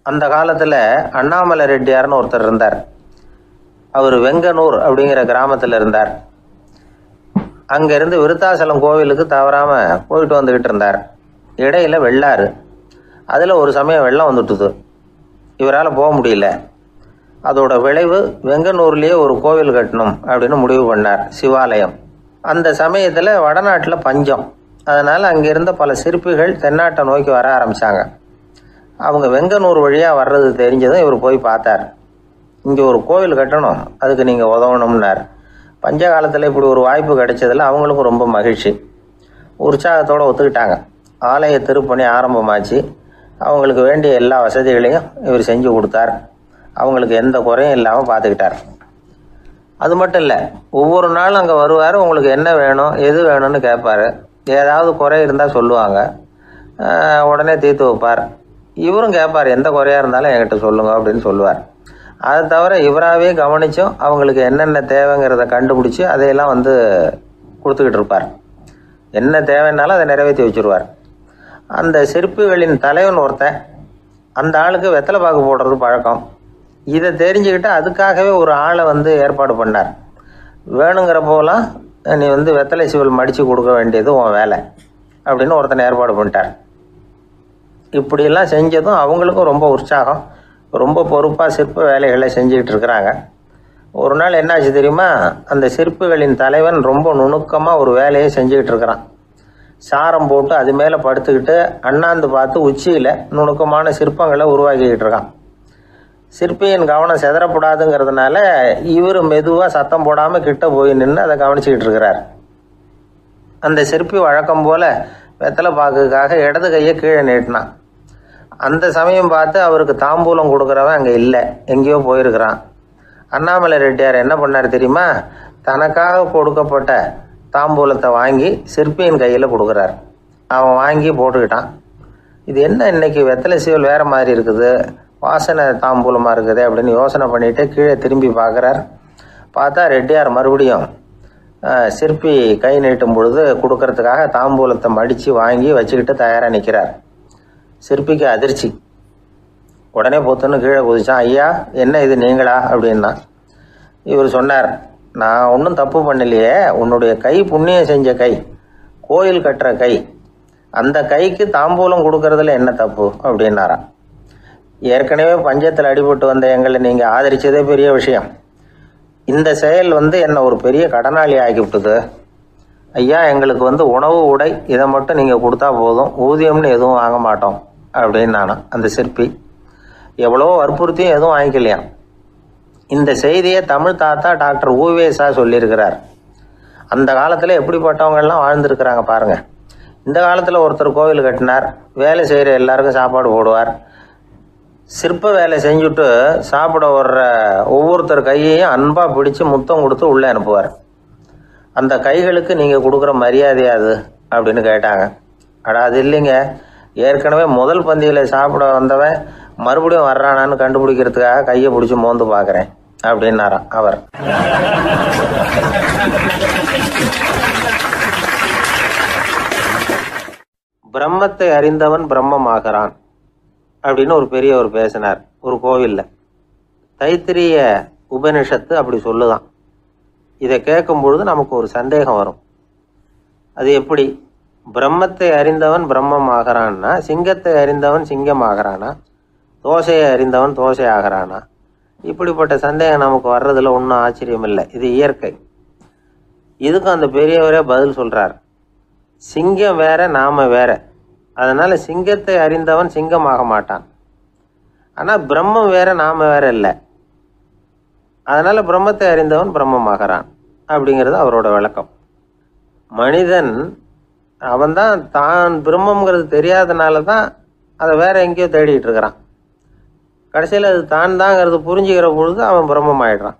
அந்த காலத்தில் அண்ணாமலை ரெட்டியார்னு ஒருத்தர் இருந்தார். அவர் வெங்கனூர் அப்படிங்கிற கிராமத்தில் இருந்தார். அங்கேருந்து விருத்தாசலம் கோவிலுக்கு தவறாமல் போயிட்டு வந்துக்கிட்டு இருந்தார். இடையில வெள்ளாறு, அதில் ஒரு சமயம் வெள்ளம் வந்துட்டுது. இவரால் போக முடியல. அதோட விளைவு வெங்கனூர்லேயே ஒரு கோவில் கட்டணும் அப்படின்னு முடிவு பண்ணார், சிவாலயம். அந்த சமயத்தில் வடநாட்டில் பஞ்சம். அதனால் அங்கே இருந்த பல சிற்பிகள் தென்னாட்டை நோக்கி வர ஆரம்பித்தாங்க. அவங்க வெங்கனூர் வழியாக வர்றது தெரிஞ்சதும் இவர் போய் பார்த்தார். இங்கே ஒரு கோவில் கட்டணும், அதுக்கு நீங்கள் உதவணும்னார். பஞ்ச காலத்தில் இப்படி ஒரு வாய்ப்பு கிடைச்சதில் அவங்களுக்கும் ரொம்ப மகிழ்ச்சி. உற்சாகத்தோடு ஒத்துக்கிட்டாங்க. ஆலய திருப்பணி ஆரம்பமாச்சு. அவங்களுக்கு வேண்டிய எல்லா வசதிகளையும் இவர் செஞ்சு கொடுத்தார். அவங்களுக்கு எந்த குறையும் இல்லாமல் பார்த்துக்கிட்டார். அது மட்டும் இல்லை, ஒவ்வொரு நாளும் அங்கே வருவார். உங்களுக்கு என்ன வேணும், எது வேணும்னு கேட்பார். ஏதாவது குறை இருந்தால் சொல்லுவாங்க, உடனே தீர்த்து வைப்பார். இவரும் கேட்பார், எந்த குறையாக இருந்தாலும் என்கிட்ட சொல்லுங்க அப்படின்னு சொல்லுவார். அதை தவிர இவராகவே கவனித்தும் அவங்களுக்கு என்னென்ன தேவைங்கிறத கண்டுபிடிச்சி அதையெல்லாம் கொடுத்துக்கிட்டு இருப்பார். என்ன தேவைன்னாலும் அதை நிறைவேற்றி வச்சுருவார். அந்த சிற்பிகளின் தலைவன் ஒருத்தன், அந்த ஆளுக்கு வெத்தலை பாக்கு போடுறது பழக்கம். இதை தெரிஞ்சுக்கிட்டு அதுக்காகவே ஒரு ஆளை ஏற்பாடு பண்ணார். வேணுங்கிறப்போலாம் நீ வெத்தலை சிவல் மடித்து கொடுக்க வேண்டியது உன் வேலை அப்படின்னு ஒருத்தனை ஏற்பாடு பண்ணிட்டார். இப்படியெல்லாம் செஞ்சதும் அவங்களுக்கும் ரொம்ப உற்சாகம். ரொம்ப பொறுப்பாக சிற்ப வேலைகளை செஞ்சுக்கிட்டு இருக்கிறாங்க. ஒரு நாள் என்னாச்சு தெரியுமா? அந்த சிற்பிகளின் தலைவன் ரொம்ப நுணுக்கமாக ஒரு வேலையை செஞ்சுக்கிட்டு இருக்கிறான். சாரம் போட்டு அது மேலே படுத்துக்கிட்டு அண்ணாந்து பார்த்து உச்சியில் நுணுக்கமான சிற்பங்களை உருவாக்கிக்கிட்டு இருக்கான். சிற்பியின் கவனம் செதறப்படாதுங்கிறதுனால இவர் மெதுவாக சத்தம் போடாமல் கிட்ட போய் நின்று அதை கவனிச்சிக்கிட்டு இருக்கிறார். அந்த சிற்பி வழக்கம் போல் வெத்தலை பாக்குக்காக இடது கையை கீழே நீட்டினான். அந்த சமயம் பார்த்து அவருக்கு தாம்பூலம் கொடுக்குறவன் அங்கே இல்லை, எங்கேயோ போயிருக்கிறான். அண்ணாமலை ரெட்டியார் என்ன பண்ணார் தெரியுமா? தனக்காக கொடுக்கப்பட்ட தாம்பூலத்தை வாங்கி சிற்பியின் கையில் கொடுக்குறார். அவன் வாங்கி போட்டுக்கிட்டான். இது என்ன இன்னைக்கு வெத்தலை சீவல் வேறு மாதிரி இருக்குது, வாசனை தாம்பூலமாக இருக்குது அப்படின்னு யோசனை பண்ணிவிட்டு கீழே திரும்பி பார்க்குறார். பார்த்தா ரெட்டியார் மறுபடியும் சிற்பி கை நீட்டும் பொழுது கொடுக்கறதுக்காக தாம்பூலத்தை மடித்து வாங்கி வச்சுக்கிட்டு தயாராக நிற்கிறார். சிற்பிக்கு அதிர்ச்சி. உடனே பொத்துன்னு கீழே குதிச்சான். ஐயா, என்ன இது நீங்களா அப்படின்னா. இவர் சொன்னார், நான் ஒன்றும் தப்பு பண்ணலையே, உன்னுடைய கை புண்ணியம் செஞ்ச கை, கோயில் கட்டுற கை, அந்த கைக்கு தாம்பூலம் கொடுக்கறதுல என்ன தப்பு அப்படின்னாராம். ஏற்கனவே பஞ்சத்தில் அடிபட்டு வந்த எங்களை நீங்கள் ஆதரித்ததே பெரிய விஷயம். இந்த செயல் என்னை ஒரு பெரிய கடனாளி ஆகிவிட்டுது. ஐயா, எங்களுக்கு உணவு உடை இதை மட்டும் நீங்கள் கொடுத்தா போதும், ஊதியம்னு எதுவும் வாங்க மாட்டோம் அப்படின்னு நானும். அந்த சிற்பி எவ்வளோ வற்புறுத்தியும் எதுவும் வாங்கிக்கலையாம். இந்த செய்தியை தமிழ் தாத்தா டாக்டர் ஊவேசா சொல்லியிருக்கிறார். அந்த காலத்தில் எப்படிப்பட்டவங்கெல்லாம் வாழ்ந்துருக்கிறாங்க பாருங்கள். இந்த காலத்தில் ஒருத்தர் கோவில் கட்டினார், வேலை செய்கிற எல்லாருக்கும் சாப்பாடு போடுவார். சிற்ப வேலை செஞ்சுட்டு சாப்பிட வர்ற ஒவ்வொருத்தர் கையையும் அன்பாக பிடிச்சி முத்தம் கொடுத்து உள்ளே அனுப்புவார். அந்த கைகளுக்கு நீங்கள் கொடுக்குற மரியாதையாது அப்படின்னு கேட்டாங்க. அது இல்லைங்க, ஏற்கனவே முதல் பந்தியில் சாப்பிட வந்தவன் மறுபடியும் வர்றானான்னு கண்டுபிடிக்கிறதுக்காக கையை பிடிச்சி மோந்து பார்க்குறேன் அப்படின்னாராம் அவர். பிரம்மத்தை அறிந்தவன் பிரம்மமாகிறான் அப்படின்னு ஒரு பெரியவர் பேசினார் ஒரு கோவிலில். தைத்திரிய உபனிஷத்து அப்படி சொல்லுதான். இதை கேட்கும் பொழுது நமக்கு ஒரு சந்தேகம் வரும். அது எப்படி? பிரம்மத்தை அறிந்தவன் பிரம்மம் ஆகிறான்னா, சிங்கத்தை அறிந்தவன் சிங்கம் ஆகிறானா, தோசையை அறிந்தவன் தோசை ஆகிறானா? இப்படிப்பட்ட சந்தேகம் நமக்கு வர்றதுல ஒன்றும் ஆச்சரியம் இல்லை. இது இயற்கை. இதுக்கும் அந்த பெரியவரே பதில் சொல்கிறார். சிங்கம் வேற, நாம வேற. அதனால் சிங்கத்தை அறிந்தவன் சிங்கம் ஆக மாட்டான். ஆனால் பிரம்மம் வேற, நாம வேற இல்லை. அதனால் பிரம்மத்தை அறிந்தவன் பிரம்மமாகிறான் அப்படிங்கிறது அவரோட விளக்கம். மனிதன் அவன்தான் தான் பிரம்மங்கிறது தெரியாதனால தான் அதை வேற எங்கேயோ தேடிட்டு இருக்கிறான். கடைசியில் அது தான் தாங்கிறது புரிஞ்சுக்கிற பொழுது அவன் பிரம்மம் ஆயிடுறான்.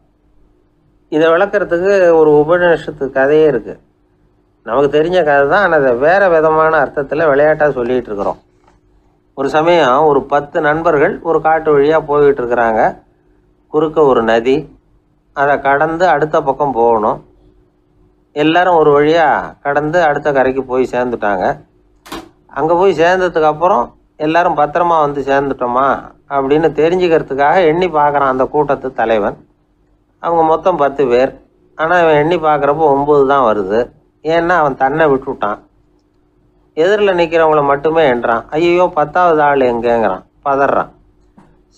இதை விளக்கிறதுக்கு ஒரு உபநிஷத்து கதையே இருக்குது. நமக்கு தெரிஞ்ச கதை தான், ஆனால் அதை வேறு விதமான அர்த்தத்தில் விளையாட்டாக சொல்லிகிட்டு இருக்கிறோம். ஒரு சமயம் ஒரு 10 நண்பர்கள் ஒரு காட்டு வழியாக போய்கிட்டு இருக்கிறாங்க. குறுக்க ஒரு நதி, அதை கடந்து அடுத்த பக்கம் போகணும். எல்லாரும் ஒரு வழியாக கடந்து அடுத்த கரைக்கு போய் சேர்ந்துட்டாங்க. அங்கே போய் சேர்ந்ததுக்கப்புறம் எல்லாரும் பத்திரமா சேர்ந்துட்டோமா அப்படின்னு தெரிஞ்சுக்கிறதுக்காக எண்ணி பார்க்குறான் அந்த கூட்டத்து தலைவன். அவங்க மொத்தம் 10 பேர். ஆனால் இவன் எண்ணி பார்க்குறப்போ 9 தான் வருது. ஏன்னா அவன் தன்னை விட்டுவிட்டான். எதிரில் நிற்கிறவங்கள மட்டுமே எண்றான். ஐயோ 10வது ஆள் எங்கேங்கிறான், பதறான்.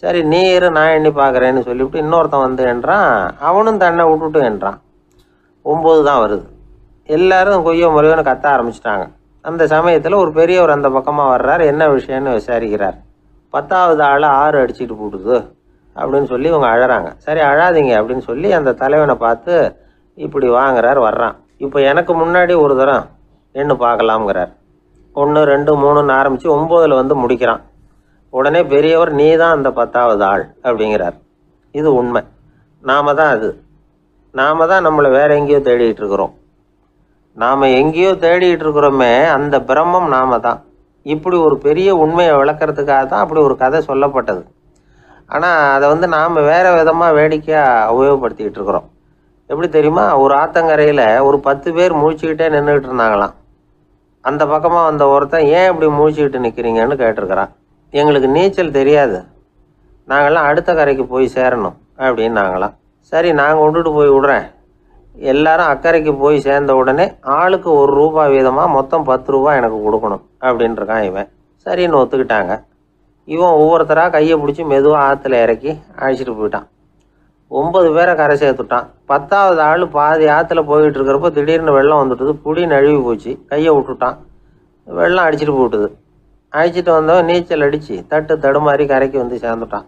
சரி நீ இரு, நான் எண்ணி பார்க்குறேன்னு சொல்லிவிட்டு இன்னொருத்தன் வந்து எண்றான். அவனும் தன்னை விட்டுட்டு எண்றான். 9 தான் வருது. எல்லாரும் கொய்யோ முறையோன்னு கத்த ஆரம்பிச்சிட்டாங்க. அந்த சமயத்தில் ஒரு பெரியவர் அந்த பக்கமாக வர்றார். என்ன விஷயம்னு விசாரிக்கிறார். 10வது ஆள் 6 அடிச்சுட்டு போட்டுது அப்படின்னு சொல்லி இவங்க அழறாங்க. சரி அழாதீங்க அப்படின்னு சொல்லி அந்த தலைவனை பார்த்து இப்படி வாங்குறார். வர்றான். இப்போ எனக்கு முன்னாடி ஒரு தரம் எண்ணு பார்க்கலாம்ங்கிறார். 1 2 3ன்னு ஆரம்பித்து 9ல் வந்து முடிக்கிறான். உடனே பெரியவர் நீ தான் அந்த 10வது ஆள் அப்படிங்கிறார். இது உண்மை. நாம தான் அது. நாம தான் நம்மளை வேற எங்கேயோ தேடிட்டு இருக்கிறோம். நாம் எங்கேயோ தேடிட்டு இருக்கிறோமே, அந்த பிரம்மம் நாம தான். இப்படி ஒரு பெரிய உண்மையை விளக்கிறதுக்காக தான் அப்படி ஒரு கதை சொல்லப்பட்டது. ஆனால் அதை வந்து நாம் வேறு விதமாக வேடிக்கையாக உபயோகப்படுத்திக்கிட்டு இருக்கிறோம். எப்படி தெரியுமா? ஒரு ஆத்தங்கரையில் ஒரு 10 பேர் முழிச்சுக்கிட்டே நின்றுக்கிட்டு இருந்தாங்களாம். அந்த பக்கமாக வந்த ஒருத்தன் ஏன் இப்படி முழிச்சுக்கிட்டு நிற்கிறீங்கன்னு கேட்டிருக்கிறான். எங்களுக்கு நீச்சல் தெரியாது, நாங்கள்லாம் அடுத்த கரைக்கு போய் சேரணும் அப்படின்னு நாங்களாம். சரி நாங்கள் விட்டுட்டு போய் விடுறேன். எல்லாரும் அக்கறைக்கு போய் சேர்ந்த உடனே ஆளுக்கு ₹1 வீதமாக மொத்தம் ₹10 எனக்கு கொடுக்கணும் அப்படின்ட்டுருக்கான் இவன். சரின்னு ஒத்துக்கிட்டாங்க. இவன் ஒவ்வொருத்தராக கையை பிடிச்சி மெதுவாக ஆற்றுல இறக்கி அழைச்சிட்டு போயிட்டான். 9 பேரை கரை சேர்த்துட்டான். 10வது ஆள் பாதி ஆற்றுல போயிட்டு இருக்கிறப்போ திடீர்னு வெள்ளம் வந்துட்டுது. புடி நழுவி போச்சு. கையை விட்டுட்டான். வெள்ளம் அடிச்சிட்டு போட்டுது. அழைச்சிட்டு வந்தவன் நீச்சல் அடித்து தடுமாறி கரைக்கு வந்து சேர்ந்துட்டான்.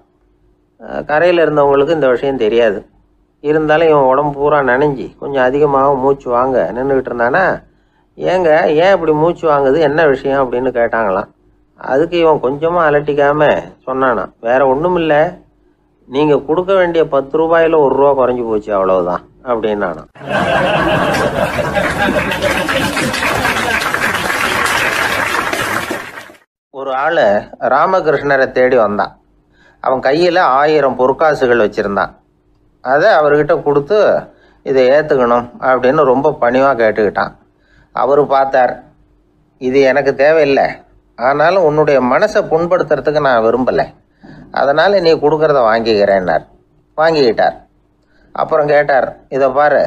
கரையில் இருந்தவங்களுக்கு இந்த விஷயம் தெரியாது. இருந்தாலும் இவன் உடம்பு பூரா நனைஞ்சி கொஞ்சம் அதிகமாக மூச்சு வாங்க நின்றுக்கிட்டு இருந்தானா, ஏங்க ஏன் இப்படி மூச்சு வாங்குது, என்ன விஷயம் அப்படின்னு கேட்டாங்களாம். அதுக்கு இவன் கொஞ்சமாக அலட்டிக்காமல் சொன்னானா, வேற ஒன்றும் இல்லை, நீங்கள் கொடுக்க வேண்டிய ₹10 ₹1 குறைஞ்சி போச்சு அவ்வளவுதான் அப்படின்னானா. ஒரு ஆள் ராமகிருஷ்ணரை தேடி வந்தான். அவன் கையில் 1000 பொற்காசுகள் வச்சுருந்தான். அதை அவர்கிட்ட கொடுத்து இதை ஏற்றுக்கணும் அப்படின்னு ரொம்ப பணிவாக கேட்டுக்கிட்டான். அவர் பார்த்தார், இது எனக்கு தேவையில்லை, ஆனாலும் உன்னுடைய மனசை புண்படுத்துறதுக்கு நான் விரும்பலை, அதனால் நீ கொடுக்குறத வாங்கிக்கிறேன்னார். வாங்கிக்கிட்டார். அப்புறம் கேட்டார், இதை பாரு,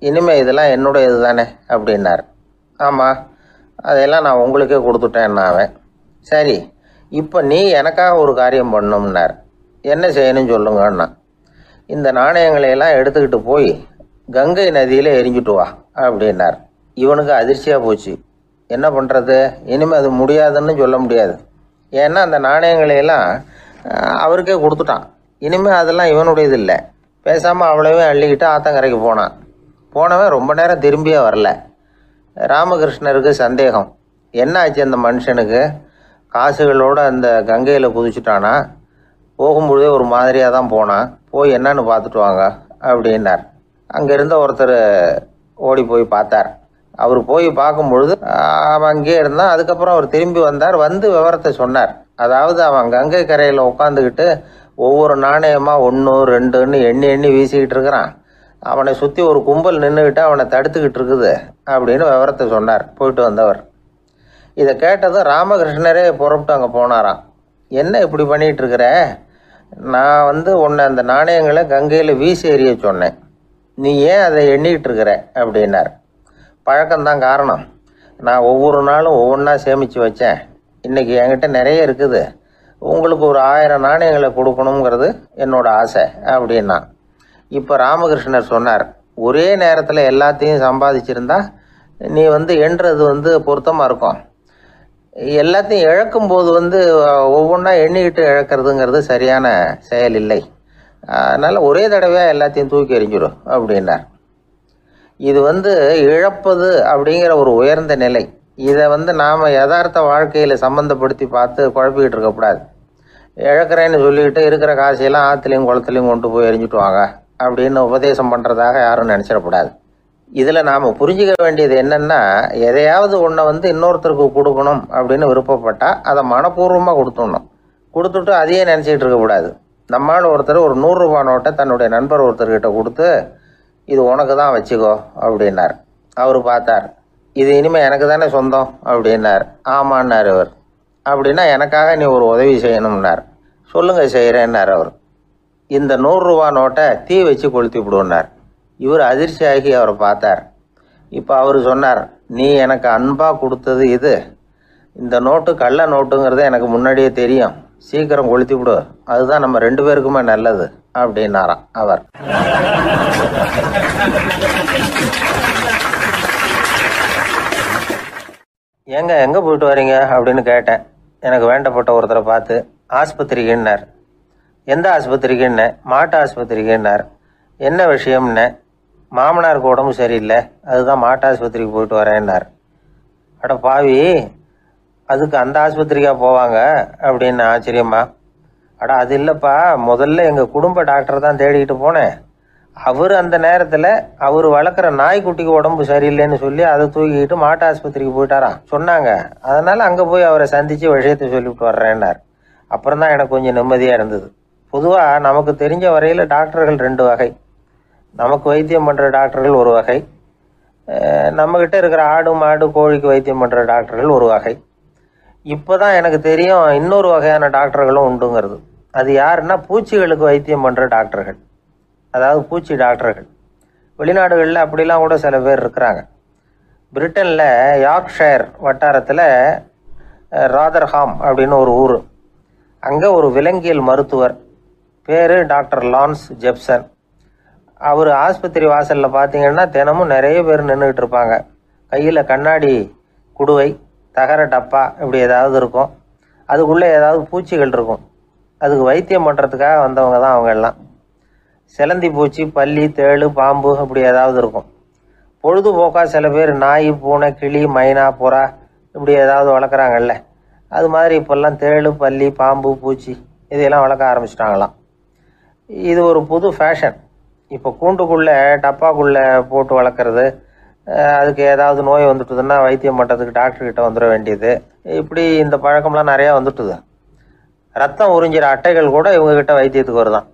இனிமேல் இதெல்லாம் என்னுடைய இது தானே அப்படின்னார். ஆமாம், அதையெல்லாம் நான் உங்களுக்கே கொடுத்துட்டேன் அவன். சரி, இப்போ நீ எனக்காக ஒரு காரியம் பண்ணணும்னார். என்ன செய்யணும்னு சொல்லுங்கன்னா, இந்த நாணயங்களையெல்லாம் எடுத்துக்கிட்டு போய் கங்கை நதியில் எரிஞ்சுட்டு வா அப்படின்னார். இவனுக்கு அதிர்ச்சியாக போச்சு. என்ன பண்ணுறது, இனிமேல் அது முடியாதுன்னு சொல்ல முடியாது. ஏன்னா அந்த நாணயங்களையெல்லாம் அவருக்கே கொடுத்துட்டான். இனிமேல் அதெல்லாம் இவனுடையது இல்லை. பேசாமல் அவ்வளவே அள்ளிக்கிட்டு ஆத்தங்கரைக்கு போனான். போனவன் ரொம்ப நேரம் திரும்பியே வரல. ராமகிருஷ்ணருக்கு சந்தேகம், என்ன ஆச்சு அந்த மனுஷனுக்கு, காசுகளோடு அந்த கங்கையில் குதிச்சுட்டானா, போகும்பொழுதே ஒரு மாதிரியாக தான் போனான், போய் என்னன்னு பார்த்துட்டு வாங்க அப்படின்னார். அங்கே இருந்த ஒருத்தர் ஓடி போய் பார்த்தார். அவர் போய் பார்க்கும் பொழுது அவன் அங்கேயே இருந்தான். அதுக்கப்புறம் அவர் திரும்பி வந்தார். வந்து விவரத்தை சொன்னார். அதாவது அவன் கங்கை கரையில் உட்காந்துக்கிட்டு ஒவ்வொரு நாணயமாக 1 2ன்னு எண்ணி வீசிக்கிட்டு இருக்கிறான். அவனை சுற்றி ஒரு கும்பல் நின்றுக்கிட்டு அவனை தடுத்துக்கிட்டு இருக்குது அப்படின்னு விவரத்தை சொன்னார் போயிட்டு வந்தவர். இதை கேட்டதும் ராமகிருஷ்ணரே புறப்பட்டு அங்கே போனாராம். என்ன இப்படி பண்ணிகிட்டு இருக்கிற, நான் உன்னை அந்த நாணயங்களை கங்கையில் வீசி எறிய சொன்னேன், நீ ஏன் அதை எண்ணிக்கிட்டு இருக்கிற அப்படின்னார். பழக்கம்தான் காரணம், நான் ஒவ்வொரு நாளும் ஒவ்வொன்றா சேமித்து வச்சேன். இன்றைக்கி என்கிட்ட நிறைய இருக்குது, உங்களுக்கு ஒரு 1000 நாணயங்களை கொடுக்கணுங்கிறது என்னோட ஆசை அப்படின்னா. இப்போ ராமகிருஷ்ணர் சொன்னார், ஒரே நேரத்தில் எல்லாத்தையும் சம்பாதிச்சிருந்தா நீ எண்ணுறது பொருத்தமாக இருக்கும். எல்லாத்தையும் இழக்கும்போது ஒவ்வொன்றா எண்ணிக்கிட்டு இழக்கிறதுங்கிறது சரியான செயல் இல்லை. அதனால் ஒரே தடவையாக எல்லாத்தையும் தூக்கி எறிஞ்சிடும் அப்படின்னார். இது இழப்பது அப்படிங்கிற ஒரு உயர்ந்த நிலை. இதை நாம் யதார்த்த வாழ்க்கையில் சம்மந்தப்படுத்தி பார்த்து குழப்பிக்கிட்டு இருக்கக்கூடாது. இழக்கிறேன்னு சொல்லிக்கிட்டு இருக்கிற காசையெல்லாம் ஆற்றுலையும் குளத்துலையும் கொண்டு போய் எரிஞ்சுட்டு வாங்க அப்படின்னு உபதேசம் பண்ணுறதாக யாரும் நினச்சிடக்கூடாது. இதில் நாம் புரிஞ்சிக்க வேண்டியது என்னென்னா, எதையாவது ஒன்றை இன்னொருத்தருக்கு கொடுக்கணும் அப்படின்னு விருப்பப்பட்டால் அதை மனப்பூர்வமாக கொடுத்துடணும். கொடுத்துட்டு அதையே நினச்சிக்கிட்டு இருக்கக்கூடாது. நம்மால் ஒருத்தர் ஒரு ₹100 நோட்டை தன்னுடைய நண்பர் ஒருத்தர்கிட்ட கொடுத்து, இது உனக்கு தான் வச்சுக்கோ அப்படின்னார். அவர் பார்த்தார், இது இனிமேல் எனக்கு தானே சொந்தம் அப்படின்னார். ஆமான்னார் அவர். அப்படின்னா எனக்காக நீ ஒரு உதவி செய்யணும்னார். சொல்லுங்க செய்கிறேன்னார் அவர். இந்த 100 ரூபா நோட்டை தீ வச்சு கொளுத்தி விடுனார். இவர் அதிர்ச்சியாகி அவரை பார்த்தார். இப்போ அவர் சொன்னார், நீ எனக்கு அன்பாக கொடுத்தது இது, இந்த நோட்டு கள்ள நோட்டுங்கிறது எனக்கு முன்னாடியே தெரியும், சீக்கிரம் கொளுத்தி விடு, அதுதான் நம்ம 2 பேருக்குமே நல்லது அப்படின்னாராம் அவர். எங்கே போயிட்டு வரீங்க அப்படின்னு கேட்டேன். எனக்கு வேண்டப்பட்ட ஒருத்தரை பார்த்து. ஆஸ்பத்திரிக்குன்னார். எந்த ஆஸ்பத்திரிக்குன்னே? மாட்டு ஆஸ்பத்திரிக்குன்னார். என்ன விஷயம்னே? மாமனாருக்கு உடம்பு சரியில்லை, அதுதான் மாட்டு ஆஸ்பத்திரிக்கு போயிட்டு வரேன்னார். அட பாவி, அதுக்கு அந்த ஆஸ்பத்திரிக்கா போவாங்க அப்படின்னு ஆச்சரியமா. அட அது இல்லைப்பா, முதல்ல எங்கள் குடும்ப டாக்டர் தான் தேடிக்கிட்டு போனேன். அவர் அந்த நேரத்தில் அவர் வளர்க்குற நாய்க்குட்டிக்கு உடம்பு சரியில்லைன்னு சொல்லி அதை தூக்கிக்கிட்டு மாட்டு ஆஸ்பத்திரிக்கு போயிட்டாராம் சொன்னாங்க. அதனால் அங்கே போய் அவரை சந்தித்து விஷயத்தை சொல்லிவிட்டு வர்றேன்னார். அப்புறம் தான் எனக்கு கொஞ்சம் நிம்மதியாக இருந்தது. பொதுவாக நமக்கு தெரிஞ்ச வரையில் டாக்டர்கள் 2 வகை. நமக்கு வைத்தியம் பண்ணுற டாக்டர்கள் ஒரு வகை, நம்மக்கிட்ட இருக்கிற ஆடு மாடு கோழிக்கு வைத்தியம் பண்ணுற டாக்டர்கள் ஒரு வகை. இப்போ தான் எனக்கு தெரியும் இன்னொரு வகையான டாக்டர்களும் உண்டுங்கிறது. அது யாருன்னா பூச்சிகளுக்கு வைத்தியம் பண்ணுற டாக்டர்கள், அதாவது பூச்சி டாக்டர்கள். வெளிநாடுகளில் அப்படிலாம் கூட சில பேர் இருக்கிறாங்க. பிரிட்டனில் யார்க்ஷயர் வட்டாரத்தில் ராதர்ஹாம் அப்படின்னு ஒரு ஊர். அங்கே ஒரு விலங்கியல் மருத்துவர் பேர் டாக்டர் லான்ஸ் ஜெப்சன். அவர் ஆஸ்பத்திரி வாசலில் பார்த்தீங்கன்னா தினமும் நிறைய பேர் நின்றுக்கிட்டு இருப்பாங்க. கையில் கண்ணாடி குடுவை, தகர டப்பா இப்படி ஏதாவது இருக்கும். அதுக்குள்ளே ஏதாவது பூச்சிகள் இருக்கும். அதுக்கு வைத்தியம் பண்ணுறதுக்காக வந்தவங்க தான் அவங்க எல்லாம். சிலந்தி பூச்சி, பல்லி, தேளு, பாம்பு இப்படி ஏதாவது இருக்கும். பொழுதுபோக்காக சில பேர் நாய், பூனை, கிளி, மைனா, புறா இப்படி ஏதாவது வளர்க்குறாங்கல்ல, அது மாதிரி இப்போல்லாம் தேளு, பல்லி, பாம்பு, பூச்சி இதையெல்லாம் வளர்க்க ஆரம்பிச்சிட்டாங்களாம். இது ஒரு புது ஃபேஷன். இப்போ கூண்டுக்குள்ளே டப்பாக்குள்ளே போட்டு வளர்க்குறது, அதுக்கு ஏதாவது நோய் வந்துட்டுதுன்னா வைத்தியம் பண்ணுறதுக்கு டாக்டர்கிட்ட வந்துட வேண்டியது, இப்படி இந்த பழக்கம்லாம் நிறையா வந்துட்டுது. ரத்தம் உறிஞ்சிற அட்டைகள் கூட இவங்ககிட்ட வைத்தியத்துக்கு வருதான்.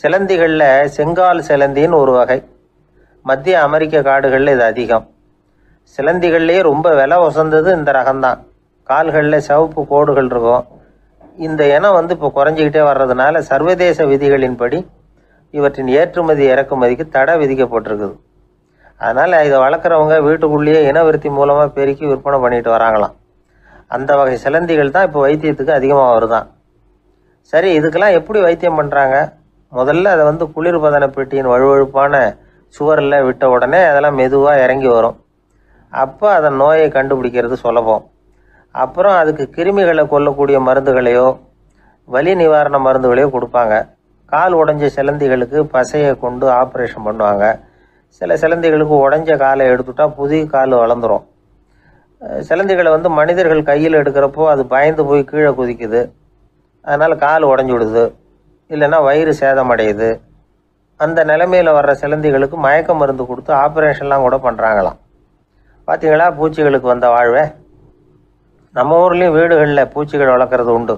சிலந்திகளில் செங்கால் சிலந்தின்னு ஒரு வகை. மத்திய அமெரிக்க காடுகளில் இது அதிகம். சிலந்திகள்லேயே ரொம்ப விலை உசந்தது இந்த ரகம்தான். கால்களில் சிவப்பு கோடுகள் இருக்கும். இந்த இனம் இப்போ குறைஞ்சிக்கிட்டே வர்றதுனால சர்வதேச விதிகளின்படி இவற்றின் ஏற்றுமதி இறக்குமதிக்கு தடை விதிக்கப்பட்டிருக்குது. அதனால் இதை வளர்க்குறவங்க வீட்டுக்குள்ளேயே இனவிருத்தி மூலமாக பெருக்கி விற்பனை பண்ணிட்டு வராங்களாம். அந்த வகை சிலந்திகள் தான் இப்போ வைத்தியத்துக்கு அதிகமாக வருதான். சரி, இதுக்கெல்லாம் எப்படி வைத்தியம் பண்ணுறாங்க? முதல்ல அதை குளிர்பதன பெட்டியின் வழுவழுப்பான சுவரில் விட்ட உடனே அதெல்லாம் மெதுவாக இறங்கி வரும். அப்போ அதன் நோயை கண்டுபிடிக்கிறது சுலபம். அப்புறம் அதுக்கு கிருமிகளை கொல்லக்கூடிய மருந்துகளையோ வலி நிவாரண மருந்துகளையோ கொடுப்பாங்க. கால் உடைஞ்ச சிலந்திகளுக்கு பசையை கொண்டு ஆப்ரேஷன் பண்ணுவாங்க. சில சிலந்திகளுக்கு உடைஞ்ச காலை எடுத்துட்டா புதிய கால் வளர்ந்துடும். சிலந்திகளை மனிதர்கள் கையில் எடுக்கிறப்போ அது பயந்து போய் கீழே குதிக்குது. அதனால் கால் உடஞ்சி விடுது, இல்லைன்னா வயிறு சேதமடையுது. அந்த நிலைமையில் வர்ற சிலந்திகளுக்கு மயக்க மருந்து கொடுத்து ஆப்ரேஷன்லாம் கூட பண்ணுறாங்களாம். பார்த்தீங்களா பூச்சிகளுக்கு வந்த வாழ்வே. நம்ம ஊர்லேயும் வீடுகளில் பூச்சிகள் வளர்க்குறது உண்டு.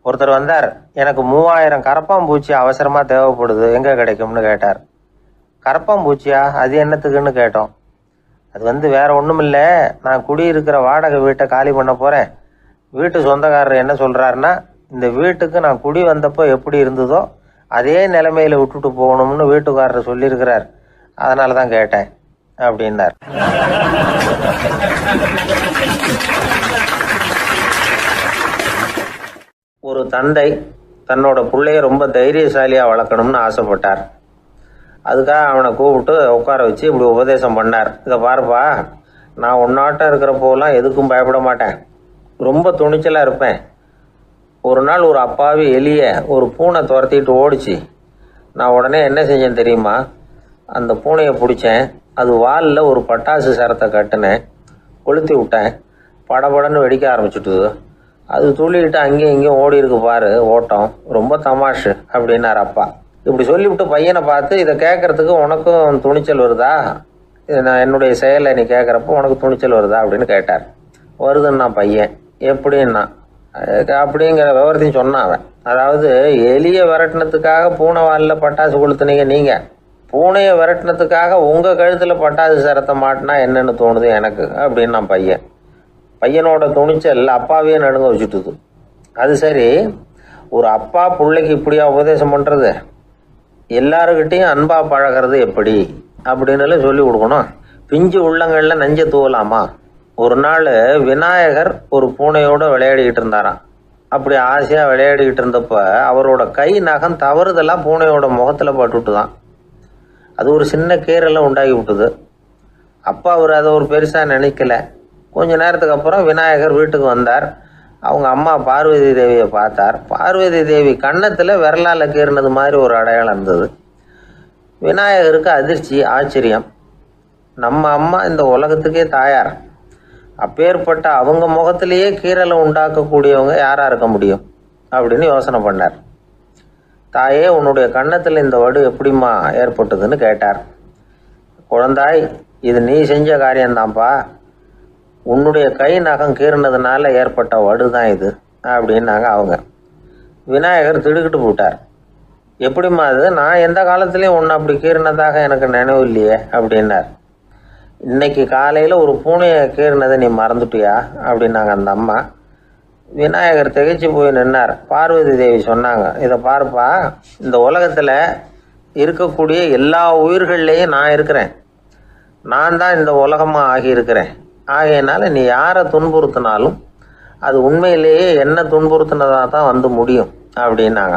ஒருத்தர் வந்தார், எனக்கு 3000 கரப்பாம்பூச்சி அவசரமாக தேவைப்படுது, எங்கே கிடைக்கும்னு கேட்டார். கரப்பாம்பூச்சியா? அது என்னத்துக்குன்னு கேட்டோம். அது வேற ஒன்றும் இல்லை, நான் குடியிருக்கிற வாடகை வீட்டை காலி பண்ண போகிறேன். வீட்டு சொந்தக்காரர் என்ன சொல்கிறாருன்னா, இந்த வீட்டுக்கு நான் குடி வந்தப்போ எப்படி இருந்ததோ அதே நிலைமையில் விட்டுட்டு போகணும்னு வீட்டுக்காரர் சொல்லியிருக்கிறார், அதனால தான் கேட்டேன் அப்படின்னார். ஒரு தந்தை தன்னோட பிள்ளைய ரொம்ப தைரியசாலியாக வளர்க்கணும்னு ஆசைப்பட்டார். அதுக்காக அவனை கூப்பிட்டு உட்கார வச்சு இப்படி உபதேசம் பண்ணார். இதை பாருப்பா, நான் உன்னாட்டம் இருக்கிறப்போலாம் எதுக்கும் பயப்பட மாட்டேன், ரொம்ப துணிச்சலாக இருப்பேன். ஒரு நாள் ஒரு அப்பாவி எலிய ஒரு பூனை துரத்திட்டு ஓடிச்சு. நான் உடனே என்ன செஞ்சேன் தெரியுமா? அந்த பூனையை பிடிச்சேன், அது வாலில் ஒரு பட்டாசு சரத்தை கட்டினேன், கொளுத்தி விட்டேன், படபடன்னு வெடிக்க ஆரம்பிச்சுட்டுது. அது துள்ளிக்கிட்டு அங்கேயும் இங்கேயும் ஓடி இருக்கு பாரு ஓட்டம், ரொம்ப தமாஷு அப்படின்னார் அப்பா. இப்படி சொல்லிவிட்டு பையனை பார்த்து, இதை கேட்கறதுக்கு உனக்கும் துணிச்சல் வருதா? நான் என்னுடைய செயலை நீ கேட்குறப்போ உனக்கு துணிச்சல் வருதா அப்படின்னு கேட்டார். வருதுன்னா பையன். எப்படின்னா அப்படிங்கிற விவரத்தையும் சொன்னான் அவன். அதாவது எலியை விரட்டினத்துக்காக பூனை வாலில் பட்டாசு கொளுத்துனீங்க நீங்கள், பூனையை விரட்டினத்துக்காக உங்கள் கழுத்தில் பட்டாசு சரத்தை மாட்டினா என்னென்னு தோணுது எனக்கு அப்படின்னு பையனோட துணிச்சல் அப்பாவையே நடுங்க வச்சுட்டுது. அது சரி, ஒரு அப்பா பிள்ளைக்கு இப்படியா உபதேசம் பண்ணுறது? எல்லாருக்கிட்டையும் அன்பாக பழகிறது எப்படி அப்படின்னு சொல்லி கொடுக்கணும். பிஞ்சு உள்ளங்களில் நஞ்சை தூவலாமா? ஒரு நாள் விநாயகர் ஒரு பூனையோடு விளையாடிக்கிட்டு இருந்தாராம். அப்படி ஆசையாக விளையாடிக்கிட்டு இருந்தப்ப அவரோட கை நகம் தவறுதெல்லாம் பூனையோட முகத்தில் பட்டுட்டு தான். அது ஒரு சின்ன கீறலை உண்டாகி விட்டுது. அப்பா அவர் அதை ஒரு பெருசாக நினைக்கல. கொஞ்ச நேரத்துக்கு அப்புறம் விநாயகர் வீட்டுக்கு வந்தார். அவங்க அம்மா பார்வதி தேவியை பார்த்தார். பார்வதி தேவி கன்னத்தில் விரலால் கீறினது மாதிரி ஒரு அடையாளம் இருந்தது. விநாயகருக்கு அதிர்ச்சி, ஆச்சரியம். நம்ம அம்மா இந்த உலகத்துக்கே தாயார். அப்பேற்பட்ட அவங்க முகத்திலேயே கீறலை உண்டாக்கக்கூடியவங்க யாராக இருக்க முடியும் அப்படின்னு யோசனை பண்ணார். தாயே, உன்னுடைய கன்னத்தில் இந்த வடு எப்படிம்மா ஏற்பட்டதுன்னு கேட்டார். குழந்தாய், இது நீ செஞ்ச காரியம்தான்ப்பா. உன்னுடைய கை நகம் கீறினதுனால ஏற்பட்ட வடு தான் இது அப்படின்னாங்க அவங்க. விநாயகர் திடுக்கிட்டு போட்டார். எப்படிம்மா அது? நான் எந்த காலத்துலேயும் ஒன்று அப்படி கீறினதாக எனக்கு நினைவு இல்லையே அப்படின்னார். இன்னைக்கு காலையில் ஒரு பூனையை கீறினதை நீ மறந்துட்டியா அப்படின்னாங்க அந்த அம்மா. விநாயகர் திகைச்சு போய் நின்னார். பார்வதி தேவி சொன்னாங்க, இதை பாருப்பா, இந்த உலகத்தில் இருக்கக்கூடிய எல்லா உயிர்கள்லேயும் நான் இருக்கிறேன். நான் தான் இந்த உலகமாக ஆகியிருக்கிறேன். ஆகையினால நீ யாரை துன்புறுத்தினாலும் அது உண்மையிலேயே என்ன துன்புறுத்தினதாக தான் வந்து முடியும் அப்படின்னாங்க.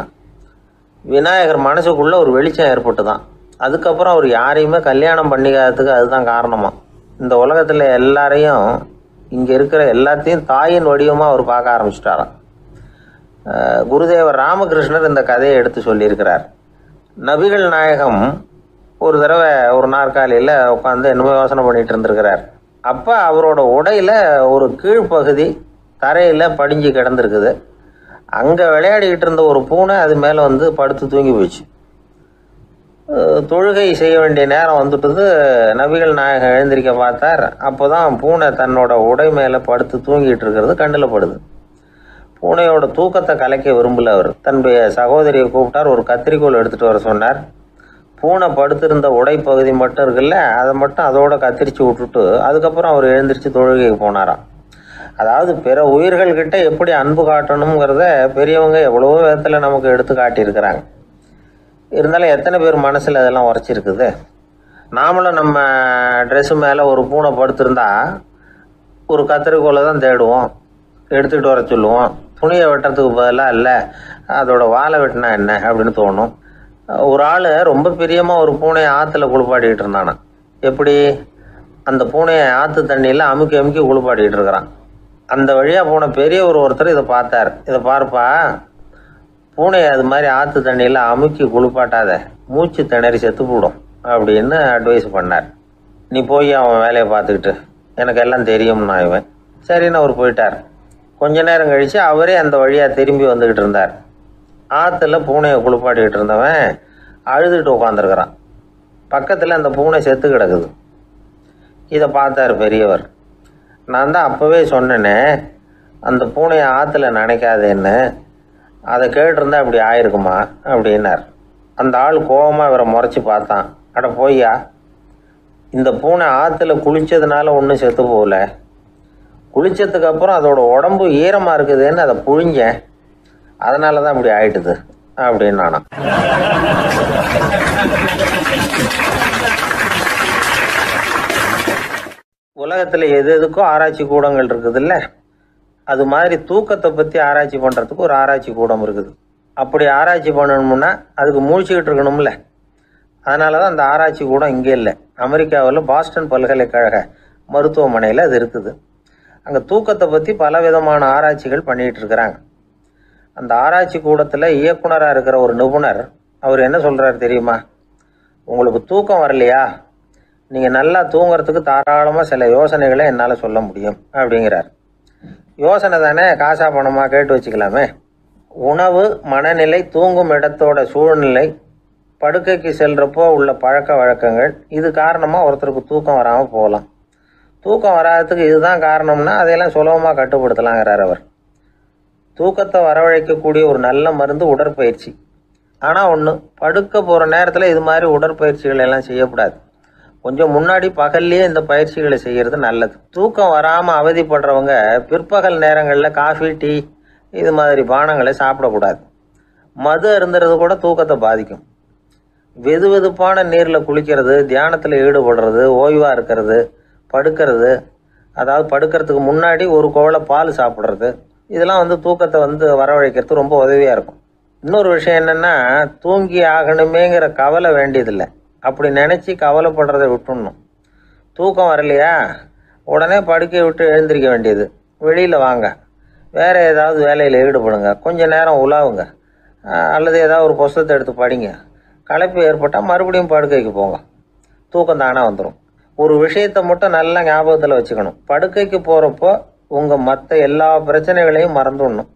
விநாயகர் மனசுக்குள்ளே ஒரு வெளிச்சம் ஏற்பட்டு தான். அதுக்கப்புறம் அவர் யாரையுமே கல்யாணம் பண்ணிக்காததுக்கு அதுதான் காரணமா. இந்த உலகத்தில் எல்லாரையும், இங்கே இருக்கிற எல்லாத்தையும் தாயின் வடிவமாக அவர் பார்க்க ஆரம்பிச்சிட்டாராம். குருதேவர் ராமகிருஷ்ணர் இந்த கதையை எடுத்து சொல்லியிருக்கிறார். நபிகள் நாயகம் ஒரு தடவை ஒரு நாற்காலியில் உட்காந்து என்னமோ யோசனை பண்ணிட்டு இருந்திருக்கிறார். அப்போ அவரோட உடையில் ஒரு கீழ்ப்பகுதி தரையில் படிஞ்சு கிடந்திருக்குது. அங்கே விளையாடிக்கிட்டு இருந்த ஒரு பூனை அது மேலே வந்து படுத்து தூங்கி போயிடுச்சு. தொழுகை செய்ய வேண்டிய நேரம் வந்துட்டது. நபிகள் நாயகம் எழுந்திரிக்க பார்த்தார். அப்போ தான் பூனை தன்னோட உடை மேலே படுத்து தூங்கிட்டு இருக்கிறது கண்ணில் படுது. பூனையோட தூக்கத்தை கலைக்க விரும்பல அவர். தன்னுடைய சகோதரியை கூப்பிட்டார். ஒரு கத்திரிக்கோள் எடுத்துகிட்டு வர சொன்னார். பூனை படுத்திருந்த உடை பகுதி மட்டும் இருக்குல்ல, அதை மட்டும் அதோட கத்திரிச்சு விட்டுட்டு அதுக்கப்புறம் அவர் எழுந்திரிச்சு தொழுகைக்கு போனாராம். அதாவது பிற உயிர்கள்கிட்ட எப்படி அன்பு காட்டணுங்கிறத பெரியவங்க எவ்வளவோ விதத்தில் நமக்கு எடுத்து காட்டியிருக்கிறாங்க. இருந்தாலும் எத்தனை பேர் மனசில் அதெல்லாம் உரைச்சிருக்குது? நாமளும் நம்ம ட்ரெஸ்ஸு மேலே ஒரு பூனை படுத்திருந்தா ஒரு கத்திரிக்கோலை தான் தேடுவோம், எடுத்துகிட்டு வர சொல்லுவோம். துணியை வெட்டுறதுக்கு பதிலாக இல்லை அதோட வாழை வெட்டினா என்ன அப்படின்னு தோணும். ஒரு ஆள் ரொம்ப பிரியமாக ஒரு பூனையை ஆற்றுல குளிப்பாட்டிக்கிட்டு இருந்தானா. எப்படி? அந்த பூனையை ஆற்று தண்ணியில் அமுக்கி அமுக்கி குளிப்பாட்டிக்கிட்டு இருக்கிறான். அந்த வழியாக போன பெரியவர் ஒருத்தர் இதை பார்த்தார். இதை பார்ப்பா, பூனையை அது மாதிரி ஆற்று தண்ணியில் அமுக்கி குளிப்பாட்டாத, மூச்சு திணறி செத்து போடும் அப்படின்னு அட்வைஸ் பண்ணார். நீ போய் அவன் வேலையை பார்த்துக்கிட்டு, எனக்கு எல்லாம் தெரியும்னா இவன். சரின்னு அவர் போயிட்டார். கொஞ்ச நேரம் கழித்து அவரே அந்த வழியாக திரும்பி வந்துக்கிட்டு இருந்தார். ஆற்றுல பூனையை குளிப்பாட்டிக்கிட்டு இருந்தவன் அழுதுகிட்டு உட்காந்துருக்கிறான். பக்கத்தில் அந்த பூனை செத்து கிடக்குது. இதை பார்த்தார் பெரியவர். நான் தான் அப்போவே சொன்னேனே அந்த பூனையை ஆற்றுல நினைக்காதேன்னு, அதை கேட்டிருந்தா இப்படி ஆயிருக்குமா அப்படின்னார். அந்த ஆள் கோபமாக இவரை முறைச்சி பார்த்தான். அட போய்யா, இந்த பூனை ஆற்றுல குளித்ததுனால ஒன்றும் செத்து போகல, குளித்ததுக்கு அப்புறம் அதோட உடம்பு ஈரமாக இருக்குதுன்னு அதை புழிஞ்சேன், அதனால தான் இப்படி ஆயிட்டுது அப்படின்னு நானா. உலகத்தில் எது எதுக்கும் ஆராய்ச்சி கூடங்கள் இருக்குது இல்லை? அது மாதிரி தூக்கத்தை பற்றி ஆராய்ச்சி பண்ணுறதுக்கு ஒரு ஆராய்ச்சி கூடம் இருக்குது. அப்படி ஆராய்ச்சி பண்ணணும்னா அதுக்கு மூழ்கிக்கிட்டு இருக்கணும்ல. அதனால தான் அந்த ஆராய்ச்சி கூடம் இங்கே இல்லை. அமெரிக்காவில் பாஸ்டன் பல்கலைக்கழக மருத்துவமனையில் அது இருக்குது. அங்கே தூக்கத்தை பற்றி பல விதமான ஆராய்ச்சிகள் பண்ணிகிட்டு இருக்கிறாங்க. அந்த ஆராய்ச்சி கூடத்தில் இயக்குனராக இருக்கிற ஒரு நிபுணர் அவர் என்ன சொல்கிறார் தெரியுமா? உங்களுக்கு தூக்கம் வரலையா, நீங்கள் நல்லா தூங்குறதுக்கு தாராளமாக சில யோசனைகளை என்னால் சொல்ல முடியும் அப்படிங்கிறார். யோசனை தானே, காசா பணமாக கேட்டு வச்சுக்கலாமே. உணவு, மனநிலை, தூங்கும் இடத்தோட சூழ்நிலை, படுக்கைக்கு செல்கிறப்போ உள்ள பழக்க வழக்கங்கள், இது காரணமாக ஒருத்தருக்கு தூக்கம் வராமல் போகலாம். தூக்கம் வராததுக்கு இதுதான் காரணம்னா அதையெல்லாம் சுலபமாக கட்டுப்படுத்தலாங்கிறார் அவர். தூக்கத்தை வரவழைக்கக்கூடிய ஒரு நல்ல மருந்து உடற்பயிற்சி. ஆனால் ஒன்று, படுக்க போகிற நேரத்தில் இது மாதிரி உடற்பயிற்சிகள் எல்லாம் செய்யக்கூடாது. கொஞ்சம் முன்னாடி பகல்லையே இந்த பயிற்சிகளை செய்கிறது நல்லது. தூக்கம் வராமல் அவதிப்படுறவங்க பிற்பகல் நேரங்களில் காஃபி, டீ இது மாதிரி பானங்களை சாப்பிடக்கூடாது. மது அருந்துறது கூட தூக்கத்தை பாதிக்கும். வெது வெதுப்பான நீரில் குளிக்கிறது, தியானத்தில் ஈடுபடுறது, ஓய்வாக இருக்கிறது, படுக்கிறது, அதாவது படுக்கிறதுக்கு முன்னாடி ஒரு கோவலை பால் சாப்பிட்றது, இதெல்லாம் தூக்கத்தை வரவழைக்கிறதுக்கு ரொம்ப உதவியாக இருக்கும். இன்னொரு விஷயம் என்னென்னா, தூங்கி ஆகணுமேங்கிற கவலை வேண்டியதில்லை. அப்படி நினச்சி கவலைப்படுறதை விட்டுடணும். தூக்கம் வரலையா, உடனே படுக்கையை விட்டு எழுந்திரிக்க வேண்டியது. வெளியில் வாங்க, வேறு ஏதாவது வேலையில் ஈடுபடுங்க, கொஞ்சம் நேரம் உலாவுங்க, அல்லது ஏதாவது ஒரு புஸ்தகத்தை எடுத்து படிங்க. களைப்பு ஏற்பட்டால் மறுபடியும் படுக்கைக்கு போங்க, தூக்கம் தானே வந்துடும். ஒரு விஷயத்தை மட்டும் நல்லா ஞாபகத்தில் வச்சுக்கணும். படுக்கைக்கு போகிறப்போ உங்கள் மற்ற எல்லா பிரச்சனைகளையும் மறந்துடணும்.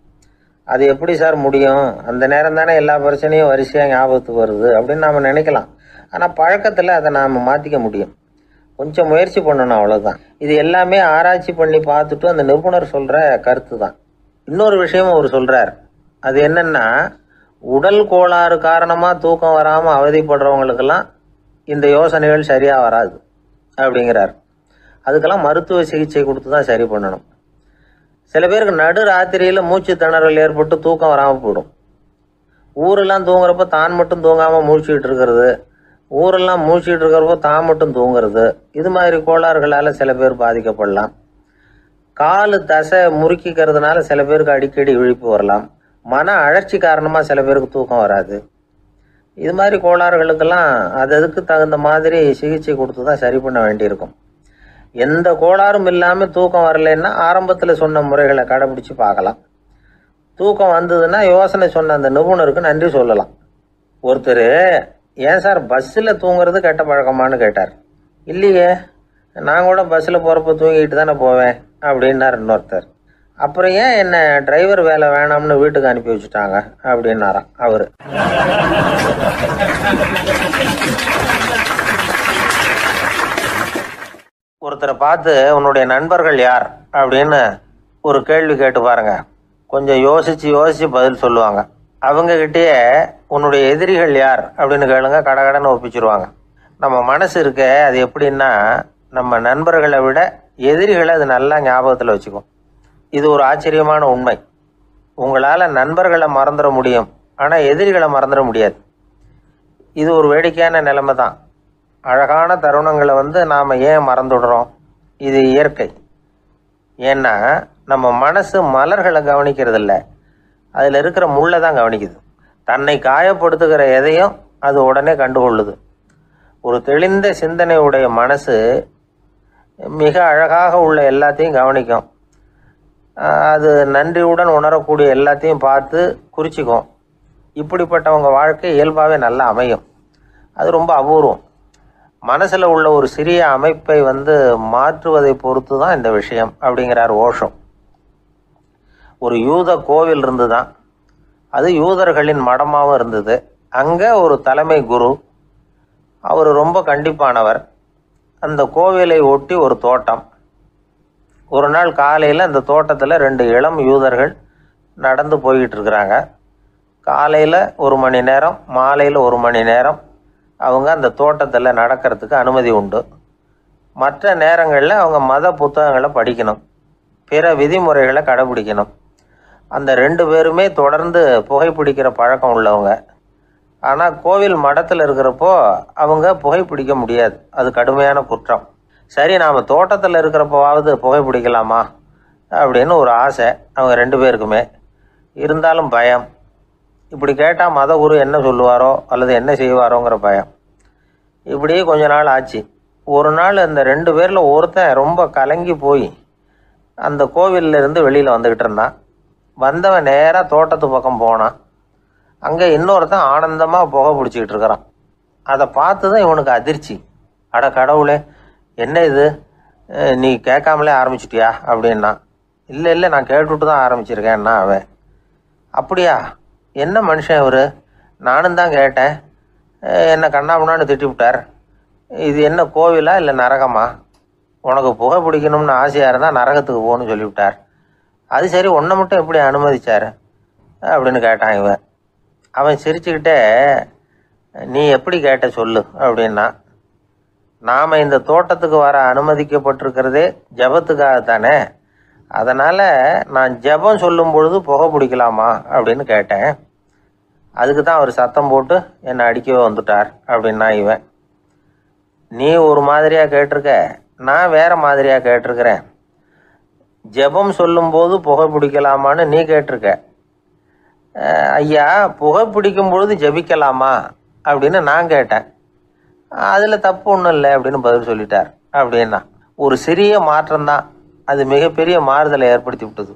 அது எப்படி சார் முடியும், அந்த நேரம் தானே எல்லா பிரச்சனையும் வரிசையாக ஞாபகத்துக்கு வருது அப்படின்னு நாம் நினைக்கலாம். ஆனால் பழக்கத்தில் அதை நாம் மாற்றிக்க முடியும். கொஞ்சம் முயற்சி பண்ணணும், அவ்வளோதான். இது எல்லாமே ஆராய்ச்சி பண்ணி பார்த்துட்டு அந்த நிபுணர் சொல்கிற கருத்து தான். இன்னொரு விஷயமும் அவர் சொல்கிறார். அது என்னென்னா, உடல் கோளாறு காரணமாக தூக்கம் வராமல் அவதிப்படுறவங்களுக்கெல்லாம் இந்த யோசனைகள் சரியாக வராது அப்படிங்கிறார். அதுக்கெல்லாம் மருத்துவ சிகிச்சை கொடுத்து தான் சரி பண்ணணும். சில பேருக்கு நடு ராத்திரியில் மூச்சு திணறல் ஏற்பட்டு தூக்கம் வராமல் போயிடும். ஊரெல்லாம் தூங்குறப்ப தான் மட்டும் தூங்காமல் மூழ்கிட்டு இருக்கிறது, ஊரெல்லாம் மூழ்கிட்டு இருக்கிறப்போ தான் மட்டும் தூங்குறது, இது மாதிரி கோளாறுகளால் சில பேர் பாதிக்கப்படலாம். காலு தசை முறுக்கிக்கிறதுனால சில பேருக்கு அடிக்கடி விழிப்பு வரலாம். மன அழற்சி காரணமாக சில பேருக்கு தூக்கம் வராது. இது மாதிரி கோளாறுகளுக்கெல்லாம் அதுக்கு தகுந்த மாதிரி சிகிச்சை கொடுத்து தான் சரி பண்ண வேண்டியிருக்கும். எந்த கோளாறும் இல்லாமல் தூக்கம் வரலைன்னா ஆரம்பத்தில் சொன்ன முறைகளை கடைபிடிச்சு பார்க்கலாம். தூக்கம் வந்ததுன்னா யோசனை சொன்ன அந்த நிபுணருக்கு நன்றி சொல்லலாம். ஒருத்தர், ஏன் சார் பஸ்ஸில் தூங்குறது கெட்ட பழக்கமானு கேட்டார். இல்லையே, நான் கூட பஸ்ஸில் போகிறப்ப தூங்கிட்டு தானே போவேன் அப்படின்னார் இன்னொருத்தர். அப்புறம் ஏன் என்ன டிரைவர் வேலை வேணாம்னு வீட்டுக்கு அனுப்பி வச்சுட்டாங்க அப்படின்னாராம் அவர். ஒருத்தரை பார்த்து உன்னுடைய நண்பர்கள் யார் அப்படின்னு ஒரு கேள்வி கேட்டு பாருங்க. கொஞ்சம் யோசிச்சு பதில் சொல்லுவாங்க. அவங்ககிட்டயே உன்னுடைய எதிரிகள் யார் அப்படின்னு கேளுங்க, கடகடன்னு ஒப்பிச்சிருவாங்க. நம்ம மனசு இருக்க, அது எப்படின்னா, நம்ம நண்பர்களை விட எதிரிகளை அது நல்லா ஞாபகத்தில் வச்சுக்கும். இது ஒரு ஆச்சரியமான உண்மை. உங்களால் நண்பர்களை மறந்துட முடியும், ஆனால் எதிரிகளை மறந்துட முடியாது. இது ஒரு வேடிக்கையான நிலைமை தான். அழகான தருணங்களை நாம் ஏன் மறந்துடுறோம்? இது இயற்கை. ஏன்னா நம்ம மனசு மலர்களை கவனிக்கிறதில்ல, அதில் இருக்கிற முள்ளை தான் கவனிக்குது. தன்னை காயப்படுத்துகிற எதையும் அது உடனே கண்டுகொள்ளுது. ஒரு தெளிந்த சிந்தனையுடைய மனசு மிக அழகாக உள்ள எல்லாத்தையும் கவனிக்கும். அது நன்றியுடன் உணரக்கூடிய எல்லாத்தையும் பார்த்து குறிச்சிக்கும். இப்படிப்பட்டவங்க வாழ்க்கை இயல்பாகவே நல்லா அமையும். அது ரொம்ப அபூர்வம். மனசில் உள்ள ஒரு சிறிய அமைப்பை மாற்றுவதை பொறுத்து தான் இந்த விஷயம் அப்படிங்கிறார் ஓஷோ. ஒரு யூத கோவில் இருந்து தான், அது யூதர்களின் மடமாகவும் இருந்தது. அங்கே ஒரு தலைமை குரு, அவர் ரொம்ப கண்டிப்பானவர். அந்த கோவிலை ஒட்டி ஒரு தோட்டம். ஒரு நாள் காலையில் அந்த தோட்டத்தில் 2 இளம் யூதர்கள் நடந்து போய்கிட்டு இருக்கிறாங்க. காலையில் 1 மணி நேரம், மாலையில் 1 மணி நேரம் அவங்க அந்த தோட்டத்தில் நடக்கிறதுக்கு அனுமதி உண்டு. மற்ற நேரங்களில் அவங்க மத புத்தகங்களை படிக்கணும், பிற விதிமுறைகளை கடைபிடிக்கணும். அந்த 2 பேருமே தொடர்ந்து புகைப்பிடிக்கிற பழக்கம் உள்ளவங்க. ஆனால் கோவில் மடத்தில் இருக்கிறப்போ அவங்க புகைப்பிடிக்க முடியாது, அது கடுமையான குற்றம். சரி, நாம் தோட்டத்தில் இருக்கிறப்போவாவது புகைப்பிடிக்கலாமா அப்படின்னு ஒரு ஆசை அவங்க 2 பேருக்குமே. இருந்தாலும் பயம். இப்படி கேட்டால் மதகுரு என்ன சொல்லுவாரோ அல்லது என்ன செய்வாரோங்கிற பயம். இப்படியே கொஞ்ச நாள் ஆச்சு. ஒரு நாள் அந்த 2 பேரில் ஒருத்தன் ரொம்ப கலங்கி போய் அந்த கோவிலில் இருந்து வெளியில் வந்துக்கிட்டு இருந்தான். வந்தவன் நேராக தோட்டத்து பக்கம் போனான். அங்கே இன்னொருத்தன் ஆனந்தமாக புகை பிடிச்சிக்கிட்டு இருக்கிறான். அதை பார்த்து தான் இவனுக்கு அதிர்ச்சி. அட கடவுளே, என்ன இது, நீ கேட்காமலே ஆரம்பிச்சிட்டியா அப்படின்னா. இல்லை நான் கேட்டுவிட்டு தான் ஆரம்பிச்சிருக்கேன்னா அவன். அப்படியா, என்ன மனுஷன் இவர், நானும் தான் கேட்டேன், என்னை கண்ணாமுன்னான்னு திட்டிவிட்டார். இது என்ன கோவிலா இல்லை நரகமா? உனக்கு புகை பிடிக்கணும்னு ஆசையாக இருந்தால் நரகத்துக்கு போகணும்னு சொல்லிவிட்டார். அது சரி, உன்னை மட்டும் எப்படி அனுமதிச்சார் அப்படின்னு கேட்டான் இவன். அவன் சிரிச்சுக்கிட்டே, நீ எப்படி கேட்ட சொல்லு அப்படின்னா. நாம் இந்த தோட்டத்துக்கு வர அனுமதிக்கப்பட்டிருக்கிறதே ஜபத்துக்காகத்தானே, அதனால் நான் ஜபம் சொல்லும் பொழுது புகை பிடிக்கலாமா அப்படின்னு கேட்டேன். அதுக்கு தான் அவர் சத்தம் போட்டு என்னை அடிக்கவே வந்துட்டார் அப்படின்னா இவன். நீ ஒரு மாதிரியாக கேட்டிருக்க, நான் வேற மாதிரியாக கேட்டிருக்கிறேன். ஜெபம் சொல்லும்போது புகை பிடிக்கலாமான்னு நீ கேட்டிருக்க. ஐயா, புகை பிடிக்கும் பொழுது ஜெபிக்கலாமா அப்படின்னு நான் கேட்டேன். அதில் தப்பு ஒன்றும் இல்லை அப்படின்னு பதில் சொல்லிட்டார் அப்படின்னா. ஒரு சிறிய மாற்றம்தான் அது மிகப்பெரிய மாறுதலை ஏற்படுத்தி விட்டது.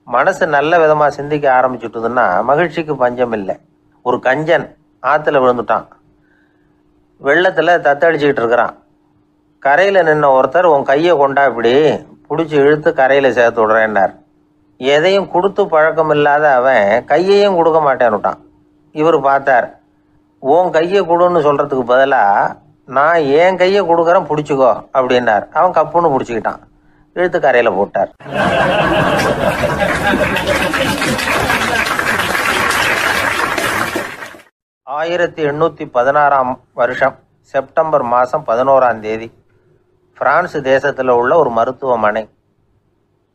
மனசு நல்ல விதமாக சிந்திக்க ஆரம்பிச்சுட்டுதுன்னா மகிழ்ச்சிக்கு பஞ்சம் இல்லை. ஒரு கஞ்சன் ஆற்றுல விழுந்துட்டான், வெள்ளத்தில் தத்தளிச்சுக்கிட்டு இருக்கிறான். கரையில் நின்ன ஒருத்தர் உன் கையை கொண்டா இப்படி பிடிச்சி இழுத்து கரையில் சேர்த்து விடுறேன்னார். எதையும் கொடுத்து பழக்கம் இல்லாத அவன் கையையும் கொடுக்க மாட்டேன்னுட்டான். இவர் பார்த்தார், உன் கையை கொடுன்னு சொல்கிறதுக்கு பதிலாக நான் என் கையை கொடுக்குறேன் பிடிச்சிக்கோ அப்படின்னார். அவன் கப்புன்னு பிடிச்சிக்கிட்டான், இழுத்து கரையில் போட்டார். ஆயிரத்தி 1816 செப்டம்பர் மாதம் 11 பிரான்ஸ் தேசத்தில் உள்ள ஒரு மருத்துவமனை.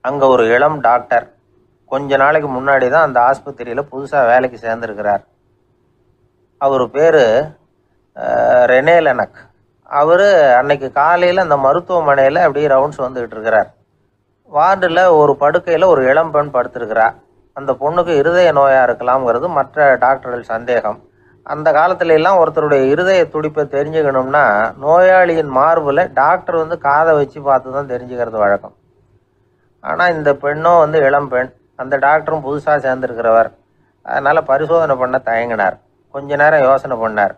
அங்கே ஒரு இளம் டாக்டர் கொஞ்ச நாளைக்கு முன்னாடி தான் அந்த ஆஸ்பத்திரியில் புதுசாக வேலைக்கு சேர்ந்துருக்கிறார். அவர் பேர் ரெனே லெனக். அவர் அன்னைக்கு காலையில் அந்த மருத்துவமனையில் அப்படியே ரவுண்ட்ஸ் வந்துக்கிட்டு இருக்கிறார். வார்டில் ஒரு படுக்கையில் ஒரு இளம் பெண் படுத்திருக்கிறா. அந்த பொண்ணுக்கு இருதய நோயாக இருக்கலாம்ங்கிறது மற்ற டாக்டர்கள் சந்தேகம். அந்த காலத்துல எல்லாம் ஒருத்தருடைய இருதய துடிப்பை தெரிஞ்சுக்கணும்னா நோயாளியின் மார்பில் டாக்டர் காதை வச்சு பார்த்து தான் தெரிஞ்சுக்கிறது வழக்கம். ஆனால் இந்த பெண்ணும் இளம் பெண், அந்த டாக்டரும் புதுசாக சேர்ந்துருக்கிறவர். அதனால் பரிசோதனை பண்ண தயங்கினார். கொஞ்ச நேரம் யோசனை பண்ணார்.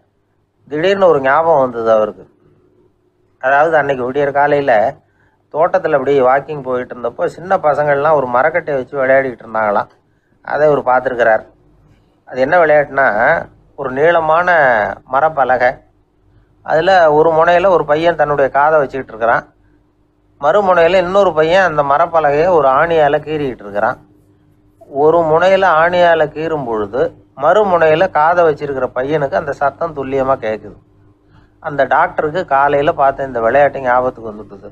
திடீர்னு ஒரு ஞாபகம் வந்தது அவருக்கு. அதாவது அன்னைக்கு விடியற் காலையில் தோட்டத்தில் அப்படியே வாக்கிங் போயிட்டு இருந்தப்போ சின்ன பசங்கள்லாம் ஒரு மரக்கட்டையை வச்சு விளையாடிக்கிட்டு இருந்தாங்களாம். அதை அவர் பார்த்துருக்கிறார். அது என்ன விளையாட்டுனா, ஒரு நீளமான மரப்பலகை, அதில் ஒரு முனையில் ஒரு பையன் தன்னுடைய காதை வச்சுக்கிட்டு இருக்கிறான், மறுமுனையில் இன்னொரு பையன் அந்த மரப்பலகையை ஒரு ஆணியால் கீறிக்கிட்டு இருக்கிறான். ஒரு முனையில் ஆணியால் கீறும் பொழுது மறுமுனையில் காதை வச்சிருக்கிற பையனுக்கு அந்த சத்தம் துல்லியமாக கேட்குது. அந்த டாக்டருக்கு காலையில் பார்த்த இந்த விளையாட்டு ஞாபகத்துக்கு வந்துட்டுது.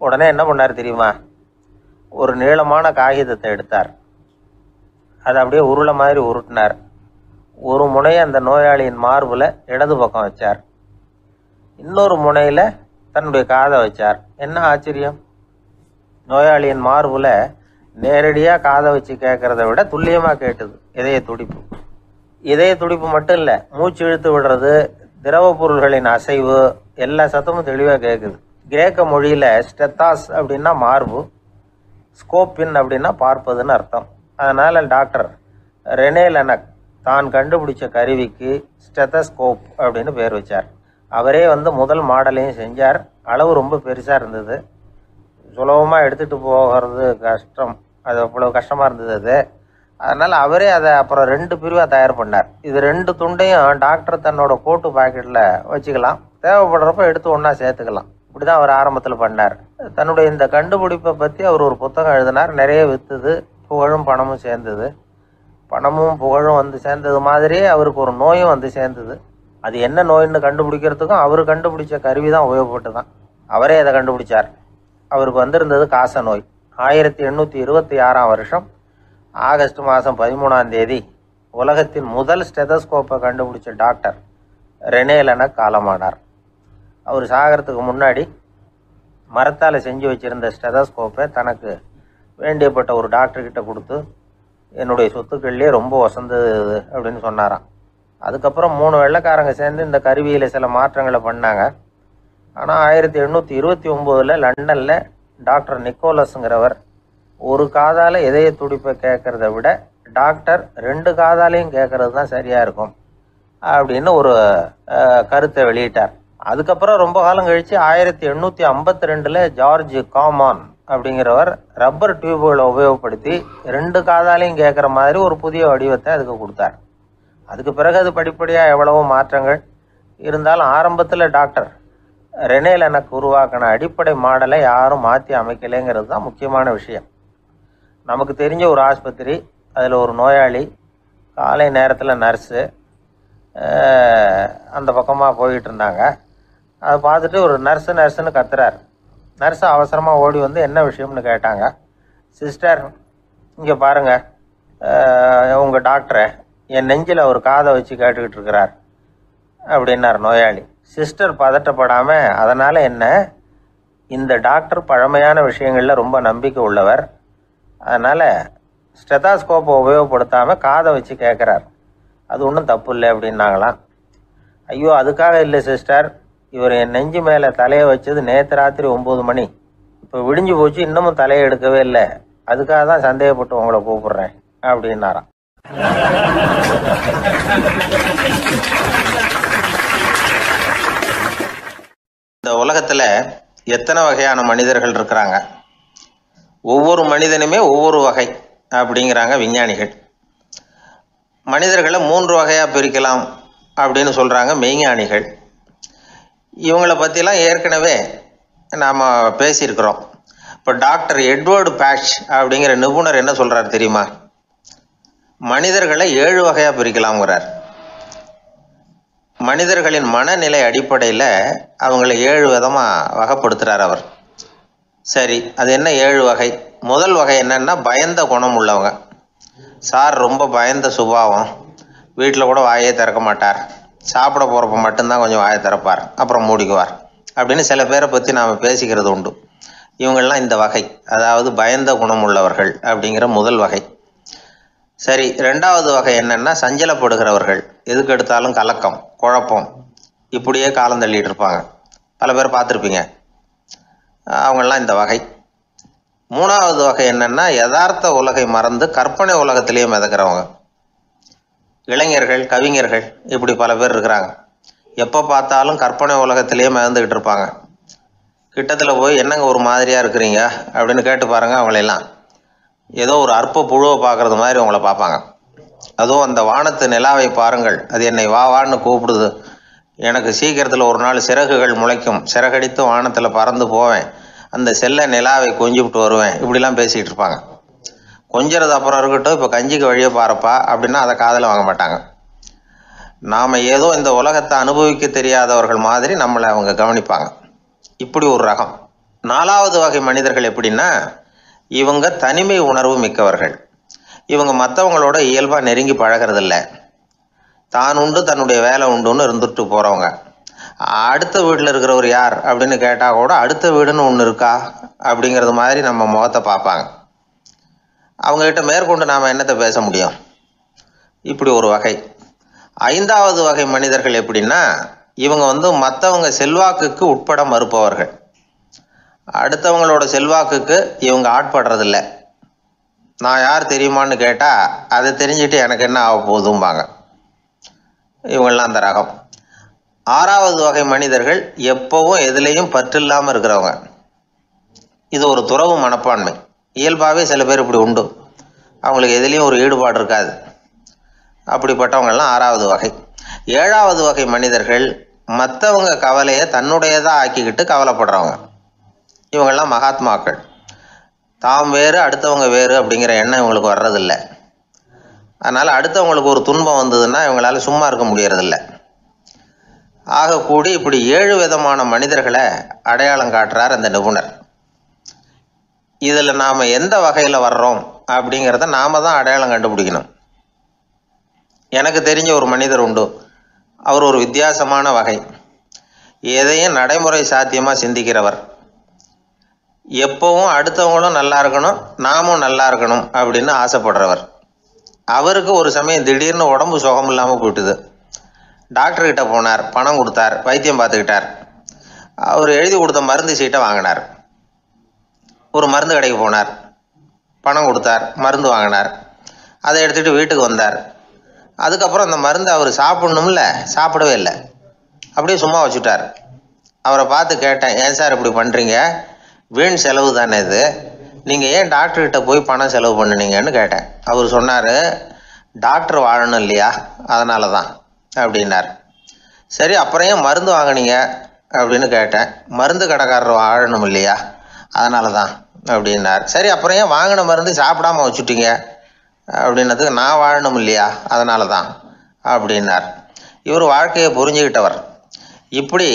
உடனே என்ன பண்ணார் தெரியுமா? ஒரு நீளமான காகிதத்தை எடுத்தார். அதை அப்படியே உருளை மாதிரி உருட்டினார். ஒரு முனையை அந்த நோயாளியின் மார்பில் இடது பக்கம் வச்சார், இன்னொரு முனையில் தன்னுடைய காதை வச்சார். என்ன ஆச்சரியம்! நோயாளியின் மார்பில் நேரடியாக காதை வச்சு கேட்குறத விட துல்லியமாக கேட்டுது இதய துடிப்பு. இதய துடிப்பு மட்டும் இல்லை, மூச்சு இழுத்து விடுறது, திரவ பொருள்களின் அசைவு, எல்லா சத்தமும் தெளிவாக கேட்குது. கிரேக்க மொழியில் ஸ்டெத்தாஸ் அப்படின்னா மார்பு, ஸ்கோப்பின் அப்படின்னா பார்ப்பதுன்னு அர்த்தம். அதனால் டாக்டர் ரெனே லெனக் தான் கண்டுபிடிச்ச கருவிக்கு ஸ்டெத்தஸ்கோப் அப்படின்னு பேர் வச்சார். அவரே முதல் மாடலையும் செஞ்சார். அளவு ரொம்ப பெருசாக இருந்தது, சுலபமாக எடுத்துகிட்டு போகிறது கஷ்டம், அது அவ்வளோ கஷ்டமாக இருந்தது அது. அதனால் அவரே அதை அப்புறம் 2 பிரிவாக தயார் பண்ணார். இது 2 துண்டையும் டாக்டர் தன்னோட கோட்டு பாக்கெட்டில் வச்சுக்கலாம், தேவைப்படுறப்ப எடுத்து ஒன்றா சேர்த்துக்கலாம். இப்படி தான் அவர் ஆரம்பத்தில் பண்ணார். தன்னுடைய இந்த கண்டுபிடிப்பை பற்றி அவர் ஒரு புத்தகம் எழுதினார். நிறைய விற்றுது, புகழும் பணமும் சேர்ந்தது. பணமும் புகழும் சேர்ந்தது மாதிரியே அவருக்கு ஒரு நோயும் சேர்ந்தது. அது என்ன நோயின்னு கண்டுபிடிக்கிறதுக்கும் அவர் கண்டுபிடிச்ச கருவி தான் உபயோகப்பட்டு தான். அவரே அதை கண்டுபிடிச்சார். அவருக்கு வந்திருந்தது காச நோய். 1826 ஆகஸ்ட் மாதம் 13 உலகத்தின் முதல் ஸ்டெதஸ்கோப்பை கண்டுபிடிச்ச டாக்டர் ரெனே லெனக் காலமானார். அவர் சாகிறதுக்கு முன்னாடி மரத்தால் செஞ்சு வச்சுருந்த ஸ்டெதஸ்கோப்பை தனக்கு வேண்டியப்பட்ட ஒரு டாக்டர்கிட்ட கொடுத்து, என்னுடைய சொத்துக்கள்லேயே ரொம்ப வசந்தது அப்படின்னு சொன்னாராம். அதுக்கப்புறம் 3 வெள்ளைக்காரங்க சேர்ந்து இந்த கருவியில் சில மாற்றங்களை பண்ணாங்க. ஆனால் 1829 லண்டனில் டாக்டர் நிக்கோலஸுங்கிறவர் ஒரு காதால் இதய துடிப்பை கேட்குறத விட டாக்டர் 2 காதாலையும் கேட்கறது தான் சரியாக இருக்கும் அப்படின்னு ஒரு கருத்தை வெளியிட்டார். அதுக்கப்புறம் ரொம்ப காலம் கழித்து 1852 ஜார்ஜ் காமான் அப்படிங்கிறவர் ரப்பர் டியூப்களை உபயோகப்படுத்தி 2 காதாலையும் கேட்குற மாதிரி ஒரு புதிய வடிவத்தை அதுக்கு கொடுத்தார். அதுக்கு பிறகு அது படிப்படியாக எவ்வளவோ மாற்றங்கள் இருந்தாலும் ஆரம்பத்தில் டாக்டர் ரெனே லெனக் உருவாக்கின அடிப்படை மாடலை யாரும் மாற்றி அமைக்கலைங்கிறது தான் முக்கியமான விஷயம். நமக்கு தெரிஞ்ச ஒரு ஆஸ்பத்திரி, அதில் ஒரு நோயாளி, காலை நேரத்தில் நர்ஸு அந்த பக்கமாக போயிட்டு இருந்தாங்க. அதை பார்த்துட்டு ஒரு நர்ஸுன்னு கத்துறார். நர்ஸு அவசரமாக ஓடி என்ன விஷயம்னு கேட்டாங்க. சிஸ்டர், இங்கே பாருங்கள், உங்கள் டாக்டரை என் நெஞ்சில் ஒரு காதை வச்சு கேட்டுக்கிட்டு இருக்கிறார் அப்படின்னார் நோயாளி. சிஸ்டர் பதட்டப்படாமல், அதனால் என்ன, இந்த டாக்டர் பழமையான விஷயங்களில் ரொம்ப நம்பிக்கை உள்ளவர், அதனால் ஸ்டெதாஸ்கோப்பை உபயோகப்படுத்தாமல் காதை வச்சு கேட்குறார், அது ஒன்றும் தப்பு இல்லை அப்படின்னாங்களாம். ஐயோ, அதுக்காக இல்லை சிஸ்டர், இவர் என் நெஞ்சு மேலே தலையை வச்சது நேற்று ராத்திரி 9 மணி, இப்போ விடிஞ்சு போச்சு, இன்னமும் தலையை எடுக்கவே இல்லை, அதுக்காக தான் சந்தேகப்பட்டு உங்களை கூப்பிடுறேன் அப்படின்னாராம். இந்த உலகத்தில் எத்தனை வகையான மனிதர்கள் இருக்கிறாங்க, ஒவ்வொரு மனிதனுமே ஒவ்வொரு வகை அப்படிங்கிறாங்க விஞ்ஞானிகள். மனிதர்களை 3 வகையாக பிரிக்கலாம் அப்படின்னு சொல்கிறாங்க மெய்ஞானிகள். இவங்களை பற்றிலாம் ஏற்கனவே நாம் பேசியிருக்கிறோம். இப்போ டாக்டர் எட்வர்டு பேட்ச் அப்படிங்கிற நிபுணர் என்ன சொல்கிறார் தெரியுமா? மனிதர்களை 7 வகையாக பிரிக்கலாம்ங்கிறார். மனிதர்களின் மனநிலை அடிப்படையில் அவங்கள 7 விதமாக வகைப்படுத்துகிறார் அவர். சரி, அது என்ன 7 வகை? முதல் வகை என்னன்னா, பயந்த குணம் உள்ளவங்க. சார் ரொம்ப பயந்த சுபாவம், வீட்டில் கூட வாயே திறக்க மாட்டார், சாப்பிட போகிறப்ப மட்டும்தான் கொஞ்சம் வாயை திறப்பார், அப்புறம் மூடிக்குவார் அப்படின்னு சில பேரை பற்றி நாம் பேசிக்கிறது உண்டு. இவங்கள்லாம் இந்த வகை, அதாவது பயந்த குணம் உள்ளவர்கள் அப்படிங்கிற முதல் வகை. சரி, 2வது வகை என்னன்னா, சஞ்சலப்படுகிறவர்கள், எதுக்கு எடுத்தாலும் கலக்கம், குழப்பம், இப்படியே காலம் தள்ளிட்டு இருப்பாங்க. பல பேர் பார்த்துருப்பீங்க. அவங்கெல்லாம் இந்த வகை. 3வது வகை என்னன்னா, யதார்த்த உலகை மறந்து கற்பனை உலகத்திலேயே மிதக்கிறவங்க. இளைஞர்கள், கவிஞர்கள், இப்படி பல பேர் இருக்கிறாங்க. எப்போ பார்த்தாலும் கற்பனை உலகத்திலேயே மிதந்துக்கிட்டு இருப்பாங்க. கிட்டத்தில் போய் என்னங்க ஒரு மாதிரியாக இருக்கிறீங்க அப்படின்னு கேட்டு பாருங்க, அவங்களெல்லாம் ஏதோ ஒரு அற்ப புழுவை பார்க்குறது மாதிரி அவங்கள பார்ப்பாங்க. அதுவும் அந்த வானத்து நிலாவை பாருங்கள், அது என்னை வா வான்னு கூப்பிடுது, எனக்கு சீக்கிரத்தில் ஒரு நாள் சிறகுகள் முளைக்கும், சிறகடித்து வானத்தில் பறந்து போவேன், அந்த செல்ல நிலாவை கொஞ்சிவிட்டு வருவேன், இப்படிலாம் பேசிகிட்டு இருப்பாங்க. கொஞ்சிறது அப்புறம் இருக்கட்டும், இப்போ கஞ்சிக்கு வழியே பாருப்பா அப்படின்னா அதை காதில் வாங்க மாட்டாங்க. நாம் ஏதோ இந்த உலகத்தை அனுபவிக்க தெரியாதவர்கள் மாதிரி நம்மளை அவங்க கவனிப்பாங்க. இப்படி ஒரு ரகம். 4வது வகை மனிதர்கள் எப்படின்னா, இவங்க தனிமை உணர்வு மிக்கவர்கள். இவங்க மற்றவங்களோட இயல்பாக நெருங்கி பழகிறதில்ல, தான் உண்டு தன்னுடைய வேலை உண்டுன்னு இருந்துட்டு போகிறவங்க. அடுத்த வீட்டில் இருக்கிறவர் யார் அப்படின்னு கேட்டால் கூட அடுத்த வீடுன்னு ஒன்று இருக்கா அப்படிங்கிறது மாதிரி நம்ம முகத்தை பார்ப்பாங்க. அவங்ககிட்ட மேற்கொண்டு நாம் என்னத்தை பேச முடியும்? இப்படி ஒரு வகை. 5வது வகை மனிதர்கள் எப்படின்னா, இவங்க மற்றவங்க செல்வாக்குக்கு உட்பட மறுப்பவர்கள். அடுத்தவங்களோட செல்வாக்குக்கு இவங்க ஆட்படுறதில்ல. நான் யார் தெரியுமான்னு கேட்டால் அதை தெரிஞ்சுட்டு எனக்கு என்ன ஆக போகுதும்பாங்க. இவங்கெல்லாம் அந்த ரகம். 6வது வகை மனிதர்கள் எப்பவும் எதுலேயும் பற்றில்லாமல் இருக்கிறவங்க. இது ஒரு துறவு மனப்பான்மை. இயல்பாகவே சில பேர் இப்படி உண்டு, அவங்களுக்கு எதுலேயும் ஒரு ஈடுபாடு இருக்காது. அப்படிப்பட்டவங்கெல்லாம் 6வது வகை. 7வது வகை மனிதர்கள் மற்றவங்க கவலையை தன்னுடையதாக ஆக்கிக்கிட்டு கவலைப்படுறவங்க. இவங்கெல்லாம் மகாத்மாக்கள். தாம் வேறு அடுத்தவங்க வேறு அப்படிங்கிற எண்ணம் இவங்களுக்கு வர்றதில்லை. அதனால் அடுத்தவங்களுக்கு ஒரு துன்பம் வந்ததுன்னா இவங்களால சும்மா இருக்க முடியறதில்ல. ஆகக்கூடி இப்படி 7 விதமான மனிதர்களை அடையாளம் காட்டுறார் அந்த நிபுணர். இதில் நாம் எந்த வகையில் வர்றோம் அப்படிங்கிறத நாம் தான் அடையாளம் கண்டுபிடிக்கணும். எனக்கு தெரிஞ்ச ஒரு மனிதர் உண்டு. அவர் ஒரு வித்தியாசமான வகை. எதையும் நடைமுறை சாத்தியமாக சிந்திக்கிறவர். எப்பவும் அடுத்தவங்களும் நல்லா இருக்கணும், நாமும் நல்லா இருக்கணும் அப்படின்னு ஆசைப்படுறவர். அவருக்கு ஒரு சமயம் திடீர்னு உடம்பு சுகம் இல்லாமல் போயிட்டுது. டாக்டர்கிட்ட போனார், பணம் கொடுத்தார், வைத்தியம் பார்த்துக்கிட்டார். அவர் எழுதி கொடுத்த மருந்து சீட்டை வாங்கினார். ஒரு மருந்து கடைக்கு போனார், பணம் கொடுத்தார், மருந்து வாங்கினார். அதை எடுத்துகிட்டு வீட்டுக்கு வந்தார். அதுக்கப்புறம் அந்த மருந்து அவர் சாப்பிடணும்ல, சாப்பிடவே இல்லை, அப்படியே சும்மா வச்சுட்டார். அவரை பார்த்து கேட்டேன், ஏன் சார் இப்படி பண்ணுறீங்க, வீண் செலவு தானே இது, நீங்கள் ஏன் டாக்டர்கிட்ட போய் பணம் செலவு பண்ணினீங்கன்னு கேட்டேன். அவர் சொன்னார், டாக்டர் வாழணும் இல்லையா, அதனால தான் அப்படின்னார். சரி, அப்புறம் ஏன் மருந்து வாங்கினீங்க அப்படின்னு கேட்டேன். மருந்து கடைக்காரர் வாழணும் இல்லையா, அதனால தான் அப்படின்னார். சரி, அப்புறம் ஏன் வாங்கின மருந்து சாப்பிடாம வச்சுட்டீங்க அப்படின்னதுக்கு, நான் வாழணும் இல்லையா அதனால தான் அப்படின்னார். இவர் வாழ்க்கையை புரிஞ்சுக்கிட்டவர். இப்படி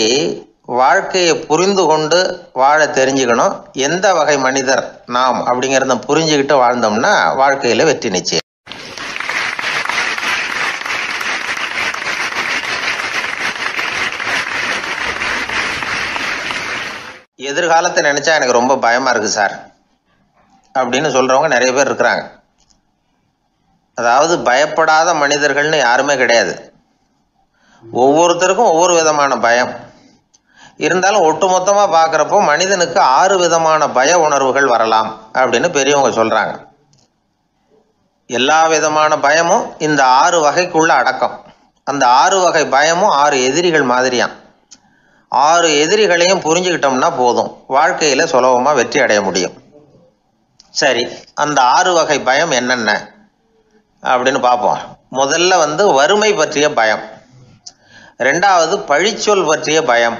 வாழ்க்கையை புரிந்து கொண்டு வாழ தெரிஞ்சுக்கணும். எந்த வகை மனிதர் நாம் அப்படிங்கிறத புரிஞ்சுக்கிட்டு வாழ்ந்தோம்னா வாழ்க்கையில் வெற்றி நிச்சயம். எதிர்காலத்தை நினச்சா எனக்கு ரொம்ப பயமாக இருக்குது சார் அப்படின்னு சொல்கிறவங்க நிறைய பேர் இருக்கிறாங்க. அதாவது பயப்படாத மனிதர்கள்னு யாருமே கிடையாது. ஒவ்வொருத்தருக்கும் ஒவ்வொரு விதமான பயம் இருந்தாலும் ஒட்டுமொத்தமாக பார்க்குறப்போ மனிதனுக்கு 6 விதமான பய உணர்வுகள் வரலாம் அப்படின்னு பெரியவங்க சொல்கிறாங்க. எல்லா விதமான பயமும் இந்த 6 வகைக்குள்ள அடக்கம். அந்த 6 வகை பயமும் 6 எதிரிகள் மாதிரியாம். 6 எதிரிகளையும் புரிஞ்சுக்கிட்டோம்னா போதும், வாழ்க்கையில் சுலபமாக வெற்றி அடைய முடியும். சரி, அந்த 6 வகை பயம் என்னென்ன அப்படின்னு பார்ப்போம். முதல்ல வறுமை பற்றிய பயம், 2வது பழிச்சொல் பற்றிய பயம்,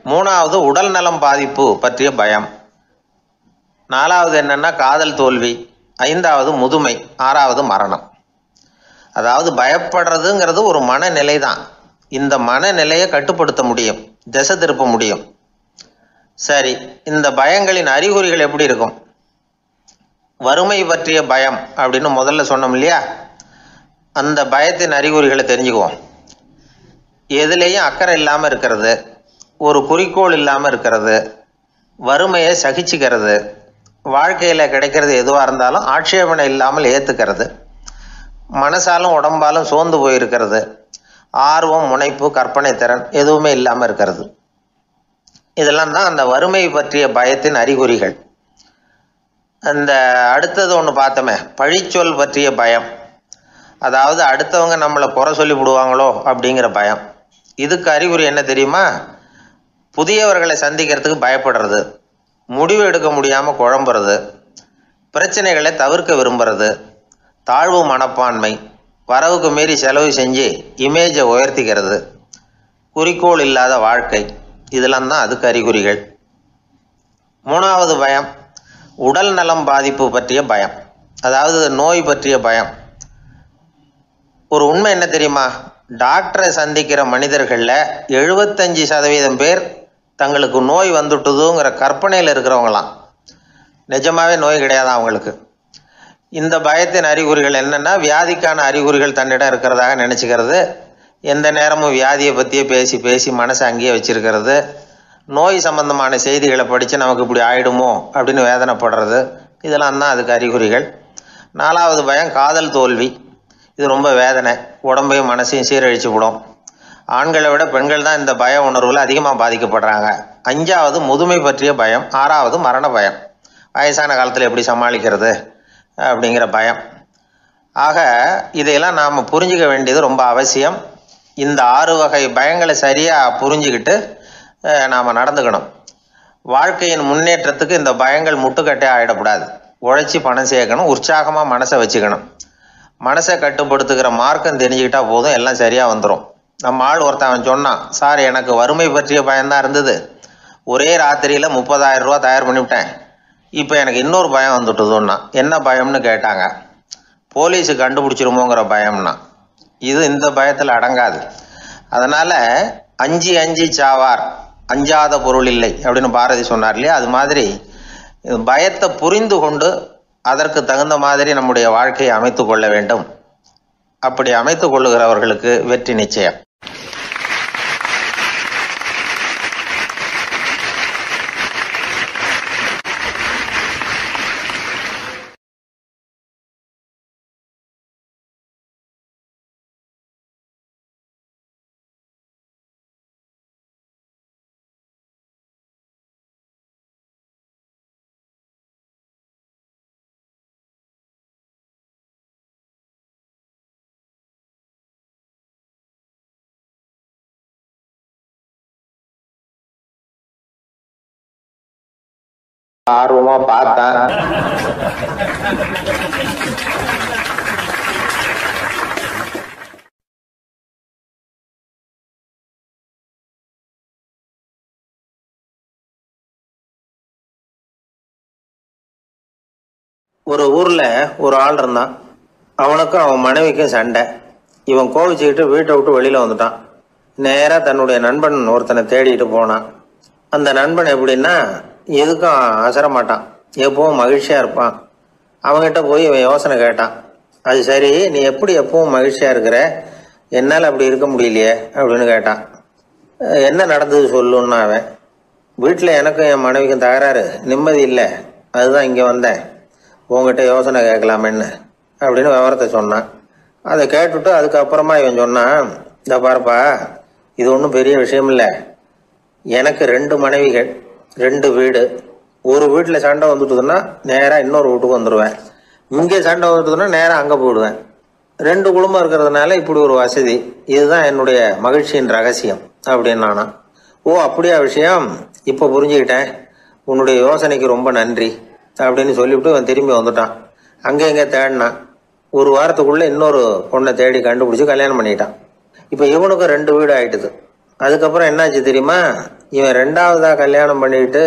3வது உடல் நலம் பாதிப்பு பற்றிய பயம், 4வது என்னன்னா காதல் தோல்வி, 5வது முதுமை, 6வது மரணம். அதாவது பயப்படுறதுங்கிறது ஒரு மனநிலை தான். இந்த மனநிலையை கட்டுப்படுத்த முடியும், திசை திருப்ப முடியும். சரி, இந்த பயங்களின் அறிகுறிகள் எப்படி இருக்கும்? வறுமை பற்றிய பயம் அப்படின்னு முதல்ல சொன்னோம் இல்லையா, அந்த பயத்தின் அறிகுறிகளை தெரிஞ்சுக்குவோம். எதுலேயும் அக்கறை இல்லாமல் இருக்கிறது, ஒரு குறிக்கோள் இல்லாமல் இருக்கிறது, வறுமையை சகிச்சுக்கிறது, வாழ்க்கையில் கிடைக்கிறது எதுவாக இருந்தாலும் ஆட்சேபனை இல்லாமல் ஏற்றுக்கிறது, மனசாலும் உடம்பாலும் சோர்ந்து போயிருக்கிறது, ஆர்வம், முனைப்பு, கற்பனை திறன் எதுவுமே இல்லாமல் இருக்கிறது. இதெல்லாம் தான் அந்த வறுமை பற்றிய பயத்தின் அறிகுறிகள். அந்த அடுத்தது ஒன்று பார்த்தோமே, பழிச்சொல் பற்றிய பயம். அதாவது அடுத்தவங்க நம்மளை குறை சொல்லி விடுவாங்களோ அப்படிங்கிற பயம். இதுக்கு அறிகுறி என்ன தெரியுமா? புதியவர்களை சந்திக்கிறதுக்கு பயப்படுறது, முடிவு எடுக்க முடியாமல் குழம்புறது, பிரச்சனைகளை தவிர்க்க விரும்புறது, தாழ்வு மனப்பான்மை, வரவுக்கு மீறி செலவு செஞ்சு இமேஜை உயர்த்திக்கிறது, குறிக்கோள் இல்லாத வாழ்க்கை, இதெல்லாம் தான் அதுக்கு அறிகுறிகள். 3வது பயம் உடல் நலம் பாதிப்பு பற்றிய பயம், அதாவது நோய் பற்றிய பயம். ஒரு உண்மை என்ன தெரியுமா? டாக்டரை சந்திக்கிற மனிதர்களில் 75% பேர் தங்களுக்கு நோய் வந்துட்டுதுங்கிற கற்பனையில் இருக்கிறவங்களாம். நிஜமாவே நோய் கிடையாது அவங்களுக்கு. இந்த பயத்தின் அறிகுறிகள் என்னென்னா, வியாதிக்கான அறிகுறிகள் தன்னிடம் இருக்கிறதாக நினச்சிக்கிறது, எந்த நேரமும் வியாதியை பற்றியே பேசி பேசி மனசை அங்கேயே வச்சிருக்கிறது, நோய் சம்பந்தமான செய்திகளை படித்து நமக்கு இப்படி ஆயிடுமோ அப்படின்னு வேதனைப்படுறது, இதெல்லாம் தான் அதுக்கு அறிகுறிகள். 4வது பயம் காதல் தோல்வி. இது ரொம்ப வேதனை, உடம்பையும் மனசையும் சீரழிச்சு விடும். ஆண்களை விட பெண்கள் தான் இந்த பய உணர்வில் அதிகமாக பாதிக்கப்படுறாங்க. 5வது முதுமை பற்றிய பயம். 6வது மரண பயம், வயசான காலத்தில் எப்படி சமாளிக்கிறது அப்படிங்கிற பயம். ஆக இதையெல்லாம் நாம் புரிஞ்சிக்க வேண்டியது ரொம்ப அவசியம். இந்த 6 வகை பயங்களை சரியாக புரிஞ்சுக்கிட்டு நாம் நடந்துக்கணும். வாழ்க்கையின் முன்னேற்றத்துக்கு இந்த பயங்கள் முட்டுக்கட்டே ஆகிடக்கூடாது. உழைச்சி பணம் சேர்க்கணும், உற்சாகமாக மனசை வச்சுக்கணும். மனசை கட்டுப்படுத்துகிற மார்க்கம் தெரிஞ்சுக்கிட்டா போதும், எல்லாம் சரியாக வந்துடும். நம்ம ஆள் ஒருத்தன் சொன்னான், சார் எனக்கு வறுமை பற்றிய பயம்தான் இருந்தது, ஒரே ராத்திரியில் 30,000 ரூபா தயார் பண்ணிவிட்டேன், இப்போ எனக்கு இன்னொரு பயம் வந்துட்டுதுன்னா. என்ன பயம்னு கேட்டாங்க. போலீஸு கண்டுபிடிச்சிருமோங்கிற பயம்னா. இது இந்த பயத்தில் அடங்காது. அதனால் அஞ்சி அஞ்சி சாவார், அஞ்சாத பொருள் இல்லை அப்படின்னு பாரதி சொன்னார் இல்லையா, அது மாதிரி பயத்தை புரிந்து கொண்டு அதற்கு தகுந்த மாதிரி நம்முடைய வாழ்க்கையை அமைத்து கொள்ள வேண்டும். அப்படி அமைத்து கொள்ளுகிறவர்களுக்கு வெற்றி நிச்சயம். ஆர்வமா பார்த்தேன். ஒரு ஊர்ல ஒரு ஆள் இருந்தான். அவனுக்கும் அவன் மனைவிக்கும் சண்டை. இவன் கோவிச்சுக்கிட்டு வீட்டை விட்டு வெளியில வந்துட்டான். நேரா தன்னுடைய நண்பன் ஒருத்தனை தேடிட்டு போனான். அந்த நண்பன் எப்படின்னா, எதுக்கும் அசர மாட்டான், எப்பவும் மகிழ்ச்சியா இருப்பான். அவன்கிட்ட போய் இவன் யோசனை கேட்டான். அது சரி, நீ எப்படி எப்பவும் மகிழ்ச்சியா இருக்கிற, என்னால் அப்படி இருக்க முடியலையே அப்படின்னு கேட்டான். என்ன நடந்தது சொல்லுன்னா அவன். வீட்டில் எனக்கும் என் மனைவிக்கும் தகராறு, நிம்மதி இல்லை, அதுதான் இங்கே வந்தேன், உங்ககிட்ட யோசனை கேட்கலாமேன்னு அப்படின்னு விவரத்தை சொன்னான். அதை கேட்டுவிட்டு அதுக்கப்புறமா இவன் சொன்னான், இந்த பாருப்பா, இது ஒன்றும் பெரிய விஷயம் இல்லை, எனக்கு 2 மனைவிகள், 2 வீடு. ஒரு வீட்டில் சண்டை வந்துட்டுதுன்னா நேராக இன்னொரு வீட்டுக்கு வந்துடுவேன், இங்கே சண்டை வந்துட்டுதுன்னா நேராக அங்கே போயிடுவேன். 2 குடும்பம் இருக்கிறதுனால இப்படி ஒரு வசதி, இதுதான் என்னுடைய மகிழ்ச்சியின் ரகசியம் அப்படின்னு நானா. ஓ அப்படியா விஷயம், இப்போ புரிஞ்சுக்கிட்டேன், உன்னுடைய யோசனைக்கு ரொம்ப நன்றி அப்படின்னு சொல்லிவிட்டு இவன் திரும்பி வந்துட்டான். அங்கே இங்கே தேடினான். ஒரு வாரத்துக்குள்ளே இன்னொரு பொண்ணை தேடி கண்டுபிடிச்சி கல்யாணம் பண்ணிட்டான். இப்போ இவனுக்கும் 2 வீடு ஆயிட்டுது. அதுக்கப்புறம் என்னாச்சு தெரியுமா, இவன் 2வதாக கல்யாணம் பண்ணிக்கிட்டு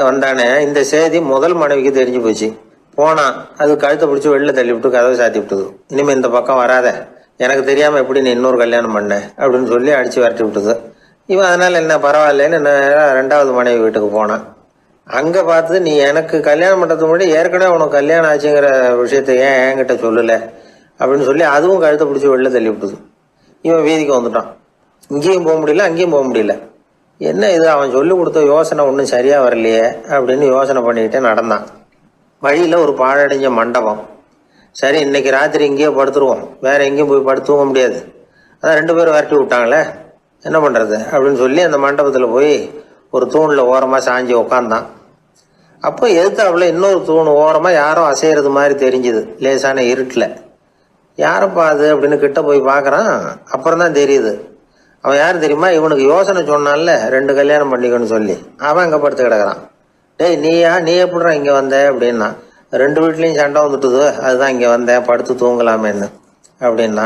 வந்தானே, இந்த செய்தி முதல் மனைவிக்கு தெரிஞ்சு போச்சு. போனான், அது கழுத்தை பிடிச்சி வெளில தள்ளி விட்டு கதவை சாத்தி விட்டுது. இனிமேல் இந்த பக்கம் வராத, எனக்கு தெரியாமல் எப்படி நீ இன்னொரு கல்யாணம் பண்ண அப்படின்னு சொல்லி அடித்து விரட்டி விட்டுது. இவன் அதனால் என்ன பரவாயில்லன்னு 2வது மனைவி வீட்டுக்கு போனான். அங்கே பார்த்து, நீ எனக்கு கல்யாணம் பண்ணுறதுக்கு முன்னாடி ஏற்கனவே உனக்கு கல்யாணம் ஆச்சுங்கிற விஷயத்த ஏன் என்கிட்ட சொல்லலை அப்படின்னு சொல்லி அதுவும் கழுத்தை பிடிச்சி வெளில தள்ளி விட்டுது. இவன் வீதிக்கு வந்துட்டான். இங்கேயும் போக முடியல, அங்கேயும் போக முடியல. என்ன இது, அவன் சொல்லி கொடுத்த யோசனை ஒன்றும் சரியாக வரலையே அப்படின்னு யோசனை பண்ணிக்கிட்டே நடந்தான். வழியில் ஒரு பாழடைஞ்ச மண்டபம். சரி, இன்னைக்கு ராத்திரி இங்கேயே படுத்துருவோம், வேற எங்கேயும் போய் படுத்துவங்க முடியாது, அதான் 2 பேரும் விரட்டி விட்டாங்களே, என்ன பண்ணுறது அப்படின்னு சொல்லி அந்த மண்டபத்தில் போய் ஒரு தூணில் ஓரமாக சாஞ்சி உக்காந்தான். அப்போ எதிர்த்தாப்புல இன்னொரு தூண் ஓரமாக யாரோ அசைகிறது மாதிரி தெரிஞ்சுது, லேசான இருட்டில். யாரப்பா அது அப்படின்னு கிட்ட போய் பார்க்குறான். அப்புறம் தான் தெரியுது, அவன் யார் தெரியுமா, இவனுக்கு யோசனை சொன்னான்ல 2 கல்யாணம் பண்ணிக்கணும்னு சொல்லி, அவன் அங்கே படுத்து கிடக்குறான். டேய் நீ எப்படிடா இங்கே வந்த அப்படின்னா, 2 வீட்லேயும் சண்டை வந்துட்டுது, அதுதான் இங்கே வந்தேன், படுத்து தூங்கலாமேன்னு அப்படின்னா.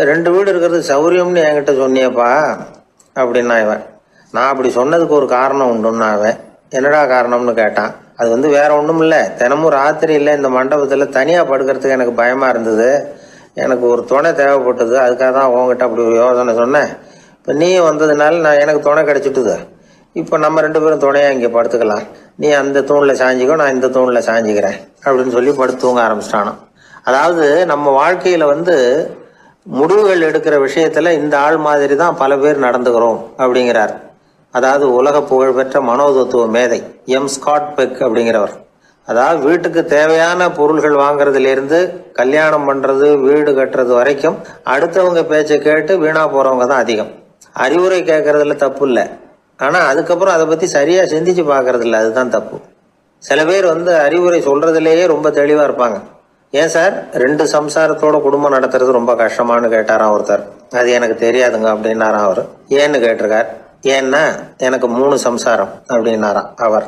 2 வீடு இருக்கிறது சௌரியம்னு என்கிட்ட சொன்னியப்பா அப்படின்னா இவன். நான் அப்படி சொன்னதுக்கு ஒரு காரணம் உண்டுன்னா அவன். என்னடா காரணம்னு கேட்டான். அது வேற ஒன்றும் இல்லை, தினமும் ராத்திரியில் இந்த மண்டபத்தில் தனியாக படுக்கிறதுக்கு எனக்கு பயமாக இருந்தது, எனக்கு ஒரு துணை தேவைப்பட்டது, அதுக்காக தான் உங்ககிட்ட அப்படி ஒரு யோசனை சொன்னேன். இப்போ நீ வந்ததுனால எனக்கு துணை கிடைச்சிட்டுது. இப்போ நம்ம 2 பேரும் துணையாக இங்கே படுத்துக்கலாம், நீ அந்த தூணில் சாஞ்சிக்கோ, நான் இந்த தூணில் சாஞ்சிக்கிறேன் அப்படின்னு சொல்லி படுத்து தூங்க ஆரம்பிச்சிட்டானோ. அதாவது நம்ம வாழ்க்கையில் முடிவுகள் எடுக்கிற விஷயத்துல இந்த ஆள் மாதிரி தான் பல பேர் நடந்துக்கிறோம் அப்படிங்கிறார். அதாவது உலக புகழ்பெற்ற மனோதத்துவ மேதை எம் ஸ்காட் பெக் அப்படிங்கிறவர். அதாவது வீட்டுக்கு தேவையான பொருள்கள் வாங்குறதுலேருந்து கல்யாணம் பண்ணுறது, வீடு கட்டுறது வரைக்கும் அடுத்தவங்க பேச்சை கேட்டு வீணா போகிறவங்க தான் அதிகம். அறிவுரை கேட்கறதுல தப்பு இல்லை, ஆனால் அதுக்கப்புறம் அதை பற்றி சரியாக சிந்திச்சு பார்க்கறது இல்லை, அதுதான் தப்பு. சில பேர் அறிவுரை சொல்கிறதுலேயே ரொம்ப தெளிவாக இருப்பாங்க. ஏன் சார் 2 சம்சாரத்தோட குடும்பம் நடத்துறது ரொம்ப கஷ்டமானு கேட்டாராம் ஒருத்தர். அது எனக்கு தெரியாதுங்க அப்படின்னாராம் அவர். ஏன்னு கேட்டிருக்கார். ஏன்னா எனக்கு 3 சம்சாரம் அப்படின்னாராம் அவர்.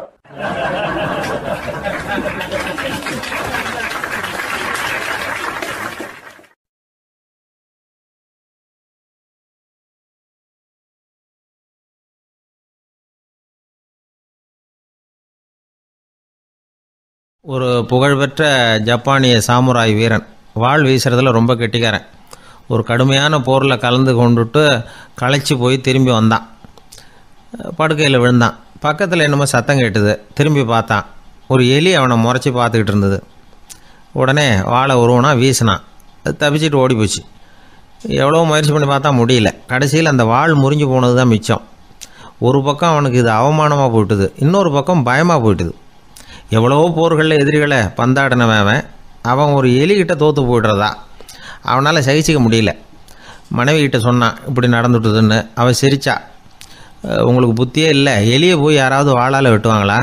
ஒரு புகழ்பெற்ற ஜப்பானிய சாமுராய் வீரன், வாள் வீசுறதுல ரொம்ப கெட்டிக்காரன். ஒரு கடுமையான போரில் கலந்து கொண்டுட்டு களைச்சி போய் திரும்பி வந்தான். படுக்கையில் விழுந்தான். பக்கத்தில் என்னமோ சத்தம் கேட்டுது. திரும்பி பார்த்தான். ஒரு எலி அவனை முறைச்சி பார்த்துக்கிட்டு இருந்தது. உடனே வாழை உருவனா வீசினான். அது தப்பிச்சிட்டு ஓடி போச்சு. எவ்வளோ முயற்சி பண்ணி பார்த்தா முடியல. கடைசியில் அந்த வாள் முறிஞ்சு போனது தான் மிச்சம். ஒரு பக்கம் அவனுக்கு இது அவமானமாக போயிட்டுது, இன்னொரு பக்கம் பயமாக போயிட்டுது. எவ்வளவோ போர்களில் எதிரிகளை பந்தாடினவன் அவன் ஒரு எலிகிட்ட தோற்று போய்டுறதா அவனால் சகிச்சிக்க முடியல. மனைவிகிட்ட சொன்னான் இப்படி நடந்துட்டுதுன்னு. அவன் சிரிச்சா. உங்களுக்கு புத்தியே இல்லை, எலியை போய் யாராவது வாளால் வெட்டுவாங்களா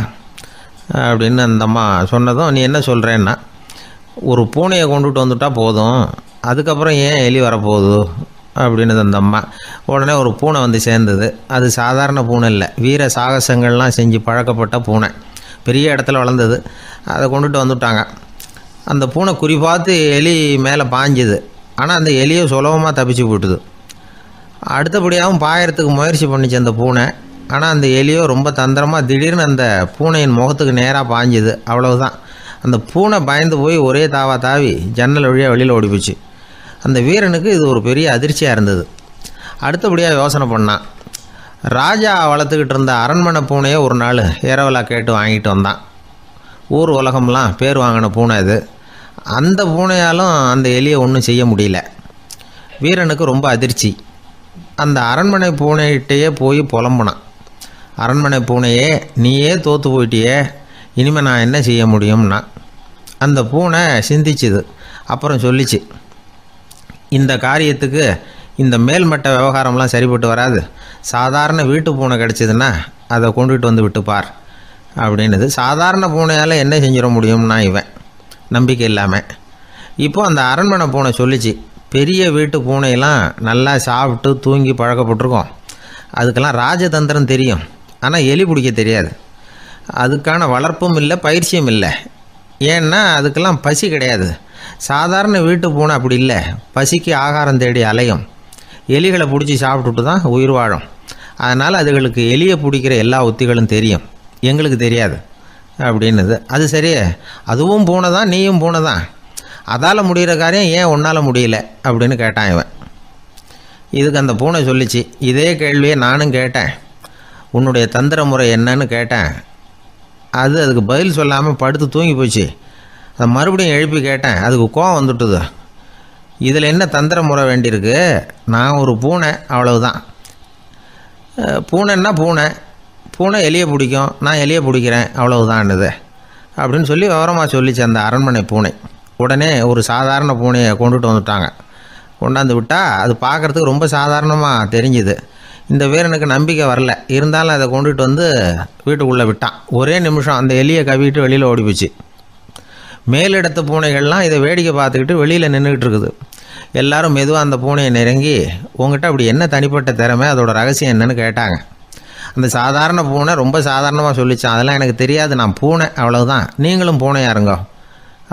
அப்படின்னு அந்த அம்மா சொன்னதும், நீ என்ன சொல்கிறேன்னா, ஒரு பூனையை கொண்டுட்டு வந்துட்டா போதும், அதுக்கப்புறம் ஏன் எலி வரப்போகுது அப்படின்னது அந்த அம்மா. உடனே ஒரு பூனை வந்து சேர்ந்தது. அது சாதாரண பூனை இல்லை, வீர சாகசங்கள்லாம் செஞ்சு பழக்கப்பட்ட பூனை. பெரிய இடத்துல வளர்ந்தது. அதை கொண்டுட்டு வந்துட்டாங்க. அந்த பூனை குறி பார்த்து எலி மேலே பாஞ்சுது. ஆனால் அந்த எலியை சுலபமாக தப்பிச்சு போட்டுது. அடுத்தபடியாகவும் பாயறதுக்கு முயற்சி பண்ணிச்சு அந்த பூனை. ஆனால் அந்த எலியோ ரொம்ப தந்திரமாக திடீர்னு அந்த பூனையின் முகத்துக்கு நேராக பாஞ்சுது. அவ்வளவுதான். அந்த பூனை பயந்து போய் ஒரே தாவி ஜன்னல் வழியாக வெளியில் ஓடிப்போச்சு. அந்த வீரனுக்கு இது ஒரு பெரிய அதிர்ச்சியாக இருந்தது. அடுத்தபடியாக யோசனை பண்ணான். ராஜா வளர்த்துக்கிட்டு இருந்த அரண்மனை பூனையை ஒரு நாள் இரவலாக கேட்டு வாங்கிட்டு வந்தான். ஊர் உலகம்லாம் பேர் வாங்கின பூனை இது. அந்த பூனையாலும் அந்த எலியை ஒன்றும் செய்ய முடியல. வீரனுக்கு ரொம்ப அதிர்ச்சி. அந்த அரண்மனை பூனைகிட்டையே போய் புலம்புனான். அரண்மனை பூனையே, நீயே தோற்று போயிட்டியே, இனிமேல் நான் என்ன செய்ய முடியும்னா. அந்த பூனை சிந்திச்சுது. அப்புறம் சொல்லிச்சு, இந்த காரியத்துக்கு இந்த மேல்மட்ட விவகாரம்லாம் சரிப்பட்டு வராது. சாதாரண வீட்டு பூனை கிடச்சிதுன்னா அதை கொண்டுகிட்டு வந்து விட்டுப்பார் அப்படின்னுது. சாதாரண பூனையால் என்ன செஞ்சிட முடியும்னா இவன் நம்பிக்கை இல்லாமல். இப்போது அந்த அரண்மனை பூனை சொல்லிச்சு, பெரிய வீட்டு பூனையெல்லாம் நல்லா சாப்பிட்டு தூங்கி பழக்கப்பட்டிருக்கோம். அதுக்கெல்லாம் ராஜதந்திரம் தெரியும், ஆனால் எலி பிடிக்க தெரியாது. அதுக்கான வளர்ப்பும் இல்லை, பயிற்சியும் இல்லை. ஏன்னா அதுக்கெல்லாம் பசி கிடையாது. சாதாரண வீட்டு பூனை அப்படி இல்லை, பசிக்கு ஆகாரம் தேடி அலையும். எலிகளை பிடிச்சி சாப்பிட்டுட்டு தான் உயிர் வாழும். அதனால் அதுகளுக்கு எலியை பிடிக்கிற எல்லா உத்திகளும் தெரியும், எங்களுக்கு தெரியாது அப்படின்னுது. அது சரியே, அதுவும் பூனை தான், நீயும் பூனை தான். அதால் முடிகிற காரியம் ஏன் உன்னால் முடியல அப்படின்னு கேட்டான் இவன். இதுக்கு அந்த பூனை சொல்லிச்சு, இதே கேள்வியை நானும் கேட்டேன். உன்னுடைய தந்திர முறை என்னன்னு கேட்டேன். அதுக்கு பதில் சொல்லாமல் படுத்து தூங்கி போச்சு. அதை மறுபடியும் எழுப்பி கேட்டேன். அதுக்கு கோவம் வந்துட்டுது. இதில் என்ன தந்திர முறை வேண்டியிருக்கு? நான் ஒரு பூனை, அவ்வளவுதான். பூனைன்னா பூனை, பூனை எலியை பிடிக்கும், நான் எலியை பிடிக்கிறேன், அவ்வளவுதான்னுது அப்படின்னு சொல்லி விவரமாக சொல்லிச்சு அந்த அரண்மனை பூனை. உடனே ஒரு சாதாரண பூனையை கொண்டுட்டு வந்துட்டாங்க. கொண்டாந்து விட்டால் அது பார்க்குறதுக்கு ரொம்ப சாதாரணமாக தெரிஞ்சுது. இந்த வீரனுக்கு நம்பிக்கை வரல. இருந்தாலும் அதை கொண்டுட்டு வந்து வீட்டுக்குள்ளே விட்டான். ஒரே நிமிஷம் அந்த எலியை கவிட்டு வெளியில் ஓடி போச்சு. மேலிடத்து பூனைகள்லாம் இதை வேடிக்கை பார்த்துக்கிட்டு வெளியில் நின்றுக்கிட்டு இருக்குது. எல்லாரும் மெதுவாக அந்த பூனையை நெருங்கி, உங்ககிட்ட அப்படி என்ன தனிப்பட்ட திறமை, அதோட ரகசியம் என்னன்னு கேட்டாங்க. அந்த சாதாரண பூனை ரொம்ப சாதாரணமாக சொல்லிச்சான், அதெல்லாம் எனக்கு தெரியாது, நான் பூனை, அவ்வளவுதான், நீங்களும் பூனையாக இருங்கோ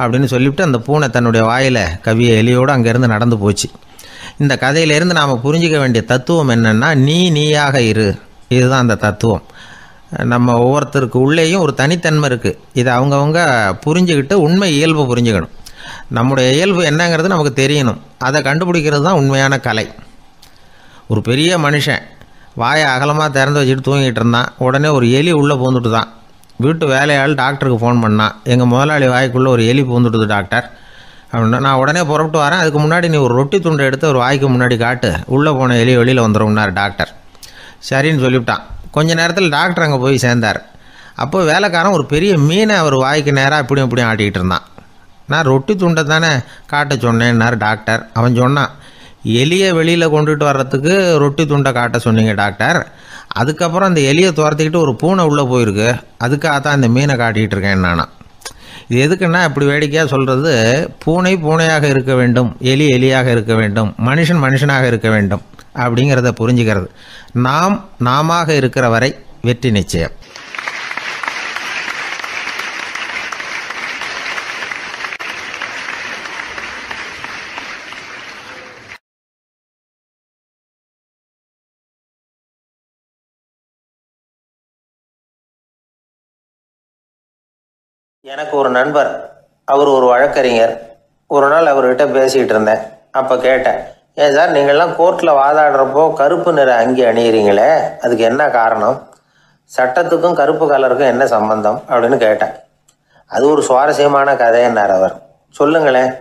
அப்படின்னு சொல்லிவிட்டு அந்த பூனை தன்னுடைய வாயில் கவிய எலியோடு அங்கேருந்து நடந்து போச்சு. இந்த கதையிலேருந்து நாம் புரிஞ்சிக்க வேண்டிய தத்துவம் என்னென்னா, நீயாக இரு. இதுதான் அந்த தத்துவம். நம்ம ஒவ்வொருத்தருக்கு உள்ளேயும் ஒரு தனித்தன்மை இருக்குது. இதை அவங்கவுங்க புரிஞ்சுக்கிட்டு உண்மை இயல்பு புரிஞ்சுக்கணும். நம்முடைய இயல்பு என்னங்கிறது நமக்கு தெரியணும். அதை கண்டுபிடிக்கிறது தான் உண்மையான கலை. ஒரு பெரிய மனுஷன் வாயை அகலமாக திறந்து வச்சுட்டு தூங்கிட்டு இருந்தான். உடனே ஒரு எலி உள்ளே பூந்துட்டு தான். வீட்டு வேலையாள் டாக்டருக்கு ஃபோன் பண்ணான், எங்கள் முதலாளி வாய்க்குள்ளே ஒரு எலி பூந்துட்டுது டாக்டர் அப்படின்னா. நான் உடனே புறப்பட்டு வரேன், அதுக்கு முன்னாடி நீ ஒரு ரொட்டி துண்டை எடுத்து ஒரு வாய்க்கு முன்னாடி காட்டு, உள்ளே போன எலி வெளியில் வந்துடும்னார் டாக்டர். சரின்னு சொல்லிவிட்டான். கொஞ்ச நேரத்தில் டாக்டர் அங்கே போய் சேர்ந்தார். அப்போ வேலைக்காரன் ஒரு பெரிய மீனை அவர் வாய்க்கு நேராக இப்படியும் இப்படியும் ஆட்டிக்கிட்டு இருந்தான். நான் ரொட்டி துண்டை தானே காட்ட சொன்னேன்னார் டாக்டர். அவன் சொன்னான், எலியை வெளியில் கொண்டுட்டு வர்றதுக்கு ரொட்டி துண்டை காட்ட சொன்னீங்க டாக்டர், அதுக்கப்புறம் அந்த எலியை துரத்திக்கிட்டு ஒரு பூனை உள்ளே போயிருக்கு, அதுக்காக தான் இந்த மீனை காட்டிகிட்டு இருக்கேன் நானா. இது எதுக்குன்னா, இப்படி வேடிக்கையாக சொல்கிறது, பூனை பூனையாக இருக்க வேண்டும், எலி எலியாக இருக்க வேண்டும், மனுஷன் மனுஷனாக இருக்க வேண்டும் அப்படிங்கிறத புரிஞ்சுக்கிறது. நாமாக இருக்கிற வரை வெற்றி நிச்சயம். எனக்கு ஒரு நண்பர், அவர் ஒரு வழக்கறிஞர். ஒரு நாள் அவர்கிட்ட பேசிகிட்டு இருந்தேன். அப்போ கேட்டேன், ஏன் சார் நீங்கள்லாம் கோர்ட்டில் வாதாடுறப்போ கருப்பு நிற அங்கி அணியிறீங்களே, அதுக்கு என்ன காரணம்? சட்டத்துக்கும் கருப்பு கலருக்கும் என்ன சம்பந்தம் அப்படின்னு கேட்டேன். அது ஒரு சுவாரஸ்யமான கதைன்னார் அவர். சொல்லுங்களேன்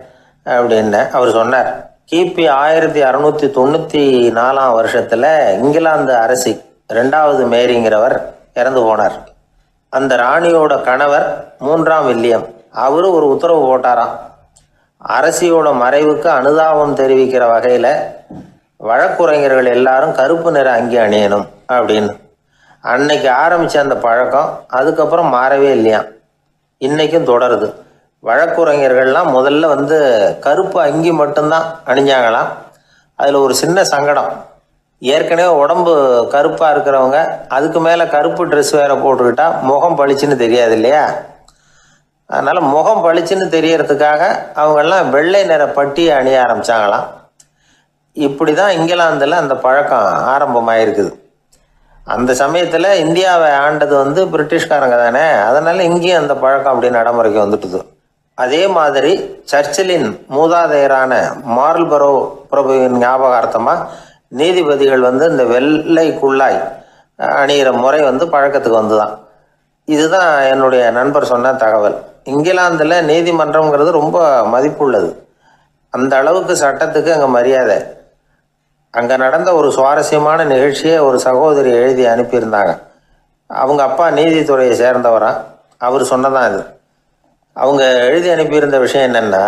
அப்படின்னு அவர் சொன்னார். கிபி 1694 வருஷத்தில் இங்கிலாந்து அரசி 2வது மேரிங்கிறவர் இறந்து போனார். அந்த ராணியோட கணவர் 3ஆம் வில்லியம், அவரு ஒரு உத்தரவு போட்டாராம், அரசியோட மறைவுக்கு அனுதாபம் தெரிவிக்கிற வகையில் வழக்குரைஞர்கள் எல்லாரும் கருப்பு நிற அங்கி அணியணும் அப்படின்னு. அன்னைக்கு ஆரம்பித்த அந்த பழக்கம் அதுக்கப்புறம் மாறவே இல்லையாம், இன்னைக்கும் தொடருது. வழக்குரைஞர்கள்லாம் முதல்ல கருப்பு அங்கி மட்டும்தான் அணிஞ்சாங்களாம். அதில் ஒரு சின்ன சங்கடம், ஏற்கனவே உடம்பு கருப்பாக இருக்கிறவங்க அதுக்கு மேலே கருப்பு ட்ரெஸ் வேற போட்டுக்கிட்டா முகம் பளிச்சுன்னு தெரியாது இல்லையா? அதனால் முகம் பளிச்சுன்னு தெரியறதுக்காக அவங்கெல்லாம் வெள்ளை நிற பட்டியை அணிய ஆரம்பித்தாங்களாம். இப்படி தான் இங்கிலாந்தில் அந்த பழக்கம் ஆரம்பமாயிருக்குது. அந்த சமயத்தில் இந்தியாவை ஆண்டது பிரிட்டிஷ்காரங்க தானே, அதனால் இங்கேயும் அந்த பழக்கம் அப்படி நடைமுறைக்கு வந்துட்டுது. அதே மாதிரி சர்ச்சிலின் மூதாதையரான மார்ல்பரோ பிரபுவின் ஞாபகார்த்தமாக நீதிபதிகள் இந்த வெள்ளை குள்ளாய் அணிகிற முறை பழக்கத்துக்கு வந்துதான். இதுதான் என்னுடைய நண்பர் சொன்ன தகவல். இங்கிலாந்தில் நீதிமன்றம்ங்கிறது ரொம்ப மதிப்புள்ளது. அந்த அளவுக்கு சட்டத்துக்கு அங்கே மரியாதை. அங்கே நடந்த ஒரு சுவாரஸ்யமான நிகழ்ச்சியை ஒரு சகோதரி எழுதி அனுப்பியிருந்தாங்க. அவங்க அப்பா நீதித்துறையை சேர்ந்தவரான். அவர் சொன்னதான் இது. அவங்க எழுதி அனுப்பியிருந்த விஷயம் என்னென்னா,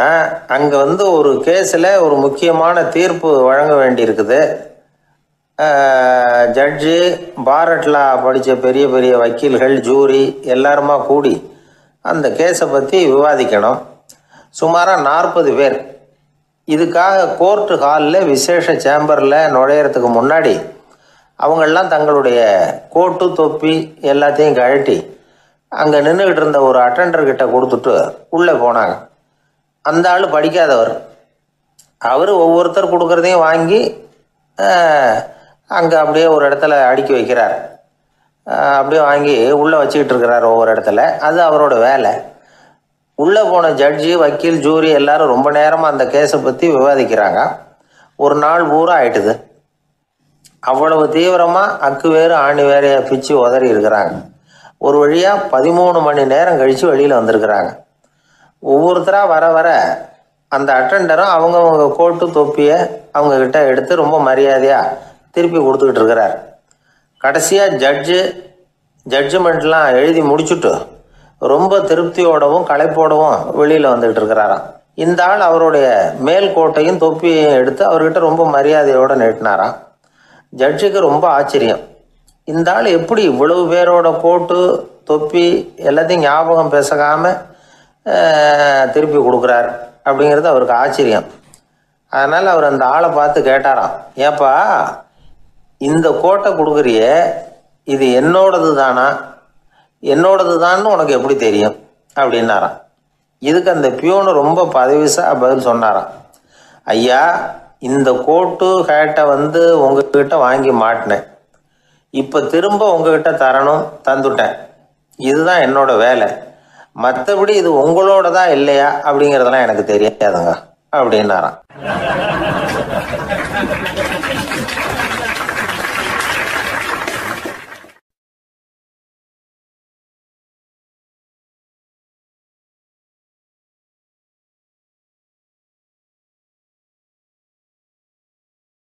அங்கே ஒரு கேஸில் ஒரு முக்கியமான தீர்ப்பு வழங்க வேண்டியிருக்குது. ஜட்ஜு, பாரட்லா படித்த பெரிய பெரிய வக்கீல்கள், ஜூரி எல்லாருமா கூடி அந்த கேஸை பற்றி விவாதிக்கணும். சுமாராக 40 பேர். இதுக்காக கோர்ட்டு ஹாலில் விசேஷ சேம்பரில் நுழையிறதுக்கு முன்னாடி அவங்களெலாம் தங்களுடைய கோட்டு தொப்பி எல்லாத்தையும் கழட்டி அங்கே நின்றுக்கிட்டு இருந்த ஒரு அட்டெண்டர்கிட்ட கொடுத்துட்டு உள்ளே போனாங்க. அந்த ஆள் படிக்காதவர். அவர் ஒவ்வொருத்தர் கொடுக்குறதையும் வாங்கி அங்கே அப்படியே ஒரு இடத்துல அடுக்கி வைக்கிறார். அப்படியே வாங்கி உள்ளே வச்சுக்கிட்டு இருக்கிறார் ஒவ்வொரு இடத்துல. அது அவரோட வேலை. உள்ளே போன ஜட்ஜி, வக்கீல், ஜூரி எல்லாரும் ரொம்ப நேரமாக அந்த கேஸை பற்றி விவாதிக்கிறாங்க. ஒரு நாள் பூரா ஆயிட்டுது. அவ்வளவு தீவிரமாக அக்கு வேறு ஆணி வேறையை பிச்சு உதறி இருக்கிறாங்க. ஒரு வழியாக 13 மணி நேரம் கழித்து வெளியில் வந்திருக்கிறாங்க. ஒவ்வொருத்தராக வர வர அந்த அட்டெண்டரும் அவங்கவுங்க கோட்டு தொப்பியை அவங்கக்கிட்ட எடுத்து ரொம்ப மரியாதையாக திருப்பி கொடுத்துக்கிட்டு இருக்கிறார். கடைசியாக ஜட்ஜ்மெண்ட்லாம் எழுதி முடிச்சுட்டு ரொம்ப திருப்தியோடவும் களைப்போடவும் வெளியில் வந்துக்கிட்டு இருக்கிறாராம். இந்த ஆள் அவருடைய மேல் கோட்டையும் தொப்பியையும் எடுத்து அவர்கிட்ட ரொம்ப மரியாதையோடு நீட்டினாராம். ஜட்ஜுக்கு ரொம்ப ஆச்சரியம். இந்த ஆள் எப்படி இவ்வளவு பேரோட கோட்டு தொப்பி எல்லாத்தையும் ஞாபகம் பேசாமல் திருப்பி கொடுக்குறார் அப்படிங்கிறது அவருக்கு ஆச்சரியம். அதனால் அவர் அந்த ஆளை பார்த்து கேட்டாராம், ஏப்பா இந்த கோட்டை கொடுக்குறிய, இது என்னோடது தானா, என்னோடது தான்னு உனக்கு எப்படி தெரியும் அப்படின்னாராம். இதுக்கு அந்த பியூனு ரொம்ப பதவிசாக பதில் சொன்னாராம், ஐயா இந்த கோட்டு ஹேட்டை உங்ககிட்ட வாங்கி மாட்டினேன், இப்போ திரும்ப உங்ககிட்ட தரணும், தந்துட்டேன், இதுதான் என்னோட வேலை. மற்றபடி இது உங்களோடதா இல்லையா அப்படிங்கிறதெல்லாம் எனக்கு தெரியாதுங்க அப்படின்னாராம்.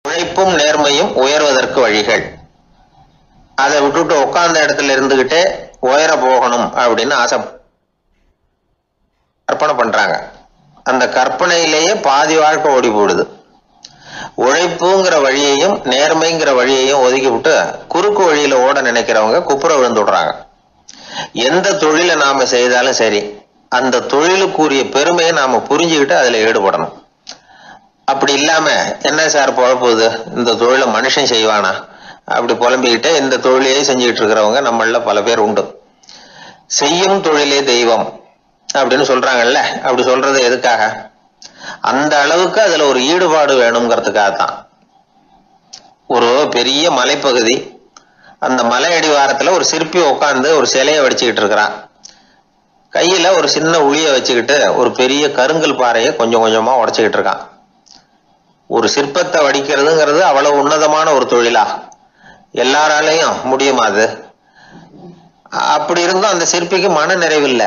உழைப்பும் நேர்மையும் உயர்வதற்கு வழிகள். அதை விட்டுட்டு உட்கார்ந்த இடத்துல இருந்துகிட்டே உயர போகணும் அப்படின்னு ஆசை கற்பனை பண்றாங்க. அந்த கற்பனையிலேயே பாதி வாழ்க்கை ஓடி போடுது. உழைப்புங்கிற வழியையும் நேர்மைங்கிற வழியையும் ஒதுக்கி விட்டு குறுக்கு வழியில ஓட நினைக்கிறவங்க குப்புற விழுந்துடுறாங்க. எந்த தொழிலை நாம செய்தாலும் சரி, அந்த தொழிலுக்குரிய பெருமையை நாம புரிஞ்சுக்கிட்டு அதுல ஈடுபடணும். அப்படி இல்லாம என்ன சார் பொழப்புது, இந்த தொழிலை மனுஷன் செய்வானா அப்படி புலம்பிக்கிட்டே இந்த தொழிலையே செஞ்சுக்கிட்டு இருக்கிறவங்க நம்மள பல பேர் உண்டு. செய்யும் தொழிலே தெய்வம் அப்படின்னு சொல்றாங்கல்ல, அப்படி சொல்றது எதுக்காக? அந்த அளவுக்கு அதுல ஒரு ஈடுபாடு வேணுங்கிறதுக்காகத்தான். ஒரு பெரிய மலைப்பகுதி, அந்த மலை அடிவாரத்துல ஒரு சிற்பி உட்காந்து ஒரு சிலையை வடிச்சுக்கிட்டு இருக்கிறான். கையில ஒரு சின்ன உளிய வச்சுக்கிட்டு ஒரு பெரிய கருங்கல் பாறையை கொஞ்சம் கொஞ்சமா உடைச்சுக்கிட்டு இருக்கான். ஒரு சிற்பத்தை வடிக்கிறதுங்கிறது அவ்வளவு உன்னதமான ஒரு தொழிலா? எல்லாராலையும் முடியுமா அது? அப்படி இருந்தும் அந்த சிற்பிக்கு மன நிறைவில்லை.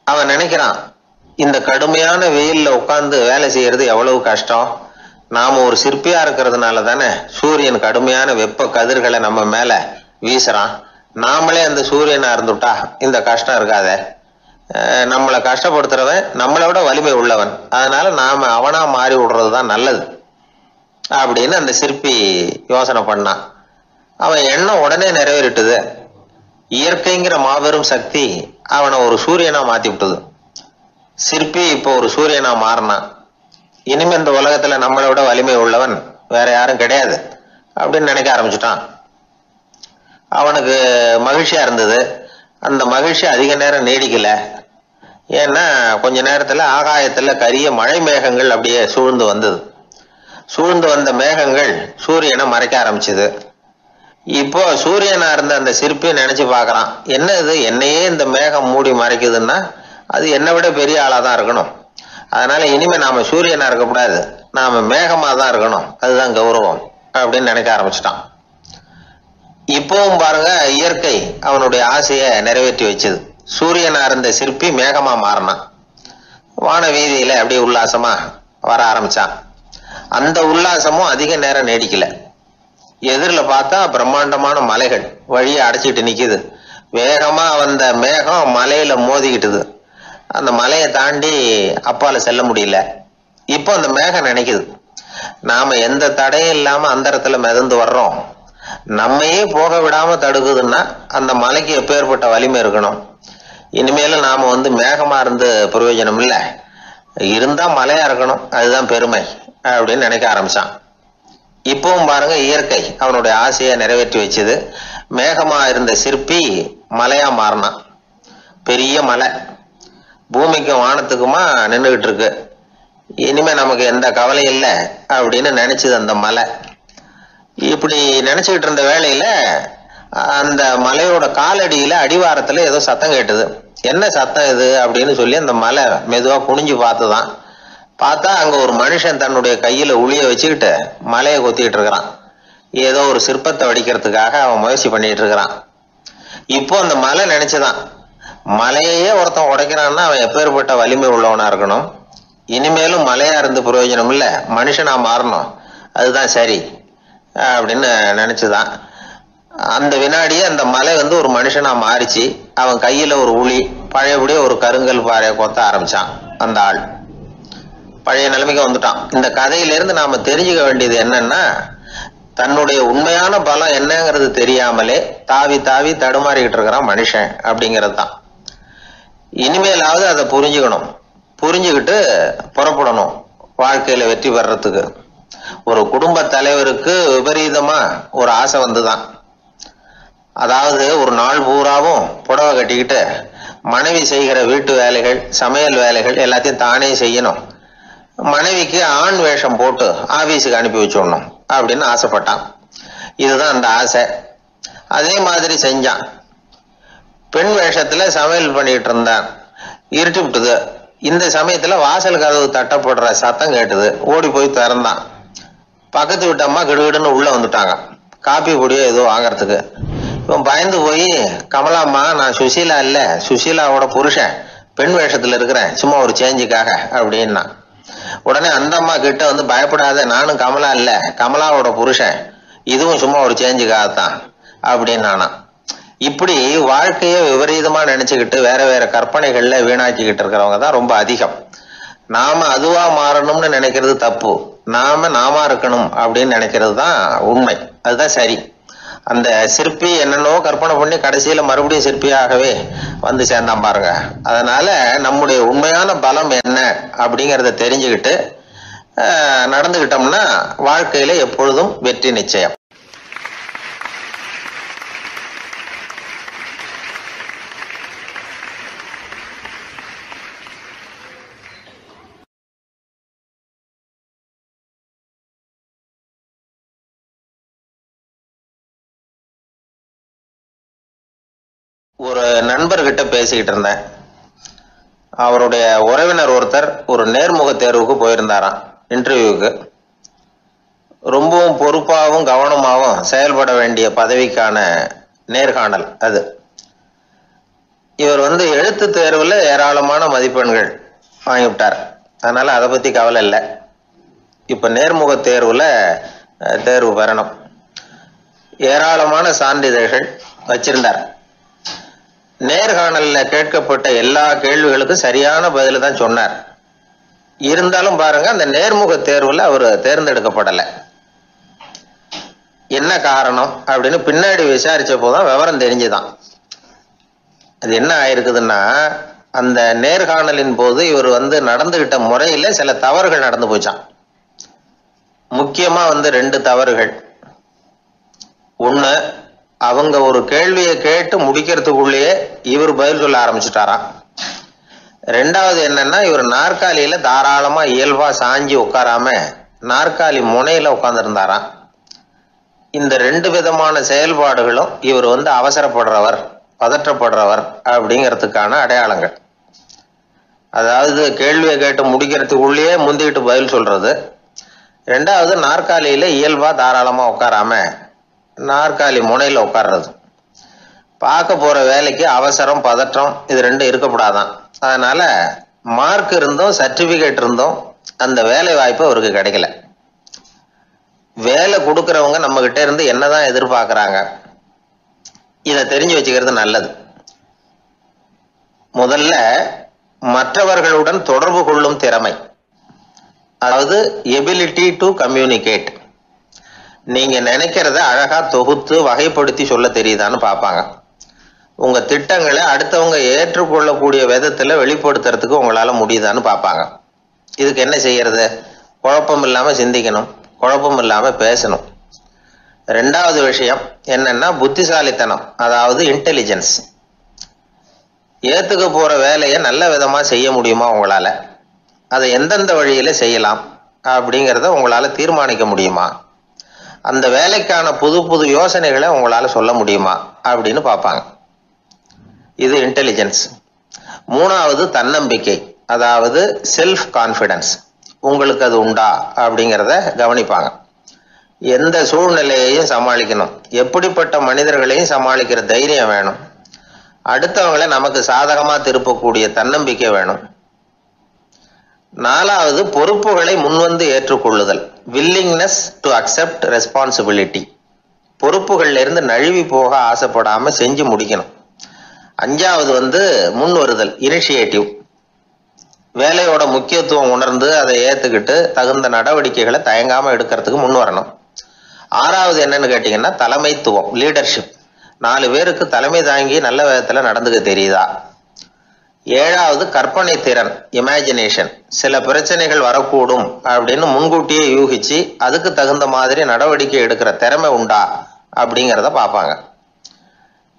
அவன் நினைக்கிறான், இந்த கடுமையான வெயில்ல உட்கார்ந்து வேலை செய்யறது எவ்வளவு கஷ்டம். நாம ஒரு சிற்பியா இருக்கிறதுனால தானே சூரியன் கடுமையான வெப்ப கதிர்களை நம்ம மேல வீசுறான். நாமளே அந்த சூரியனா இருந்துட்டா இந்த கஷ்டம் இருக்காதே. நம்மளை கஷ்டப்படுத்துறவன் நம்மளை விட வலிமை உள்ளவன், அதனால நாம அவனா மாறி விடுறதுதான் நல்லது அப்படின்னு அந்த சிற்பி யோசனை பண்ணான். அவன் எண்ணம் உடனே நிறைவேறிட்டுது. இயற்கைங்கிற மாபெரும் சக்தி அவனை ஒரு சூரியனா மாத்தி விட்டது. சிற்பி இப்போ ஒரு சூரியனா மாறினான். இனிமே இந்த உலகத்துல நம்மளை விட வலிமை உள்ளவன் வேற யாரும் கிடையாது அப்படின்னு நினைக்க ஆரம்பிச்சுட்டான். அவனுக்கு மகிழ்ச்சியா இருந்தது. அந்த மகிழ்ச்சி அதிக நேரம் நீடிக்கல. ஏன்னா கொஞ்ச நேரத்துல ஆகாயத்துல கரிய மழை மேகங்கள் அப்படியே சூழ்ந்து வந்தது. சூழ்ந்து வந்த மேகங்கள் சூரியனை மறைக்க ஆரம்பிச்சது. இப்போ சூரியனா இருந்த அந்த சிற்பி நினைச்சு பாக்குறான், என்ன இது, என்னையே இந்த மேகம் மூடி மறைக்குதுன்னா அது என்னை விட பெரிய ஆளாதான் இருக்கணும். அதனால இனிமே நாம சூரியனா இருக்கக்கூடாது, நாம மேகமா தான் இருக்கணும், அதுதான் கௌரவம் அப்படின்னு நினைக்க ஆரம்பிச்சிட்டான். இப்பவும் பாருங்க, இயற்கை அவனுடைய ஆசையை நிறைவேற்றி வச்சது. சூரியனா இருந்த சிற்பி மேகமா மாறினான். வான வீதியில அப்படியே உல்லாசமா வர ஆரம்பிச்சான். அந்த உல்லாசமும் அதிக நேரம் நீடிக்கல. எதிரில் பார்த்தா பிரம்மாண்டமான மலைகள் வழியை அடைச்சிட்டு நிக்குது. வேகமா வந்த மேகம் மலையில மோதிக்கிட்டுது. அந்த மலையை தாண்டி அப்பால செல்ல முடியல. இப்போ அந்த மேகம் நினைக்குது, நாம எந்த தடையும் இல்லாம அந்தரத்துல மிதந்து வர்றோம், நம்மையே போக விடாம தடுக்குதுன்னா அந்த மலைக்கு எப்பேற்பட்ட வலிமை இருக்கணும். இனிமேலும் நாம மேகமா இருந்து பிரயோஜனம் இல்லை, இருந்தா மலையா இருக்கணும், அதுதான் பெருமை அப்படின்னு நினைக்க ஆரம்பிச்சான். இப்பவும் பாருங்க, இயற்கை அவனுடைய ஆசையை நிறைவேற்றி வச்சது. மேகமா இருந்த சிற்பி மலையா மாறினான். பெரிய மலை பூமிக்கும் வானத்துக்குமா நின்றுகிட்டு இருக்கு. இனிமே நமக்கு எந்த கவலை இல்லை அப்படின்னு நினைச்சது அந்த மலை. இப்படி நினைச்சுக்கிட்டு இருந்த வேளையில அந்த மலையோட காலடியில அடிவாரத்துல ஏதோ சத்தம் கேட்டுது. என்ன சத்தம் இது அப்படின்னு சொல்லி அந்த மலை மெதுவா குனிஞ்சு பார்த்துதான். பார்த்தா அங்க ஒரு மனுஷன் தன்னுடைய கையில உளிய வச்சுக்கிட்டு மலையை கொத்திக்கிட்டு இருக்கிறான். ஏதோ ஒரு சிற்பத்தை வடிக்கிறதுக்காக அவன் முயற்சி பண்ணிட்டு இருக்கிறான். இப்போ அந்த மலை நினைச்சுதான், மலையே ஒருத்தன் உடைக்கிறான்னா அவன் எப்பேற்பட்ட வலிமை உள்ளவனா இருக்கணும். இனிமேலும் மலையா இருந்து பிரயோஜனம் இல்லை, மனுஷனா மாறணும், அதுதான் சரி அப்படின்னு நினைச்சுதான். அந்த வினாடியே அந்த மலை ஒரு மனுஷனா மாறிச்சு. அவன் கையில ஒரு உளி, பழையபடியே ஒரு கருங்கல் பாறையை கொத்த ஆரம்பிச்சான். அந்த ஆள் பழைய நிலைமைக்கு வந்துட்டான். இந்த கதையிலிருந்து நாம தெரிஞ்சுக்க வேண்டியது என்னன்னா, தன்னுடைய உண்மையான பலம் என்னங்கிறது தெரியாமலே தாவி தாவி தடுமாறிக்கிட்டு இருக்கிறான் மனுஷன் அப்படிங்கிறது தான். இனிமேலாவது அதை புரிஞ்சுக்கணும், புரிஞ்சுக்கிட்டு புறப்படணும் வாழ்க்கையில வெற்றி பெறறதுக்கு. ஒரு குடும்ப தலைவருக்கு விபரீதமா ஒரு ஆசை வந்துதான். அதாவது ஒரு நாள் பூராவும் புடவை கட்டிக்கிட்டு மனைவி செய்கிற வீட்டு வேலைகள், சமையல் வேலைகள் எல்லாத்தையும் தானே செய்யணும், மனைவிக்கு ஆண் வேஷம் போட்டு ஆபீஸுக்கு அனுப்பி வச்சுடணும் அப்படின்னு ஆசைப்பட்டான். இதுதான் அந்த ஆசை. அதே மாதிரி செஞ்சான். பெண் வேஷத்துல சமையல் பண்ணிட்டு இருந்தான். இருட்டி விட்டுது. இந்த சமயத்துல வாசல் கதவு தட்டப்படுற சத்தம் கேட்டுது. ஓடி போய் திறந்தான். பக்கத்து வீட்டு அம்மா கிடுகிடுன்னு உள்ள வந்துட்டாங்க, காப்பி பொடியோ ஏதோ வாங்கறதுக்கு. இவன் பயந்து போய், கமலாம்மா, நான் சுசீலா இல்ல, சுசீலாவோட புருஷன், பெண் வேஷத்துல இருக்கிறேன், சும்மா ஒரு சேஞ்சுக்காக அப்படின்னா. உடனே அந்த அம்மா கிட்ட பயப்படாத, நானும் கமலா இல்ல, கமலாவோட புருஷன், இதுவும் சும்மா ஒரு சேஞ்சுக்காகத்தான் அப்படின்னானா. இப்படி வாழ்க்கைய விபரீதமா நினைச்சுக்கிட்டு வேற வேற கற்பனைகள்ல வீணாக்கிக்கிட்டு இருக்கிறவங்க தான் ரொம்ப அதிகம். நாம அதுவா மாறணும்னு நினைக்கிறது தப்பு, நாம இருக்கணும் அப்படின்னு நினைக்கிறது தான் உண்மை, அதுதான் சரி. அந்த சிற்பி என்னென்னோ கற்பனை பண்ணி கடைசியில மறுபடியும் சிற்பியாகவே சேர்ந்தான் பாருங்க. அதனால நம்முடைய உண்மையான பலம் என்ன அப்படிங்கிறத தெரிஞ்சுக்கிட்டு நடந்துகிட்டோம்னா வாழ்க்கையில எப்பொழுதும் வெற்றி நிச்சயம். ஒரு நண்பர்கிட்ட பேசிக்கிட்டு இருந்தேன். அவருடைய உறவினர் ஒருத்தர் ஒரு நேர்முக தேர்வுக்கு போயிருந்தாராம், இன்டர்வியூக்கு. ரொம்பவும் பொறுப்பாகவும் கவனமாகவும் செயல்பட வேண்டிய பதவிக்கான நேர்காணல் அது. இவர் எழுத்து தேர்வுல ஏராளமான மதிப்பெண்கள் வாங்கிவிட்டார். அதனால அதை பத்தி கவலை இல்லை. இப்ப நேர்முக தேர்வுல தேர்வு பெறணும். ஏராளமான சான்றிதழ்கள் வச்சிருந்தார். நேர்காணல்ல கேட்கப்பட்ட எல்லா கேள்விகளுக்கும் சரியான பதில தான் சொன்னார். இருந்தாலும் பாருங்க, அந்த நேர்முக தேர்வுல அவர் தேர்ந்தெடுக்கப்படலை. என்ன காரணம் அப்படின்னு பின்னாடி விசாரிச்ச போதுதான் விவரம் தெரிஞ்சுதான். அது என்ன ஆயிருக்குதுன்னா, அந்த நேர்காணலின் போது இவர் நடந்துகிட்ட முறையில சில தவறுகள் நடந்து போச்சான். முக்கியமா 2 தவறுகள். ஒண்ணு, அவங்க ஒரு கேள்வியை கேட்டு முடிக்கிறதுக்குள்ளேயே இவர் பதில் சொல்ல ஆரம்பிச்சுட்டாராம். 2வது என்னன்னா, இவர் நாற்காலியில தாராளமா இயல்பா சாஞ்சி உட்காராம நாற்காலி முனையில உட்கார்ந்துருந்தாராம். இந்த 2 விதமான செயல்பாடுகளும் இவர் அவசரப்படுறவர், பதற்றப்படுறவர் அப்படிங்கிறதுக்கான அடையாளங்கள். அதாவது கேள்வியை கேட்டு முடிக்கிறதுக்குள்ளேயே முந்திக்கிட்டு பதில் சொல்றது. 2வது, நாற்காலியில இயல்பா தாராளமா உட்காராம நாற்காலி முனையில உட்கார்றது. பார்க்க போற வேலைக்கு அவசரம், பதற்றம் இது 2 இருக்கக்கூடாதான். அதனால மார்க் இருந்தும் சர்டிபிகேட் இருந்தும் அந்த வேலை வாய்ப்பு அவருக்கு கிடைக்கல. வேலை வேலை கொடுக்கறவங்க நம்ம கிட்ட இருந்து என்னதான் எதிர்பார்க்கறாங்க, இதை தெரிஞ்சு வச்சுக்கிறது நல்லது. முதல்ல மற்றவர்களுடன் தொடர்பு கொள்ளும் திறமை, அதாவது எபிலிட்டி டு கம்யூனிகேட். நீங்க நினைக்கிறத அழகா தொகுத்து வகைப்படுத்தி சொல்ல தெரியுதான்னு பார்ப்பாங்க. உங்க திட்டங்களை அடுத்தவங்க ஏற்றுக்கொள்ளக்கூடிய விதத்துல வெளிப்படுத்துறதுக்கு உங்களால முடியுதான்னு பார்ப்பாங்க. இதுக்கு என்ன செய்யறது? குழப்பம் இல்லாம சிந்திக்கணும், குழப்பம் இல்லாம பேசணும். ரெண்டாவது விஷயம் என்னன்னா புத்திசாலித்தனம், அதாவது இன்டெலிஜென்ஸ். ஏத்துக்க போற வேலையை நல்ல விதமா செய்ய முடியுமா உங்களால, அதை எந்தெந்த வழியில செய்யலாம் அப்படிங்கிறத உங்களால தீர்மானிக்க முடியுமா, அந்த வேலைக்கான புது புது யோசனைகளை உங்களால சொல்ல முடியுமா அப்படின்னு பார்ப்பாங்க. இது இன்டெலிஜென்ஸ். மூணாவது தன்னம்பிக்கை, அதாவது செல்ஃப் கான்ஃபிடன்ஸ். உங்களுக்கு அது உண்டா அப்படிங்கிறத கவனிப்பாங்க. எந்த சூழ்நிலையையும் சமாளிக்கணும், எப்படிப்பட்ட மனிதர்களையும் சமாளிக்கிற தைரியம் வேணும், அடுத்தவங்களை நமக்கு சாதகமா திருப்பக்கூடிய தன்னம்பிக்கை வேணும். நாலாவது பொறுப்புகளை முன்வந்து ஏற்றுக்கொள்ளுதல், வில்லிங்னஸ் டு அக்செப்ட் ரெஸ்பான்சிபிலிட்டி. பொறுப்புகள்ல இருந்து நழுவி போக ஆசைப்படாம செஞ்சு முடிக்கணும். அஞ்சாவது முன் வருதல், இனிஷியேட்டிவ். வேலையோட முக்கியத்துவம் உணர்ந்து அதை ஏத்துக்கிட்டு தகுந்த நடவடிக்கைகளை தயங்காம எடுக்கிறதுக்கு முன் வரணும். ஆறாவது என்னன்னு கேட்டீங்கன்னா தலைமைத்துவம், லீடர்ஷிப். 4 பேருக்கு தலைமை தாங்கி நல்ல விதத்துல நடந்துக்க தெரியுதா. ஏழாவது கற்பனை திறன், இமேஜினேஷன். சில பிரச்சனைகள் வரக்கூடும் அப்படின்னு முன்கூட்டியே யூகிச்சு அதுக்கு தகுந்த மாதிரி நடவடிக்கை எடுக்கிற திறமை உண்டா அப்படிங்கிறத பார்ப்பாங்க.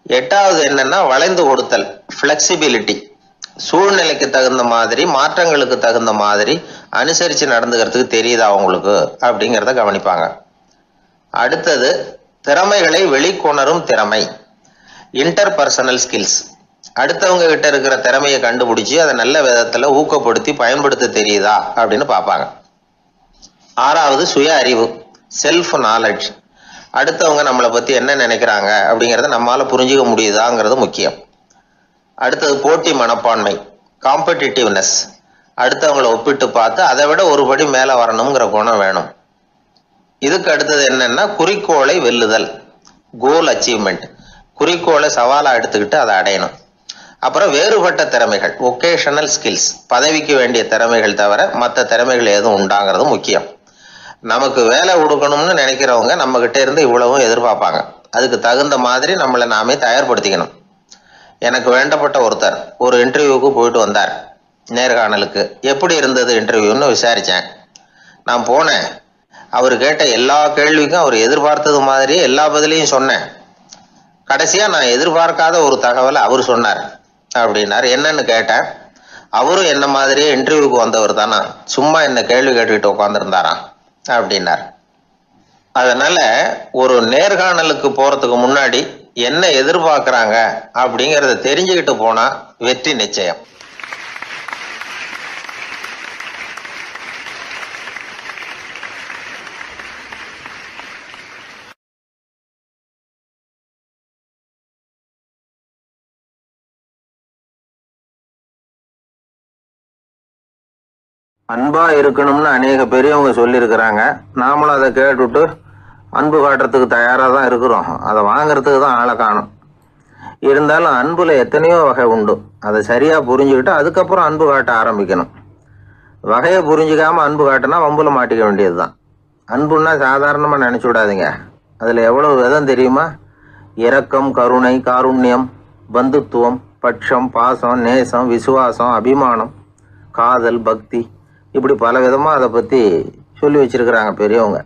எட்டாவது என்னன்னா வளைந்து கொடுத்தல், ஃபிளெக்சிபிலிட்டி. சூழ்நிலைக்கு தகுந்த மாதிரி, மாற்றங்களுக்கு தகுந்த மாதிரி அனுசரித்து நடந்துக்கிறதுக்கு தெரியுதா அவங்களுக்கு அப்படிங்கிறத கவனிப்பாங்க. அடுத்தது திறமைகளை வெளிக்கொணரும் திறமை, இன்டர்பர்சனல் ஸ்கில்ஸ். அடுத்தவங்க கிட்ட இருக்கிற திறமையை கண்டுபிடிச்சி அதை நல்ல விதத்துல ஊக்கப்படுத்தி பயன்படுத்த தெரியுதா அப்படின்னு பார்ப்பாங்க. ஆறாவது சுய அறிவு, செல்ஃப் நாலேஜ். அடுத்தவங்க நம்மளை பத்தி என்ன நினைக்கிறாங்க அப்படிங்கிறத நம்மளால புரிஞ்சுக்க முடியுதாங்கிறது முக்கியம். அடுத்தது போட்டி மனப்பான்மை, காம்படிட்டிவ்னஸ். அடுத்தவங்களை ஒப்பிட்டு பார்த்து அதை விட ஒரு படி மேல வரணுங்கிற குணம் வேணும். இதுக்கு அடுத்தது என்னன்னா குறிக்கோளை வெல்லுதல், கோல் அச்சீவ்மெண்ட். குறிக்கோளை சவாலா எடுத்துக்கிட்டு அதை அடையணும். அப்புறம் வேறுபட்ட திறமைகள், ஒகேஷனல் ஸ்கில்ஸ். பதவிக்கு வேண்டிய திறமைகள் தவிர மற்ற திறமைகள் எதுவும் உண்டாங்கிறது முக்கியம். நமக்கு வேலை கொடுக்கணும்னு நினைக்கிறவங்க நம்ம கிட்ட இருந்து இவ்வளவும் எதிர்பார்ப்பாங்க. அதுக்கு தகுந்த மாதிரி நம்மளை நாமே தயார்படுத்திக்கணும். எனக்கு வேண்டப்பட்ட ஒருத்தர் ஒரு இன்டர்வியூக்கு போயிட்டு வந்தார், நேர்காணலுக்கு. எப்படி இருந்தது இன்டர்வியூன்னு விசாரிச்சேன். நான் போனேன், அவர் கேட்ட எல்லா கேள்விக்கும் அவர் எதிர்பார்த்தது மாதிரியே எல்லா பதிலையும் சொன்னேன். கடைசியா நான் எதிர்பார்க்காத ஒரு தகவலை அவர் சொன்னார் அப்படின்னார். என்னன்னு கேட்டேன். அவரும் என்ன மாதிரியே இன்டர்வியூக்கு வந்தவர் தானா, சும்மா என்ன கேள்வி கேட்டுக்கிட்டு உட்காந்துருந்தாராம் அப்படின்னார். அதனால ஒரு நேர்காணலுக்கு போறதுக்கு முன்னாடி என்ன எதிர்பார்க்கறாங்க அப்படிங்கறத தெரிஞ்சுக்கிட்டு போனா வெற்றி நிச்சயம். அன்பா இருக்கணும்னு அநேக பெரியவங்க சொல்லியிருக்கிறாங்க. நாமளும் அதை கேட்டுட்டு அன்பு காட்டுறதுக்கு தயாரா தான் இருக்கிறோம். அதை வாங்கறதுக்கு தான் ஆளை காணும். இருந்தாலும் அன்புல எத்தனையோ வகை உண்டு. அதை சரியா புரிஞ்சுக்கிட்டு அதுக்கப்புறம் அன்பு காட்ட ஆரம்பிக்கணும். வகையை புரிஞ்சுக்காம அன்பு காட்டினா வம்புல மாட்டிக்க வேண்டியதுதான். அன்புன்னா சாதாரணமா நினைச்சு விடாதீங்க. அதுல எவ்வளவு விதம் தெரியுமா? இரக்கம், கருணை, காருண்யம், பந்துத்துவம், பட்சம், பாசம், நேசம், விசுவாசம், அபிமானம், காதல், பக்தி, இப்படி பல விதமா அதை பத்தி சொல்லி வச்சிருக்கிறாங்க பெரியவங்க.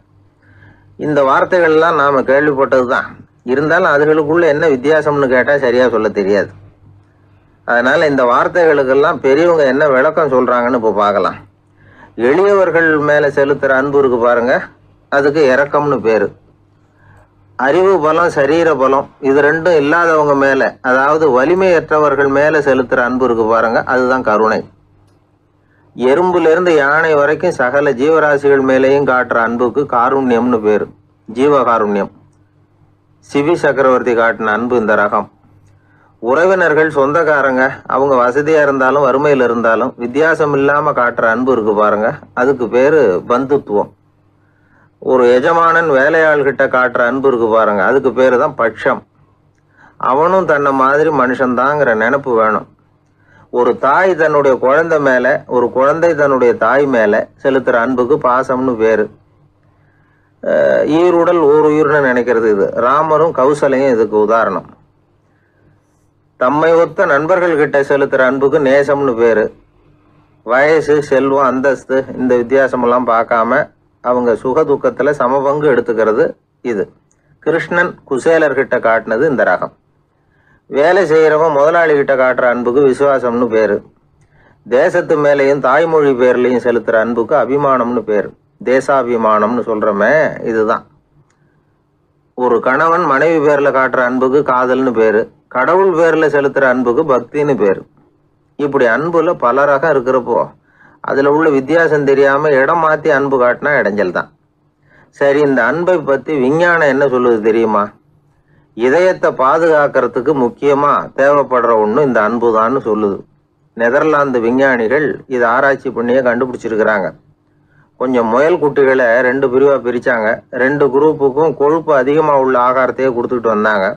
இந்த வார்த்தைகள்லாம் நாம கேள்விப்பட்டது தான். இருந்தாலும் அதுகளுக்குள்ள என்ன வித்தியாசம்னு கேட்டா சரியா சொல்ல தெரியாது. அதனால இந்த வார்த்தைகளுக்கெல்லாம் பெரியவங்க என்ன விளக்கம் சொல்றாங்கன்னு இப்போ பார்க்கலாம். எளியவர்கள் மேல செலுத்துற அன்பு இருக்கு பாருங்க, அதுக்கு இரக்கம்னு பேரு. அறிவு பலம், சரீர பலம், இது ரெண்டும் இல்லாதவங்க மேல, அதாவது வலிமையற்றவர்கள் மேல செலுத்துற அன்பு இருக்கு பாருங்க, அதுதான் கருணை. எறும்புல இருந்து யானை வரைக்கும் சகல ஜீவராசிகள் மேலேயும் காட்டுற அன்புக்கு காருண்யம்னு பேரு, ஜீவகாருண்யம். சிவி சக்கரவர்த்தி காட்டின அன்பு இந்த ரகம். உறவினர்கள், சொந்தக்காரங்க, அவங்க வசதியா இருந்தாலும் வறுமையில் இருந்தாலும் வித்தியாசம் இல்லாம காட்டுற அன்பு இருக்கு பாருங்க, அதுக்கு பேரு பந்துத்துவம். ஒரு எஜமானன் வேலையாள்கிட்ட காட்டுற அன்பு இருக்கு பாருங்க, அதுக்கு பேரு தான் பட்சம். அவனும் தன்னை மாதிரி மனுஷன்தாங்கிற நினைப்பு வேணும். ஒரு தாய் தன்னுடைய குழந்தை மேல, ஒரு குழந்தை தன்னுடைய தாய் மேல செலுத்துற அன்புக்கு பாசம்னு பேரு. ஈருடல் ஓர் உயிர்னு நினைக்கிறது இது. ராமரும் கௌசலையும் இதுக்கு உதாரணம். தம்மை ஒத்த நண்பர்கள் கிட்ட செலுத்துற அன்புக்கு நேசம்னு பேரு. வயசு, செல்வம், அந்தஸ்து இந்த வித்தியாசமெல்லாம் பார்க்காம அவங்க சுக துக்கத்துல சமபங்கு எடுத்துக்கிறது இது. கிருஷ்ணன் குசேலர்கிட்ட காட்டினது இந்த ரகம். வேலை செய்யறவன் முதலாளி கிட்ட காட்டுற அன்புக்கு விசுவாசம்னு பேரு. தேசத்து மேலையும் தாய்மொழி பேர்லையும் செலுத்துற அன்புக்கு அபிமானம்னு பேரு. தேசாபிமானம்னு சொல்றமே இதுதான். ஒரு கணவன் மனைவி பேர்ல காட்டுற அன்புக்கு காதல்னு பேரு. கடவுள் பேர்ல செலுத்துற அன்புக்கு பக்தின்னு பேரு. இப்படி அன்புல பல ரகம் இருக்கிறப்போ அதுல உள்ள வித்தியாசம் தெரியாம இடம் மாத்தி அன்பு காட்டினா இடைஞ்சல் தான். சரி, இந்த அன்பை பத்தி விஞ்ஞானம் என்ன சொல்லுது தெரியுமா? இதயத்தை பாதுகாக்கிறதுக்கு முக்கியமா தேவைப்படுற ஒண்ணு இந்த அன்புதான்னு சொல்லுது. நெதர்லாந்து விஞ்ஞானிகள் இதை ஆராய்ச்சி பண்ணியே கண்டுபிடிச்சிருக்கிறாங்க. கொஞ்சம் முயல் குட்டிகளை 2 பிரிவா பிரிச்சாங்க. 2 குரூப்புக்கும் கொழுப்பு அதிகமா உள்ள ஆகாரத்தையே கொடுத்துட்டு வந்தாங்க.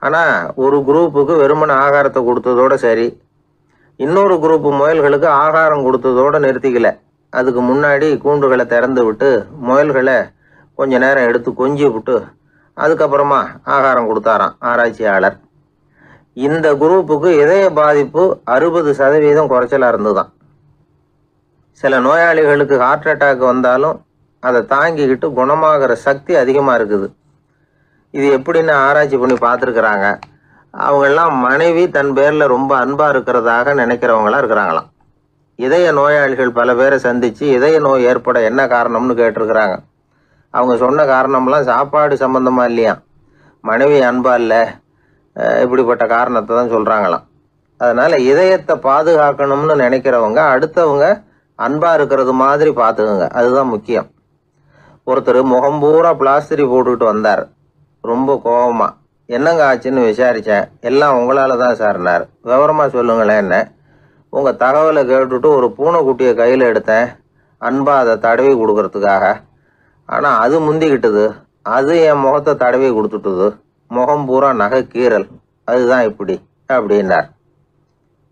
ஆனா ஒரு குரூப்புக்கு வெறுமன ஆகாரத்தை கொடுத்ததோட சரி, இன்னொரு குரூப் முயல்களுக்கு ஆகாரம் கொடுத்ததோட நிறுத்திக்கல. அதுக்கு முன்னாடி கூண்டுகளை திறந்து விட்டு முயல்களை கொஞ்ச நேரம் எடுத்து கொஞ்சி விட்டு அதுக்கப்புறமா ஆகாரம் கொடுத்தாராம் ஆராய்ச்சியாளர். இந்த குரூப்புக்கு இதய பாதிப்பு 60% குறைச்சலா இருந்துதான். சில நோயாளிகளுக்கு ஹார்ட் அட்டாக் வந்தாலும் அதை தாங்கிக்கிட்டு குணமாகிற சக்தி அதிகமா இருக்குது. இது எப்படின்னு ஆராய்ச்சி பண்ணி பார்த்துருக்குறாங்க. அவங்கெல்லாம் மனைவி தன் பேர்ல ரொம்ப அன்பா இருக்கிறதாக நினைக்கிறவங்களா இருக்கிறாங்களாம். இதய நோயாளிகள் பல பேரை சந்திச்சு இதய நோய் ஏற்பட என்ன காரணம்னு கேட்டிருக்கிறாங்க. அவங்க சொன்ன காரணம்லாம் சாப்பாடு சம்பந்தமா இல்லையா, மனைவி அன்பா இல்ல, இப்படிப்பட்ட காரணத்தை தான் சொல்றாங்களாம். அதனால இதயத்தை பாதுகாக்கணும்னு நினைக்கிறவங்க அடுத்தவங்க அன்பா இருக்கிறது மாதிரி பார்த்துக்குங்க, அதுதான் முக்கியம். ஒருத்தர் முகம் பூரா பிளாஸ்டரி போட்டுக்கிட்டு வந்தார். ரொம்ப கோபமா, என்னங்க ஆச்சுன்னு விசாரிச்சேன். எல்லாம் உங்களால தான் சார்னார். விவரமா சொல்லுங்களேன். என்ன? உங்க தகவலை கேட்டுட்டு ஒரு பூனைக்குட்டியை கையில எடுத்தேன், அன்பா அதை தடவி கொடுக்கறதுக்காக. ஆனா அது முந்திக்கிட்டது, அது என் முகத்தை தடவி கொடுத்துட்டுது. முகம் பூரா நகை கீறல். அதுதான் இப்படி அப்படின்னார்.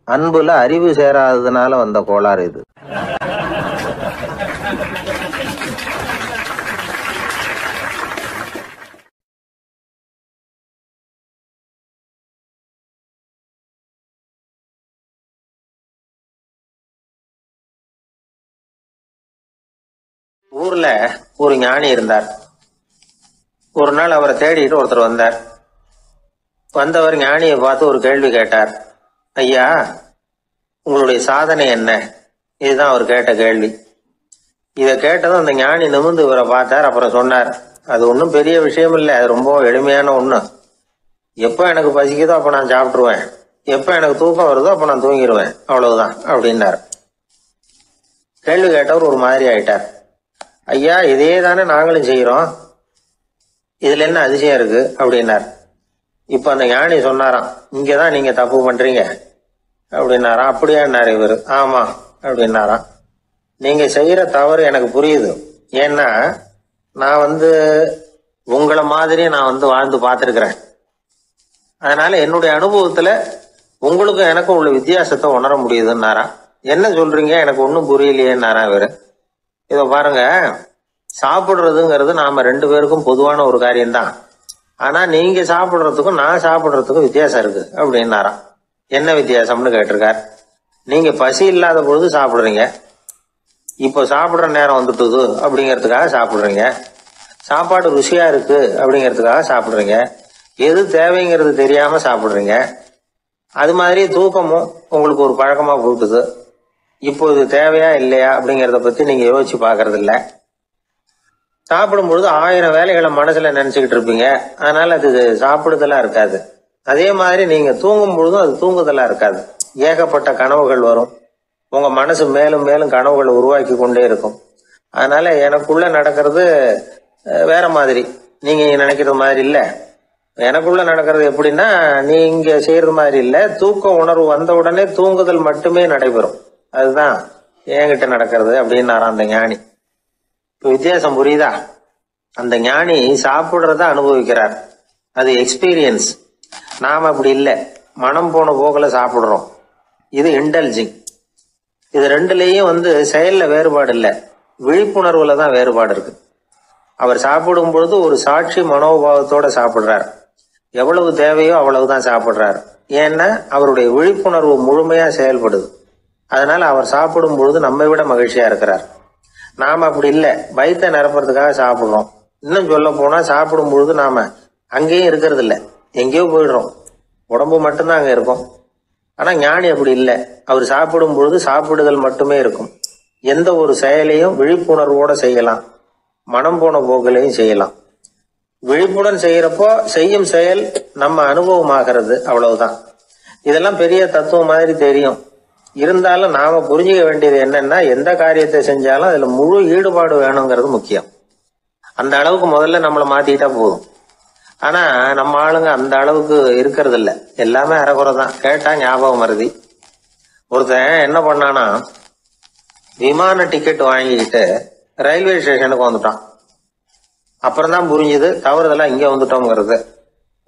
அன்புல அறிவு சேராததுனால வந்த கோளாறு இது. ஊர்ல ஒரு ஞானி இருந்தார். ஒரு நாள் அவரை தேடிட்டு ஒருத்தர் வந்தார். வந்தவர் ஞானியை பார்த்து ஒரு கேள்வி கேட்டார். ஐயா, உங்களுடைய சாதனை என்ன? இதுதான் அவர் கேட்ட கேள்வி. இதை கேட்டதும் அந்த ஞானி நிமிர்ந்து இவரை பார்த்தார். அப்புறம் சொன்னார், அது ஒன்றும் பெரிய விஷயம் இல்லை, அது ரொம்ப எளிமையான ஒண்ணு. எப்போ எனக்கு பசிக்குதோ அப்போ நான் சாப்பிட்டுருவேன், எப்போ எனக்கு தூக்கம் வருதோ அப்போ நான் தூங்கிடுவேன், அவ்வளவுதான் அப்படின்னார். கேள்வி கேட்டவர் ஒரு மாதிரி ஆயிட்டார். ஐயா, இதே தானே நாங்களும் செய்யறோம், இதுல என்ன அதிசயம் இருக்கு அப்படின்னார். இப்ப அந்த ஞானி சொன்னாராம், இங்கதான் நீங்க தப்பு பண்றீங்க அப்படின்னாராம். அப்படியான்னாரு இவரு. ஆமா அப்படின்னாராம். நீங்க செய்யற தவறு எனக்கு புரியுது. ஏன்னா நான் உங்களை மாதிரி நான் வாழ்ந்து பார்த்திருக்கிறேன். அதனால என்னுடைய அனுபவத்துல உங்களுக்கும் எனக்கும் உள்ள வித்தியாசத்தை உணர முடியுதுன்னாராம். என்ன சொல்றீங்க, எனக்கு ஒன்னும் புரியலையேன்னாரா இவரு. இத பாருங்க, சாப்பிடுறதுங்கிறது நாம 2 பேருக்கும் பொதுவான ஒரு காரியம்தான். ஆனா நீங்க சாப்பிடுறதுக்கும் நான் சாப்பிடுறதுக்கும் வித்தியாசம் இருக்கு அப்படின்னாராம். என்ன வித்தியாசம்னு கேட்டிருக்கார். நீங்க பசி இல்லாத பொழுது சாப்பிடுறீங்க, இப்போ சாப்பிடுற நேரம் வந்துட்டுது அப்படிங்கிறதுக்காக சாப்பிடுறீங்க. சாப்பாடு ருசியா இருக்கு அப்படிங்கிறதுக்காக சாப்பிடுறீங்க. எது தேவைங்கிறது தெரியாம சாப்பிடுறீங்க. அது மாதிரி தூக்கமும் உங்களுக்கு ஒரு பழக்கமா போட்டுது. இப்போ இது தேவையா இல்லையா அப்படிங்கிறத பத்தி நீங்க யோசிச்சு பாக்குறது இல்ல. சாப்பிடும் பொழுது 1000 வேலைகளை மனசுல நினைச்சுக்கிட்டு இருப்பீங்க. அதனால அது சாப்பிடுதலா இருக்காது. அதே மாதிரி நீங்க தூங்கும் பொழுதும் அது தூங்குதலா இருக்காது. ஏகப்பட்ட கனவுகள் வரும். உங்க மனசு மேலும் மேலும் கனவுகளை உருவாக்கி கொண்டே இருக்கும். அதனால எனக்குள்ள நடக்கிறது வேற மாதிரி, நீங்க நினைக்கிறது மாதிரி இல்ல. எனக்குள்ள நடக்கிறது எப்படின்னா, நீங்க செய்யறது மாதிரி இல்ல. தூக்க உணர்வு வந்த உடனே தூங்குதல் மட்டுமே நடைபெறும். அதுதான் என்கிட்ட நடக்கிறது அப்படின்னாராம் அந்த ஞானி. இப்ப வித்தியாசம் புரியுதா? அந்த ஞானி சாப்பிட்றத அனுபவிக்கிறார், அது எக்ஸ்பீரியன்ஸ். நாம் அப்படி இல்லை, மனம் போன போக்கில் சாப்பிட்றோம். இது இன்டல்ஜிங். இது ரெண்டுலேயும் செயலில் வேறுபாடு இல்லை, விழிப்புணர்வுல தான் வேறுபாடு இருக்கு. அவர் சாப்பிடும் பொழுது ஒரு சாட்சி மனோபாவத்தோட சாப்பிட்றார். எவ்வளவு தேவையோ அவ்வளவுதான் சாப்பிட்றார். ஏன்னா அவருடைய விழிப்புணர்வு முழுமையா செயல்படுது. அதனால அவர் சாப்பிடும் பொழுது நம்மை விட மகிழ்ச்சியா இருக்கிறார். நாம அப்படி இல்லை, வயிற்றை நிரப்புறதுக்காக சாப்பிட்றோம். இன்னும் சொல்ல போனா சாப்பிடும் பொழுது நாம அங்கேயும் இருக்கிறது இல்லை, எங்கேயோ போயிடுறோம், உடம்பு மட்டும்தான் அங்க இருக்கும். ஆனா ஞானி அப்படி இல்லை, அவர் சாப்பிடும் பொழுது சாப்பிடுதல் மட்டுமே இருக்கும். எந்த ஒரு செயலையும் விழிப்புணர்வோட செய்யலாம், மனம் போன போக்கிலையும் செய்யலாம். விழிப்புடன் செய்யறப்போ செய்யும் செயல் நம்ம அனுபவமாகிறது, அவ்வளவுதான். இதெல்லாம் பெரிய தத்துவம் மாதிரி தெரியும். இருந்தாலும் நாம புரிஞ்சுக்க வேண்டியது என்னன்னா, எந்த காரியத்தை செஞ்சாலும் அதுல முழு ஈடுபாடு வேணுங்கிறது முக்கியம். அந்த அளவுக்கு முதல்ல நம்மளை மாத்திக்கிட்டா போதும். ஆனா நம்ம ஆளுங்க அந்த அளவுக்கு இருக்கிறது இல்ல, எல்லாமே அரைகுறை தான். கேட்டா ஞாபகம் மருதி. ஒருத்தன் என்ன பண்ணானா, விமான டிக்கெட் வாங்கிக்கிட்டு ரயில்வே ஸ்டேஷனுக்கு வந்துட்டான். அப்புறம்தான் புரிஞ்சுது தவறுதெல்லாம் இங்க வந்துட்டோங்கிறது.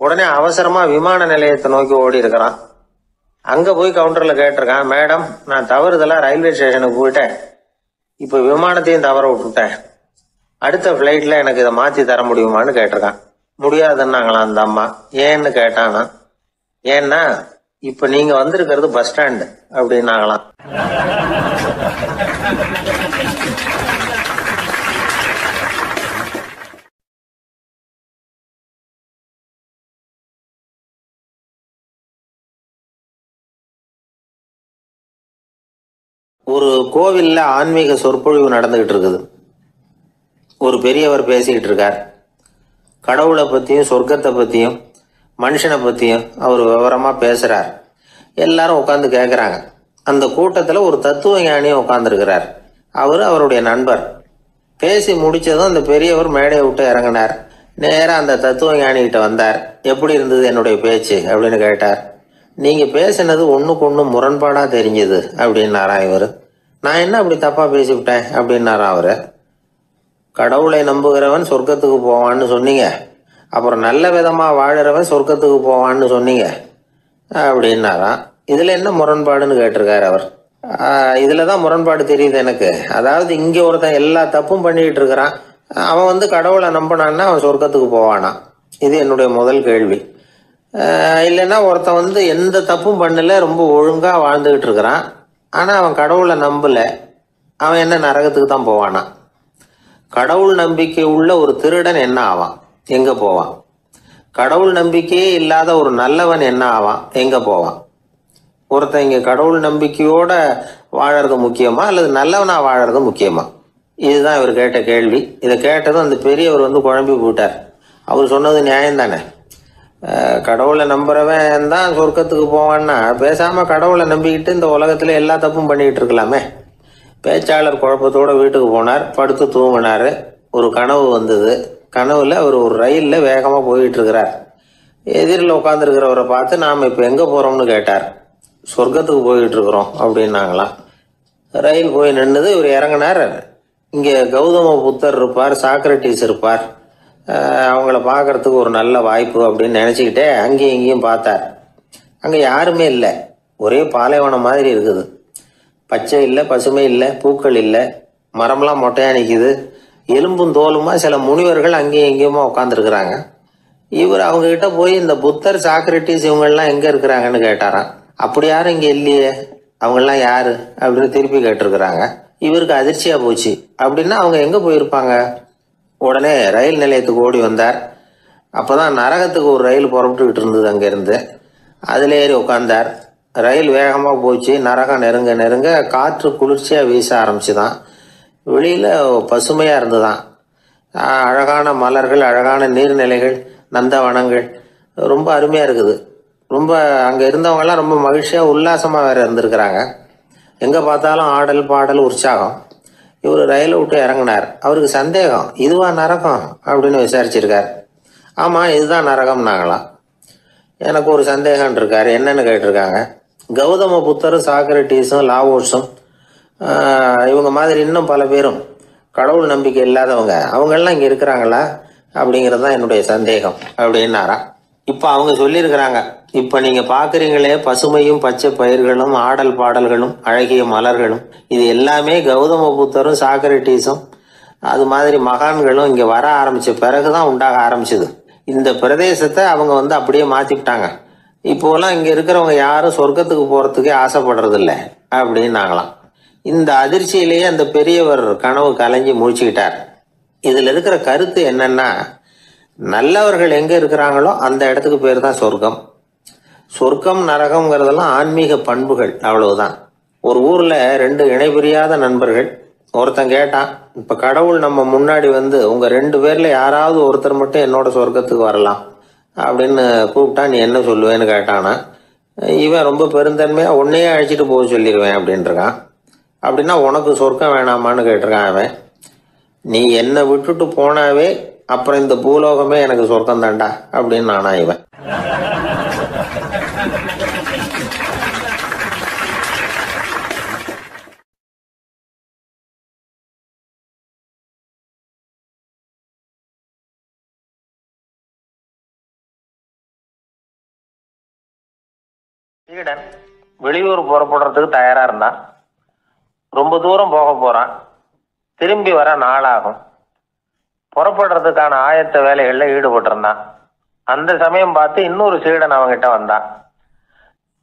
உடனே அவசரமா விமான நிலையத்தை நோக்கி ஓடி இருக்கிறான். அங்க போய் கவுண்டர்ல கேட்டிருக்கான், மேடம் நான் தவறுதெல்லாம் ரயில்வே ஸ்டேஷனுக்கு போயிட்டேன், இப்ப விமானத்தையும் தவற விட்டுட்டேன், அடுத்த பிளைட்ல எனக்கு இதை மாத்தி தர முடியுமான்னு கேட்டிருக்கான். முடியாதுன்னாங்களாம் அந்த அம்மா. ஏன்னு கேட்டானா, ஏன்னா இப்ப நீங்க வந்திருக்கிறது பஸ் ஸ்டாண்டு அப்படின்னாங்களாம். ஒரு கோவில்ல ஆன்மீக சொற்பொழிவு நடந்துகிட்டு இருக்குது. ஒரு பெரியவர் பேசிக்கிட்டு இருக்கார். கடவுளை பத்தியும் சொர்க்கத்தை பத்தியும் மனுஷனை பத்தியும் அவர் விவரமா பேசுறார். எல்லாரும் உட்காந்து கேட்கறாங்க. அந்த கூட்டத்துல ஒரு தத்துவ ஞானியும் உட்கார்ந்துருக்கிறார். அவரு அவருடைய நண்பர். பேசி முடிச்சதும் அந்த பெரியவர் மேடையை விட்டு இறங்கினார். நேரா அந்த தத்துவ ஞானி கிட்ட வந்தார். எப்படி இருந்தது என்னுடைய பேச்சு அப்படின்னு கேட்டார். நீங்க பேசினது ஒண்ணுக்கு ஒண்ணு முரண்பாடா தெரிஞ்சது அப்படின்னாராம் இவரு. நான் என்ன அப்படி தப்பா பேசிவிட்டேன் அப்படின்னாராம் அவரு. கடவுளை நம்புகிறவன் சொர்க்கத்துக்கு போவான்னு சொன்னீங்க, அப்புறம் நல்ல விதமா வாழறவன் சொர்க்கத்துக்கு போவான்னு சொன்னீங்க அப்படின்னாராம். இதுல என்ன முரண்பாடுன்னு கேட்டிருக்காரு அவர். இதுலதான் முரண்பாடு தெரியுது எனக்கு. அதாவது இங்க ஒருத்தன் எல்லா தப்பும் பண்ணிட்டு இருக்கிறான், அவன் கடவுளை நம்பினான்னா அவன் சொர்க்கத்துக்கு போவானா? இது என்னுடைய முதல் கேள்வி. இல்லைன்னா ஒருத்தன் எந்த தப்பும் பண்ணல, ரொம்ப ஒழுங்கா வாழ்ந்துகிட்டு இருக்கிறான், ஆனா அவன் கடவுளை நம்பல, அவன் என்ன நரகத்துக்கு தான் போவானா? கடவுள் நம்பிக்கை உள்ள ஒரு திருடன் என்ன ஆவான், எங்க போவான்? கடவுள் நம்பிக்கையே இல்லாத ஒரு நல்லவன் என்ன ஆவான், எங்க போவான்? ஒருத்தன் இங்க கடவுள் நம்பிக்கையோட வாழறது முக்கியமா அல்லது நல்லவனா வாழறது முக்கியமா? இதுதான் இவர் கேட்ட கேள்வி. இதை கேட்டதும் அந்த பெரியவர் குழம்பி போட்டார். அவர் சொன்னது நியாயம் தானே. கடவுளை நம்புறவன் தான் சொர்க்கத்துக்கு போவான்னா பேசாம கடவுளை நம்பிக்கிட்டு இந்த உலகத்துல எல்லா தப்பும் பண்ணிக்கிட்டு இருக்கலாமே. பேச்சாளர் குழப்பத்தோட வீட்டுக்கு போனார். படுத்து தூங்கினாரு. ஒரு கனவு வந்தது. கனவுல அவர் ஒரு ரயில்ல வேகமா போயிட்டு இருக்கிறார். எதிரில் உட்காந்துருக்கிறவரை பார்த்து நாம இப்ப எங்க போறோம்னு கேட்டார். சொர்க்கத்துக்கு போயிட்டு இருக்கிறோம் அப்படின்னாங்களாம். ரயில் போய் நின்னுது. இவர் இறங்கினார். இங்க கௌதம புத்தர் இருப்பார், சாக்ரட்டிஸ் இருப்பார், அவங்கள பார்க்கறதுக்கு ஒரு நல்ல வாய்ப்பு அப்படின்னு நினைச்சுக்கிட்டே அங்கேயும் இங்கேயும் பார்த்தார். அங்க யாருமே இல்லை. ஒரே பாலைவனம் மாதிரி இருக்குது. பச்சை இல்லை, பசுமை இல்லை, பூக்கள் இல்லை, மரம்லாம் மொட்டையா நிற்குது. எலும்பும் தோலுமா சில முனிவர்கள் அங்கேயும் இங்கேயுமா உட்காந்துருக்குறாங்க. இவர் அவங்க கிட்ட போய் இந்த புத்தர், சாக்ரட்டிஸ் இவங்கெல்லாம் எங்க இருக்கிறாங்கன்னு கேட்டாராம். அப்படி யாரும் இங்க இல்லையே, அவங்கெல்லாம் யாரு அப்படின்னு திருப்பி கேட்டிருக்கிறாங்க. இவருக்கு அதிர்ச்சியா போச்சு. அப்படின்னா அவங்க எங்க போயிருப்பாங்க? உடனே ரயில் நிலையத்துக்கு ஓடி வந்தார். அப்பதான் நரகத்துக்கு ஒரு ரயில் புறப்பட்டுக்கிட்டு இருந்தது அங்க இருந்து. அதுல ஏறி உட்கார்ந்தார். ரயில் வேகமா போச்சு. நரகம் நெருங்க நெருங்க காற்று குளிர்ச்சியா வீச ஆரம்பிச்சுதான். வெளியில பசுமையா இருந்துதான். அழகான மலர்கள், அழகான நீர்நிலைகள், நந்தவனங்கள், ரொம்ப அருமையா இருக்குது. ரொம்ப அங்க இருந்தவங்க எல்லாம் ரொம்ப மகிழ்ச்சியா உல்லாசமா வேற இருந்திருக்கிறாங்க. எங்க பார்த்தாலும் ஆடல் பாடல் உற்சாகம். இவர் ரயிலை விட்டு இறங்கினார். அவருக்கு சந்தேகம், இதுவா நரகம் அப்படின்னு விசாரிச்சிருக்கார். ஆமா இதுதான் நரகம்னாங்களாம். எனக்கு ஒரு சந்தேகம் இருக்காரு. என்னன்னு கேட்டிருக்காங்க. கௌதம புத்தரும் சாக்ரட்டிஸும் லாவோஸும் இவங்க மாதிரி இன்னும் பல பேரும் கடவுள் நம்பிக்கை இல்லாதவங்க அவங்கெல்லாம் இங்கே இருக்கிறாங்களா அப்படிங்கிறது தான் என்னுடைய சந்தேகம் அப்படின்னாராம். இப்போ அவங்க சொல்லியிருக்கிறாங்க, இப்போ நீங்கள் பார்க்குறீங்களே பசுமையும் பச்சை பயிர்களும் ஆடல் பாடல்களும் அழகிய மலர்களும், இது எல்லாமே கௌதம புத்தரும் சாக்ரட்டிஸும் அது மாதிரி மகான்களும் இங்கே வர ஆரம்பித்த பிறகு தான் உண்டாக ஆரம்பிச்சது. இந்த பிரதேசத்தை அவங்க அப்படியே மாற்றிவிட்டாங்க. இப்போலாம் இங்கே இருக்கிறவங்க யாரும் சொர்க்கத்துக்கு போகிறதுக்கே ஆசைப்படுறதில்ல அப்படின்னாங்களாம். இந்த அதிர்ச்சியிலேயே அந்த பெரியவர் கனவு கலைஞ்சி முழிச்சுக்கிட்டார். இதில் இருக்கிற கருத்து என்னன்னா, நல்லவர்கள் எங்கே இருக்கிறாங்களோ அந்த இடத்துக்கு பேர் தான் சொர்க்கம். சொர்க்கம் நரகம்ங்கிறதெல்லாம் ஆன்மீக பண்புகள், அவ்வளவுதான். ஒரு ஊரில் 2 இணைபிரியாத நண்பர்கள். ஒருத்தன் கேட்டான், இப்போ கடவுள் நம்ம முன்னாடி உங்கள் 2 பேரில் யாராவது ஒருத்தர் மட்டும் என்னோட சொர்க்கத்துக்கு வரலாம் அப்படின்னு கூப்பிட்டா நீ என்ன சொல்லுவேன்னு கேட்டானா. இவன் ரொம்ப பெருந்தன்மையாக உன்னையே அழைச்சிட்டு போக சொல்லிடுவேன் அப்படின்ட்டுருக்கான். அப்படின்னா உனக்கு சொர்க்கம் வேணாமான்னு கேட்டிருக்கான் அவன். நீ என்னை விட்டுட்டு போனாவே அப்புறம் இந்த பூலோகமே எனக்கு சொர்க்கம் தாண்டா அப்படின்னு நானா இவன். சீடன் வெளியூர் புறப்படுறதுக்கு தயாரா இருந்தான். ரொம்ப தூரம் போக போறான். திரும்பி வர நாளாகும். புறப்படுறதுக்கான ஆயத்த வேலைகளில் ஈடுபட்டிருந்தான். அந்த சமயம் பார்த்து இன்னொரு சீடன் அவங்கிட்ட வந்தான்.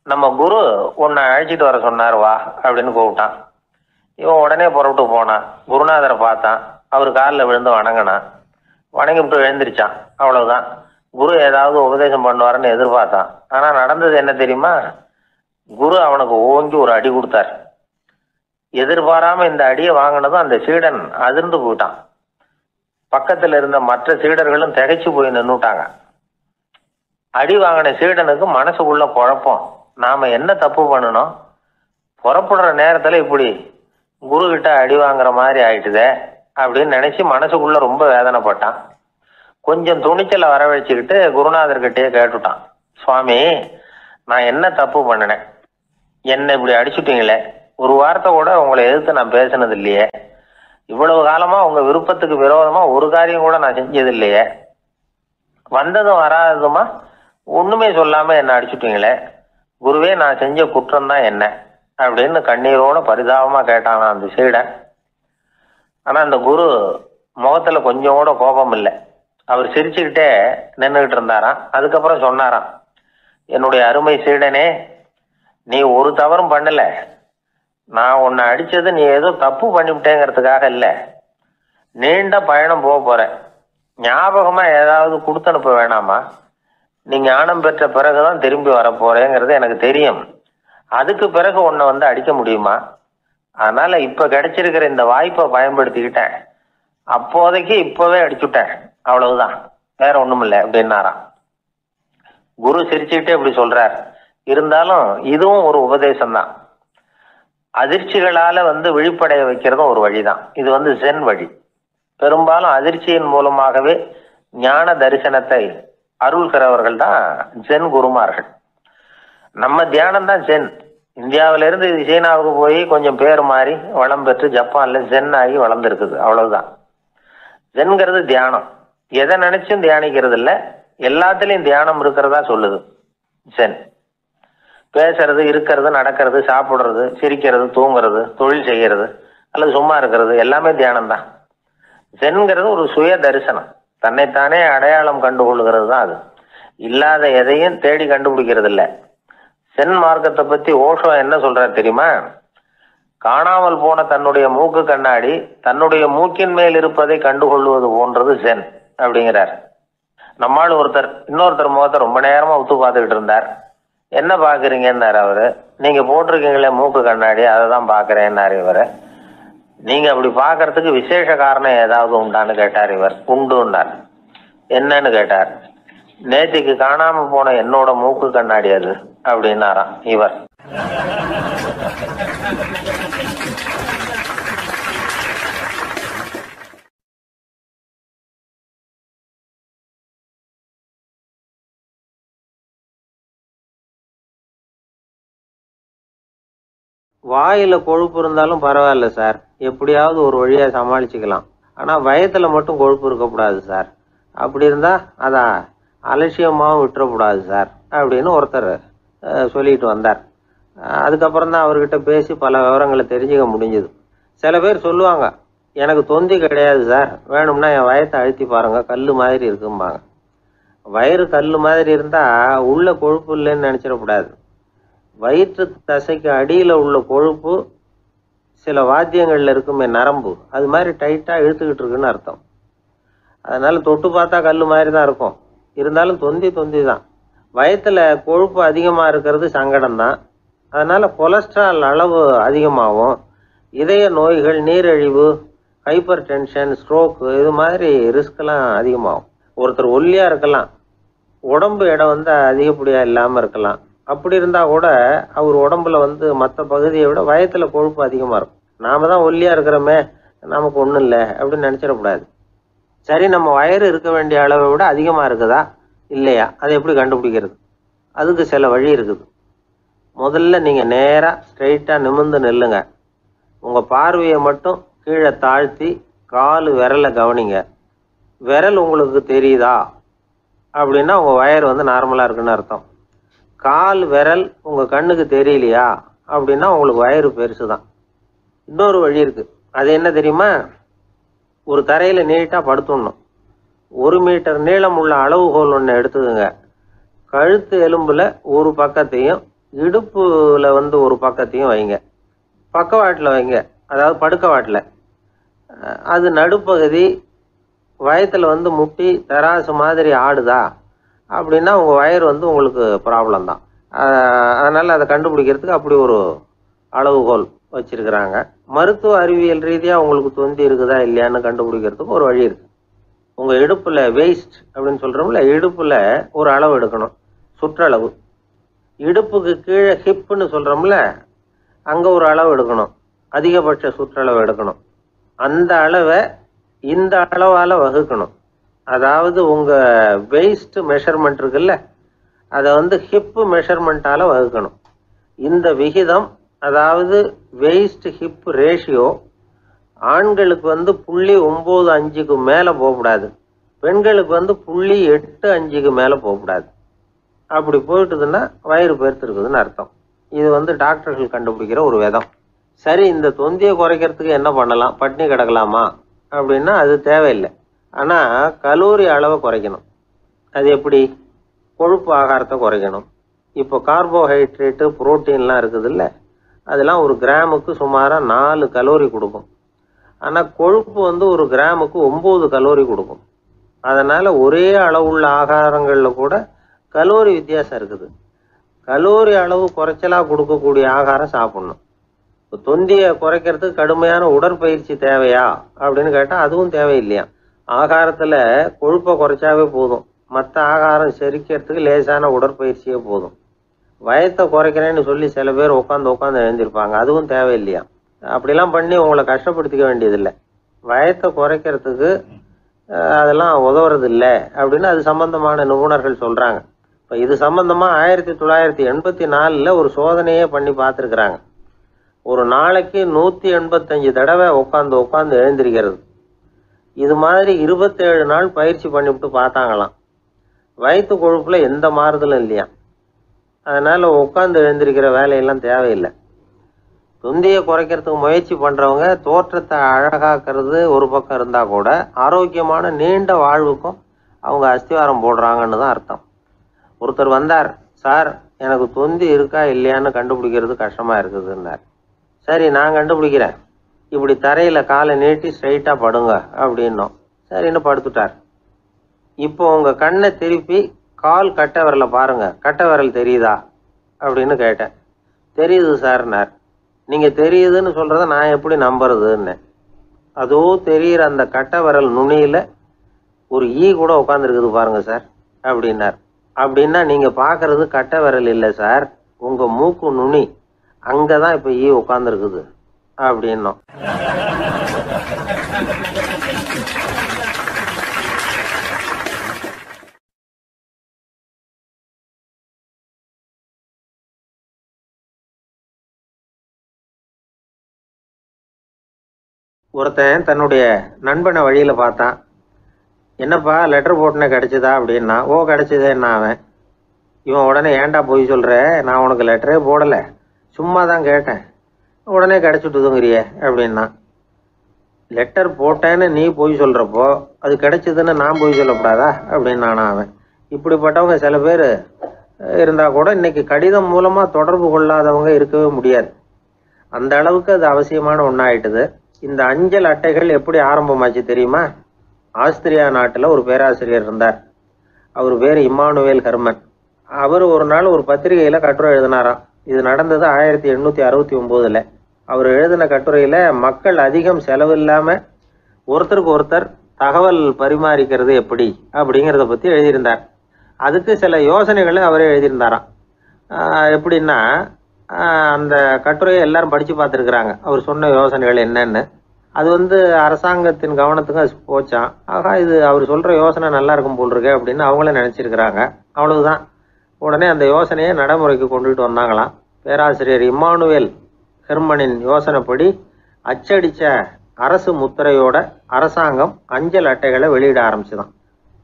நம்ம குரு உன்னை அழைச்சிட்டு வர சொன்னார் வா அப்படின்னு கூப்பிட்டான். இவன் உடனே புறப்பட்டு போனான். குருநாதரை பார்த்தான். அவர் காலில் விழுந்து வணங்கினான். வணங்கிவிட்டு எழுந்திரிச்சான். அவ்வளவுதான். குரு ஏதாவது உபதேசம் பண்ணுவாருன்னு எதிர்பார்த்தான். ஆனால் நடந்தது என்ன தெரியுமா? குரு அவனுக்கு ஓங்கி ஒரு அடி கொடுத்தார். எதிர்பாராம இந்த அடியை வாங்கினதும் அந்த சீடன் அதிர்ந்து போயிட்டான். பக்கத்தில் இருந்த மற்ற சீடர்களும் திகைச்சு போய் நின்றுட்டாங்க. அடி வாங்கின சீடனுக்கு மனசுக்குள்ள குழப்பம். நாம என்ன தப்பு பண்ணணும்? புறப்படுற நேரத்துல இப்படி குரு கிட்ட அடி வாங்குற மாதிரி ஆயிட்டுதே அப்படின்னு நினைச்சு மனசுக்குள்ள ரொம்ப வேதனைப்பட்டான். கொஞ்சம் துணிச்சலை வரவழைச்சுக்கிட்டு குருநாதர்கிட்டயே கேட்டுட்டான், சுவாமி நான் என்ன தப்பு பண்ணினேன்? என்னை இப்படி அடிச்சுட்டீங்களே, ஒரு வார்த்தை கூட உங்களை எதிர்த்து நான் பேசினது இல்லையே, இவ்வளவு காலமா உங்க விருப்பத்துக்கு விரோதமா ஒரு காரியம் கூட நான் செஞ்சது இல்லையே, வந்ததும் வராததுமா ஒண்ணுமே சொல்லாம என்ன அடிச்சுட்டீங்களே, குருவே நான் செஞ்ச குற்றம் தான் என்ன அப்படின்னு கண்ணீரோட பரிதாபமா கேட்டானா அந்த சீடன். ஆனா அந்த குரு முகத்துல கொஞ்சம் கூட கோபம் இல்லை. அவர் சிரிச்சுக்கிட்டே நின்றுகிட்டு இருந்தாராம். அதுக்கப்புறம் சொன்னாராம், என்னுடைய அருமை சீடனே, நீ ஒரு தவறும் பண்ணல. நான் உன்னை அடிச்சது நீ ஏதோ தப்பு பண்ணிவிட்டேங்கிறதுக்காக இல்லை. நீண்ட பயணம் போக போறேன். ஞாபகமா ஏதாவது கொடுத்து அனுப்ப வேணாமா? நீ ஞானம் பெற்ற பிறகுதான் திரும்பி வர போறேங்கிறது எனக்கு தெரியும். அதுக்கு பிறகு உன்னை அடிக்க முடியுமா? அதனால இப்ப கிடைச்சிருக்கிற இந்த வாய்ப்பை பயன்படுத்திக்கிட்டேன். அப்போதைக்கு இப்பவே அடிச்சுட்டேன், அவ்வளவுதான், வேற ஒண்ணும் இல்லை அப்படின்னாராம். குரு சிரிச்சுக்கிட்டே இப்படி சொல்றார். இருந்தாலும் இதுவும் ஒரு உபதேசம் தான். அதிர்ச்சிகளால விழிப்படைய வைக்கிறதும் ஒரு வழிதான். இது ஜென் வழி. பெரும்பாலும் அதிர்ச்சியின் மூலமாகவே ஞான தரிசனத்தை அருள்கிறவர்கள் தான் ஜென் குருமார்கள். நம்ம தியானம் தான் ஜென். இந்தியாவிலிருந்து சீனாவுக்கு போய் கொஞ்சம் பேர் மாறி வளம் பெற்று ஜப்பான்ல ஜென் ஆகி வளர்ந்துருக்குது, அவ்வளவுதான். ஜென்கிறது தியானம். எதை நினைச்சும் தியானிக்கிறது இல்லை, எல்லாத்துலயும் தியானம் இருக்கிறதா சொல்லுது ஜென். பேசுறது, இருக்கிறது, நடக்கிறது, சாப்பிடுறது, சிரிக்கிறது, தூங்குறது, தொழில் செய்யறது அல்லது சும்மா இருக்கிறது எல்லாமே தியானம் தான். ஜென்கிறது ஒரு சுய தரிசனம். தன்னைத்தானே அடையாளம் கண்டுகொள்ளுகிறது தான் அது. இல்லாத எதையும் தேடி கண்டுபிடிக்கிறது இல்லை. ஜென் மார்க்கத்தை பத்தி ஓஷோ என்ன சொல்றாரு தெரியுமா? காணாமல் போன தன்னுடைய மூக்கு கண்ணாடி தன்னுடைய மூக்கின் மேல் இருப்பதை கண்டுகொள்வது போன்றது ஜென் அப்படிங்கிறார். நம்மால் இன்னொருத்தர் முகத்தை ரொம்ப நேரமா உத்து பார்த்துக்கிட்டு இருந்தார். என்ன பாக்குறீங்கன்னாரு அவரு. நீங்க போட்டிருக்கீங்களே மூக்கு கண்ணாடி, அதை தான் பாக்குறேன்னாரு இவரு. நீங்க அப்படி பாக்குறதுக்கு விசேஷ காரணம் ஏதாவது உண்டான்னு கேட்டார் இவர். உண்டுன்னார். என்னன்னு கேட்டார். நேற்றுக்கு காணாம போன என்னோட மூக்கு கண்ணாடி அது அப்படின்னாராம் இவர். வாயில கொழுப்பு இருந்தாலும் பரவாயில்ல சார், எப்படியாவது ஒரு வழியாக சமாளிச்சுக்கலாம். ஆனால் வயத்தில் மட்டும் கொழுப்பு இருக்கக்கூடாது சார். அப்படி இருந்தால் அதை அலட்சியமாகவும் விட்டுறக்கூடாது சார் அப்படின்னு ஒருத்தர் சொல்லிட்டு வந்தார். அதுக்கப்புறம் தான் அவர்கிட்ட பேசி பல விவரங்களை தெரிஞ்சுக்க முடிஞ்சுது. சில பேர் சொல்லுவாங்க, எனக்கு தொந்தி கிடையாது சார், வேணும்னா என் வயத்தை அழுத்தி பாருங்க, கல் மாதிரி இருக்கும்பாங்க. வயிறு கல் மாதிரி இருந்தால் உள்ள கொழுப்பு இல்லைன்னு நினச்சிடக்கூடாது. வயிற்று தசைக்கு அடியில் உள்ள கொழுப்பு சில வாத்தியங்களில் இருக்குமே நரம்பு, அது மாதிரி டைட்டாக இழுத்துக்கிட்டு இருக்குன்னு அர்த்தம். அதனால தொட்டு பார்த்தா கல் மாதிரி தான் இருக்கும், இருந்தாலும் தொந்தி தொந்தி தான். வயத்தில் கொழுப்பு அதிகமாக இருக்கிறது சங்கடம் தான். அதனால கொலஸ்ட்ரால் அளவு அதிகமாகும். இதய நோய்கள், நீரிழிவு, ஹைப்பர் டென்ஷன், ஸ்ட்ரோக்கு இது மாதிரி ரிஸ்க்லாம் அதிகமாகும். ஒருத்தர் ஒல்லியாக இருக்கலாம், உடம்பு எடை அதிகப்படியாக இல்லாமல் இருக்கலாம். அப்படி இருந்தால் கூட அவர் உடம்புல மற்ற பகுதியை விட வயத்தில் கொழுப்பு அதிகமாக இருக்கும். நாம தான் ஒல்லியாக இருக்கிறோமே, நமக்கு ஒன்றும் இல்லை அப்படின்னு நினச்சிடக்கூடாது. சரி, நம்ம வயிறு இருக்க வேண்டிய அளவை விட அதிகமாக இருக்குதா இல்லையா, அதை எப்படி கண்டுபிடிக்கிறது? அதுக்கு சில வழி இருக்குது. முதல்ல நீங்கள் நேராக ஸ்ட்ரைட்டாக நிமிர்ந்து நில்லுங்க. உங்கள் பார்வையை மட்டும் கீழே தாழ்த்தி கால் விரலை கவனிங்க. விரல் உங்களுக்கு தெரியுதா அப்படின்னா உங்கள் வயறு நார்மலாக இருக்குன்னு அர்த்தம். கால் விரல் உங்கள் கண்ணுக்கு தெரியலையா அப்படின்னா உங்களுக்கு வயிறு பெருசு தான். இன்னொரு வழி இருக்குது. அது என்ன தெரியுமா? ஒரு தரையில் நீட்டாக படுத்துடணும். 1 மீட்டர் நீளம் உள்ள அளவுகோல் ஒன்று எடுத்துக்கோங்க. கழுத்து எலும்பில் ஒரு பக்கத்தையும் இடுப்பில் ஒரு பக்கத்தையும் வைங்க. பக்கவாட்டில் வைங்க, அதாவது படுக்கவாட்டில். அது நடுப்பகுதி வயத்தில் முட்டி தராசு மாதிரி ஆடுதா அப்படின்னா உங்கள் வயிறு உங்களுக்கு ப்ராப்ளம் தான். அதனால் அதை கண்டுபிடிக்கிறதுக்கு அப்படி ஒரு அளவுகோல் வச்சிருக்கிறாங்க. மருத்துவ அறிவியல் ரீதியாக உங்களுக்கு தொந்தி இருக்குதா இல்லையான்னு கண்டுபிடிக்கிறதுக்கு ஒரு வழி இருக்குது. உங்கள் இடுப்பில் வெயிஸ்ட் அப்படின்னு சொல்கிறோம்ல, இடுப்பில் ஒரு அளவு எடுக்கணும், சுற்றளவு. இடுப்புக்கு கீழே ஹிப்புன்னு சொல்கிறோம்ல, அங்கே ஒரு அளவு எடுக்கணும், அதிகபட்ச சுற்றளவு எடுக்கணும். அந்த அளவை இந்த அளவால் வகுக்கணும். அதாவது உங்கள் வெயிஸ்ட் மெஷர்மெண்ட் இருக்குல்ல, அதை ஹிப்பு மெஷர்மெண்ட்டால் வகுக்கணும். இந்த விகிதம், அதாவது வெயிஸ்ட் ஹிப் ரேஷியோ, ஆண்களுக்கு 0.95க்கு மேலே போகக்கூடாது, பெண்களுக்கு 0.85க்கு மேலே போகக்கூடாது. அப்படி போயிட்டுதுன்னா வயிறு பெருத்திருக்குதுன்னு அர்த்தம். இது டாக்டர்கள் கண்டுபிடிக்கிற ஒரு விதம். சரி, இந்த தொந்தியை குறைக்கிறதுக்கு என்ன பண்ணலாம்? பட்னி கிடக்கலாமா அப்படின்னா அது தேவையில்லை. ஆனால் கலோரி அளவை குறைக்கணும். அது எப்படி? கொழுப்பு ஆகாரத்தை குறைக்கணும். இப்போ கார்போஹைட்ரேட்டு, புரோட்டீன்லாம் இருக்குது இல்லை, அதெல்லாம் ஒரு கிராமுக்கு சுமாராக 4 கலோரி கொடுக்கும். ஆனால் கொழுப்பு ஒரு கிராமுக்கு 9 கலோரி கொடுக்கும். அதனால் ஒரே அளவுள்ள ஆகாரங்களில் கூட கலோரி வித்தியாசம் இருக்குது. கலோரி அளவு குறைச்சலாக கொடுக்கக்கூடிய ஆகாரம் சாப்பிடணும். இப்போ தொந்தியை குறைக்கிறதுக்கு கடுமையான உடற்பயிற்சி தேவையா அப்படின்னு கேட்டால் அதுவும் தேவையில்லையா. ஆகாரத்தில் கொழுப்பை குறைச்சாவே போதும், மற்ற ஆகாரம் செரிக்கிறதுக்கு லேசான உடற்பயிற்சியே போதும். வயத்தை குறைக்கிறேன்னு சொல்லி சில பேர் உட்காந்து எழுந்திருப்பாங்க, அதுவும் தேவையில்லையா. அப்படிலாம் பண்ணி உங்களை கஷ்டப்படுத்திக்க வேண்டியதில்லை. வயத்தை குறைக்கிறதுக்கு அதெல்லாம் உதவுறது இல்லை அப்படின்னு அது சம்பந்தமான நிபுணர்கள் சொல்கிறாங்க. இப்போ இது சம்பந்தமாக 1984 ஒரு சோதனையே பண்ணி பார்த்துருக்குறாங்க. ஒரு நாளைக்கு 185 தடவை உட்காந்து எழுந்திருக்கிறது. இது மாதிரி 27 நாள் பயிற்சி பண்ணிவிட்டு பார்த்தாங்களாம். வயிற்று கொழுப்புல எந்த மாறுதலும் இல்லையா. அதனால உட்காந்து எழுந்திருக்கிற வேலையெல்லாம் தேவையில்லை. தொந்தியை குறைக்கிறதுக்கு முயற்சி பண்றவங்க தோற்றத்தை அழகாக்குறது ஒரு பக்கம் இருந்தா கூட ஆரோக்கியமான நீண்ட வாழ்வுக்கும் அவங்க அஸ்திவாரம் போடுறாங்கன்னு தான் அர்த்தம். ஒருத்தர் வந்தார், சார் எனக்கு தொந்தி இருக்கா இல்லையான்னு கண்டுபிடிக்கிறது கஷ்டமா இருக்குதுன்னார். சரி, நான் கண்டுபிடிக்கிறேன், இப்படி தரையில காலை நீட்டி ஸ்ட்ரைட்டா படுங்க அப்படின்னோம். சரின்னு படுத்துட்டார். இப்போ உங்க கண்ணை திருப்பி கால் கட்டை விரலை பாருங்க, கட்டை விரல் தெரியுதா அப்படின்னு கேட்டேன். தெரியுது சார்னார். நீங்க தெரியுதுன்னு சொல்றத நான் எப்படி நம்புறதுன்னு. அதோ தெரியுற அந்த கட்டை விரல் நுனியில ஒரு ஈ கூட உட்காந்துருக்குது பாருங்க சார் அப்படின்னார். அப்படின்னா நீங்க பாக்குறது கட்டை விரல் இல்லை சார், உங்க மூக்கு நுனி, அங்கதான் இப்ப ஈ உட்காந்துருக்குது அப்படின்னோம். ஒருத்தன் தன்னுடைய நண்பனை வழியில் பார்த்தான். என்னப்பா லெட்டர் போட்டுனே கிடச்சிதா அப்படின்னா. ஓ கிடச்சிதேன்னா அவன். இவன் உடனே ஏன்டா போய் சொல்கிற, நான் உனக்கு லெட்டரே போடலை, சும்மா தான் கேட்டேன், உடனே கிடச்சிட்டுதுங்கிறியே அப்படின்னா. லெட்டர் போட்டேன்னு நீ போய் சொல்கிறப்போ அது கிடைச்சதுன்னு நான் போய் சொல்லக்கூடாதா அப்படின்னானா அவன். இப்படிப்பட்டவங்க சில பேர் இருந்தால் கூட இன்னைக்கு கடிதம் மூலமாக தொடர்பு கொள்ளாதவங்க இருக்கவே முடியாது. அந்த அளவுக்கு அது அவசியமான ஒன்றாயிட்டுது. இந்த அஞ்சல் அட்டைகள் எப்படி ஆரம்பமாச்சு தெரியுமா? ஆஸ்திரியா நாட்டில் ஒரு பேராசிரியர் இருந்தார். அவர் பேர் இம்மானுவேல் ஹெர்மன். அவர் ஒரு நாள் ஒரு பத்திரிகையில் கட்டுரை எழுதினாராம். இது நடந்தது 1869. அவர் எழுதின கட்டுரையில் மக்கள் அதிகம் செலவு இல்லாமல் ஒருத்தருக்கு ஒருத்தர் தகவல் பரிமாறிக்கிறது எப்படி அப்படிங்கிறத பற்றி எழுதியிருந்தார். அதுக்கு சில யோசனைகளை அவரே எழுதியிருந்தாராம். எப்படின்னா, அந்த கட்டுரையை எல்லாரும் படித்து பார்த்துருக்குறாங்க, அவர் சொன்ன யோசனைகள் என்னன்னு. அது அரசாங்கத்தின் கவனத்துக்கு அது போச்சான். ஆகா, இது அவர் சொல்கிற யோசனை நல்லா இருக்கும் போல் இருக்கு அப்படின்னு அவங்களே நினச்சிருக்கிறாங்க. அவ்வளவுதான். உடனே அந்த யோசனையை நடைமுறைக்கு கொண்டுகிட்டு வந்தாங்களாம். பேராசிரியர் இம்மானுவேல் ஹெர்மனின் யோசனைப்படி அச்சடித்த அரசு முத்திரையோட அரசாங்கம் அஞ்சல் அட்டைகளை வெளியிட ஆரம்பிச்சுதான்.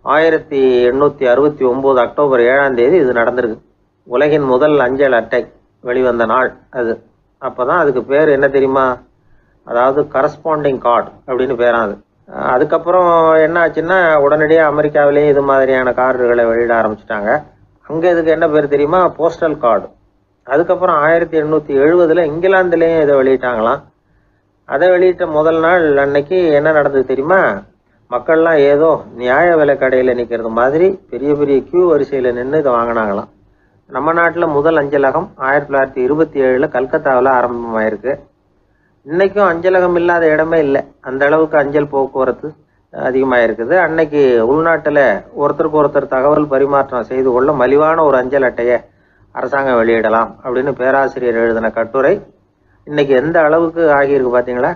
1869 அக்டோபர் 7ஆம் தேதி இது நடந்திருக்கு. உலகின் முதல் அஞ்சல் அட்டை வெளிவந்த நாள் அது. அப்போ தான் அதுக்கு பேர் என்ன தெரியுமா? அதாவது கரஸ்பாண்டிங் கார்டு அப்படின்னு பேராது. அதுக்கப்புறம் என்ன ஆச்சுன்னா, உடனடியாக அமெரிக்காவிலேயே இது மாதிரியான கார்டுகளை வெளியிட ஆரம்பிச்சிட்டாங்க. அங்கே இதுக்கு என்ன பேர் தெரியுமா? Postal card. அதுக்கப்புறம் 1870 இங்கிலாந்துலேயும் இதை வெளியிட்டாங்களாம். அதை வெளியிட்ட முதல் நாள் அன்னைக்கு என்ன நடந்தது தெரியுமா? மக்கள்லாம் ஏதோ நியாய விலை கடையில் நிற்கிறது மாதிரி பெரிய பெரிய கியூ வரிசையில் நின்று இதை வாங்கினாங்களாம். நம்ம நாட்டில் முதல் அஞ்சலகம் 1927 கல்கத்தாவில் ஆரம்பமாயிருக்கு. இன்னைக்கும் அஞ்சலகம் இல்லாத இடமே இல்லை. அந்த அளவுக்கு அஞ்சல் போக்குவரத்து அதிகமாக இருக்குது. அன்னைக்கு உள்நாட்டில் ஒருத்தருக்கு ஒருத்தர் தகவல் பரிமாற்றம் செய்து கொள்ள மலிவான ஒரு அஞ்சல் அட்டையை அரசாங்கம் வெளியிடலாம் அப்படின்னு பேராசிரியர் எழுதின கட்டுரை இன்னைக்கு எந்த அளவுக்கு ஆகியிருக்கு பார்த்தீங்களா?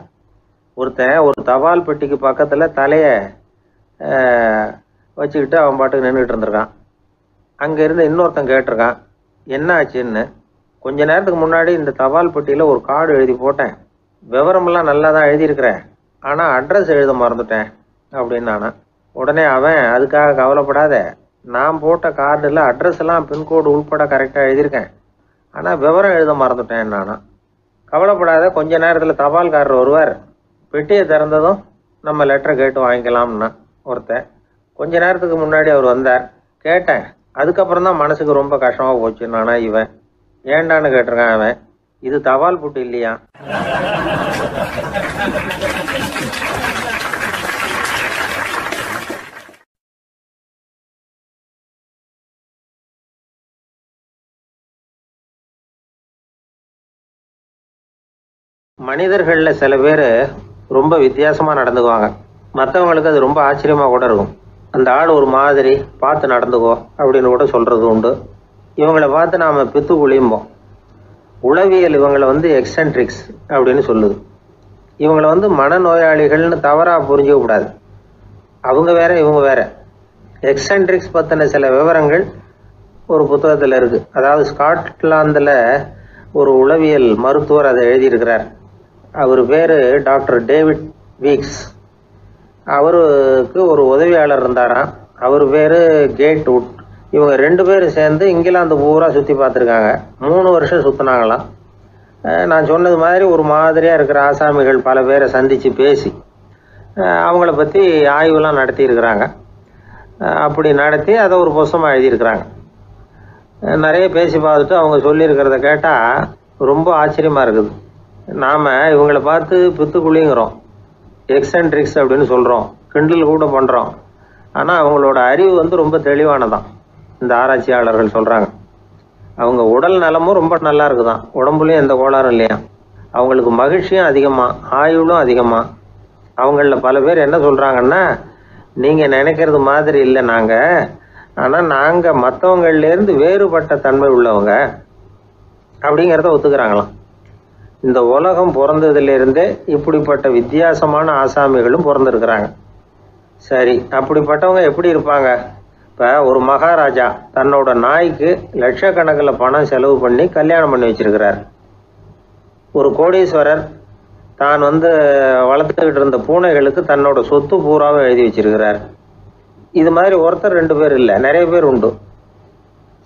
ஒருத்தன் ஒரு தபால் பெட்டிக்கு பக்கத்தில் தலையை வச்சுக்கிட்டு அவன் பாட்டுக்கு நின்றுட்டு இருந்திருக்கான். அங்கேருந்து இன்னொருத்தன் கேட்டிருக்கான், என்ன ஆச்சுன்னு. கொஞ்ச நேரத்துக்கு முன்னாடி இந்த தபால் பெட்டியில் ஒரு கார்டு எழுதி போட்டேன், விவரமெல்லாம் நல்லா தான் எழுதியிருக்கிறேன், ஆனால் அட்ரஸ் எழுத மறந்துட்டேன் அப்படின்னு நானா. உடனே அவன், அதுக்காக கவலைப்படாத, நான் போட்ட கார்டில் அட்ரஸ் எல்லாம் பின்கோடு உள்பட கரெக்டாக எழுதியிருக்கேன், ஆனால் விவரம் எழுத மறந்துட்டேன் நானா. கவலைப்படாத, கொஞ்ச நேரத்தில் தபால்காரர் வருவார், பெட்டியை திறந்ததும் நம்ம லெட்டரை கேட்டு வாங்கிக்கலாம்னா ஒருத்தன். கொஞ்ச நேரத்துக்கு முன்னாடி அவர் வந்தார், கேட்டேன், அதுக்கப்புறம் தான் மனசுக்கு ரொம்ப கஷ்டமாக போச்சு நானா. இவன் ஏண்டான்னு கேட்டிருக்கான். அவன், இது தபால் புட்டு இல்லையா? மனிதர்களில் சில பேர் ரொம்ப வித்தியாசமாக நடந்துக்குவாங்க. மற்றவங்களுக்கு அது ரொம்ப ஆச்சரியமாக கூட இருக்கும். அந்த ஆள் ஒரு மாதிரி பார்த்து நடந்துக்கோ அப்படின்னு கூட சொல்கிறது உண்டு. இவங்களை பார்த்து நாம் பித்து குளியும்போம். உளவியல் இவங்களை எக்ஸென்ட்ரிக்ஸ் அப்படின்னு சொல்லுது. இவங்களை மனநோயாளிகள்னு தவறாக புரிஞ்சிக்க கூடாது. அவங்க வேற, இவங்க வேற. எக்ஸென்ட்ரிக்ஸ் பற்றின சில விவரங்கள் ஒரு புத்தகத்தில் இருக்குது. அதாவது ஸ்காட்லாந்தில் ஒரு உளவியல் மருத்துவர் அதை எழுதியிருக்கிறார். அவர் பேர் டாக்டர் டேவிட் வீக்ஸ். அவருக்கு ஒரு உதவியாளர் இருந்தாராம். அவர் பேர் கேட் வுட். இவங்க 2 பேரும் சேர்ந்து இங்கிலாந்து பூரா சுற்றி பார்த்துருக்காங்க. 3 வருஷம் சுற்றினாங்களாம். நான் சொன்னது மாதிரி ஒரு மாதிரியாக இருக்கிற ஆசாமிகள் பல பேரை சந்தித்து பேசி அவங்கள பற்றி ஆய்வுலாம் நடத்தியிருக்கிறாங்க. அப்படி நடத்தி அதை ஒரு புத்தகமாக எழுதியிருக்கிறாங்க. நிறைய பேசி பார்த்துட்டு அவங்க சொல்லியிருக்கிறத கேட்டால் ரொம்ப ஆச்சரியமாக இருக்குது. நாம் இவங்களை பார்த்து பித்துக்குழிங்கிறோம், எக்ஸென்ட்ரிக்ஸ் அப்படின்னு சொல்கிறோம், கிண்டல் கூட பண்ணுறோம். ஆனால் அவங்களோட அறிவு ரொம்ப தெளிவானதான். இந்த ஆராய்ச்சியாளர்கள் சொல்கிறாங்க, அவங்க உடல் நலமும் ரொம்ப நல்லா இருக்குதான், உடம்புலையும் எந்த கோளாறும் இல்லையா. அவங்களுக்கு மகிழ்ச்சியும் அதிகமாக, ஆயுளும் அதிகமாக. அவங்களில் பல பேர் என்ன சொல்கிறாங்கன்னா, நீங்கள் நினைக்கிறது மாதிரி இல்லை நாங்கள், ஆனால் நாங்கள் மற்றவங்கள்லேருந்து வேறுபட்ட தன்மை உள்ளவங்க அப்படிங்கிறத ஒத்துக்கிறாங்களாம். இந்த உலகம் பிறந்ததுலேருந்தே இப்படிப்பட்ட வித்தியாசமான ஆசாமிகளும் பிறந்திருக்கிறாங்க. சரி, அப்படிப்பட்டவங்க எப்படி இருப்பாங்க? இப்போ ஒரு மகாராஜா தன்னோட நாய்க்கு லட்சக்கணக்கில் பணம் செலவு பண்ணி கல்யாணம் பண்ணி வச்சிருக்கிறார். ஒரு கோடீஸ்வரர் தான் வளர்த்துக்கிட்டு இருந்த பூனைகளுக்கு தன்னோட சொத்து பூராவை எழுதி வச்சிருக்கிறார். இது மாதிரி ஒருத்தர் 2 பேர் இல்லை, நிறைய பேர் உண்டு.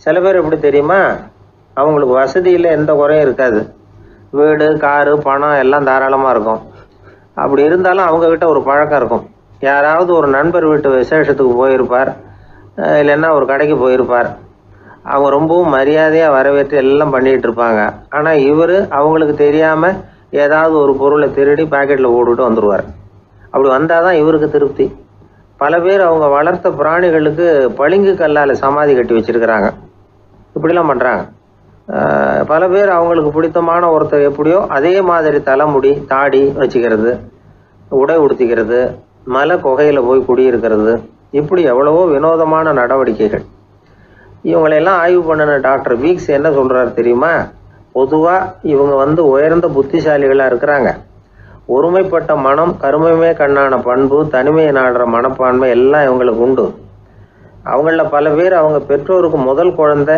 சில பேர் எப்படி தெரியுமா, அவங்களுக்கு வசதியில் எந்த குறையும் இருக்காது. வீடு, காரு, பணம் எல்லாம் தாராளமாக இருக்கும். அப்படி இருந்தாலும் அவங்கக்கிட்ட ஒரு பழக்கம் இருக்கும். யாராவது ஒரு நண்பர் வீட்டு விசேஷத்துக்கு போயிருப்பார், இல்லைன்னா ஒரு கடைக்கு போயிருப்பார். அவங்க ரொம்பவும் மரியாதையாக வரவேற்று எல்லாம் பண்ணிகிட்டு இருப்பாங்க. ஆனால் இவர் அவங்களுக்கு தெரியாமல் ஏதாவது ஒரு பொருளை திருடி பாக்கெட்டில் போட்டுவிட்டு வந்துடுவார். அப்படி வந்தால் தான் இவருக்கு திருப்தி. பல பேர் அவங்க வளர்த்த பிராணிகளுக்கு பளிங்கு கல்லால் சமாதி கட்டி வச்சிருக்கிறாங்க. இப்படிலாம் பண்ணுறாங்க. பல பேர் அவங்களுக்கு பிடித்தமான ஒருத்தர் எப்படியோ அதே மாதிரி தலைமுடி, தாடி வச்சுக்கிறது, உடை உடுத்திக்கிறது, மலை குகையில் போய் குடியிருக்கிறது, இப்படி எவ்வளவோ வினோதமான நடவடிக்கைகள். இவங்களையெல்லாம் ஆய்வு பண்ணின டாக்டர் வீக்ஸ் என்ன சொல்கிறாரு தெரியுமா, பொதுவாக இவங்க உயர்ந்த புத்திசாலிகளாக இருக்கிறாங்க. ஒருமைப்பட்ட மனம், கருமையுமே கண்ணான பண்பு, தனிமையை நாடுற மனப்பான்மை எல்லாம் இவங்களுக்கு உண்டு. அவங்களில் பல பேர் அவங்க பெற்றோருக்கு முதல் குழந்தை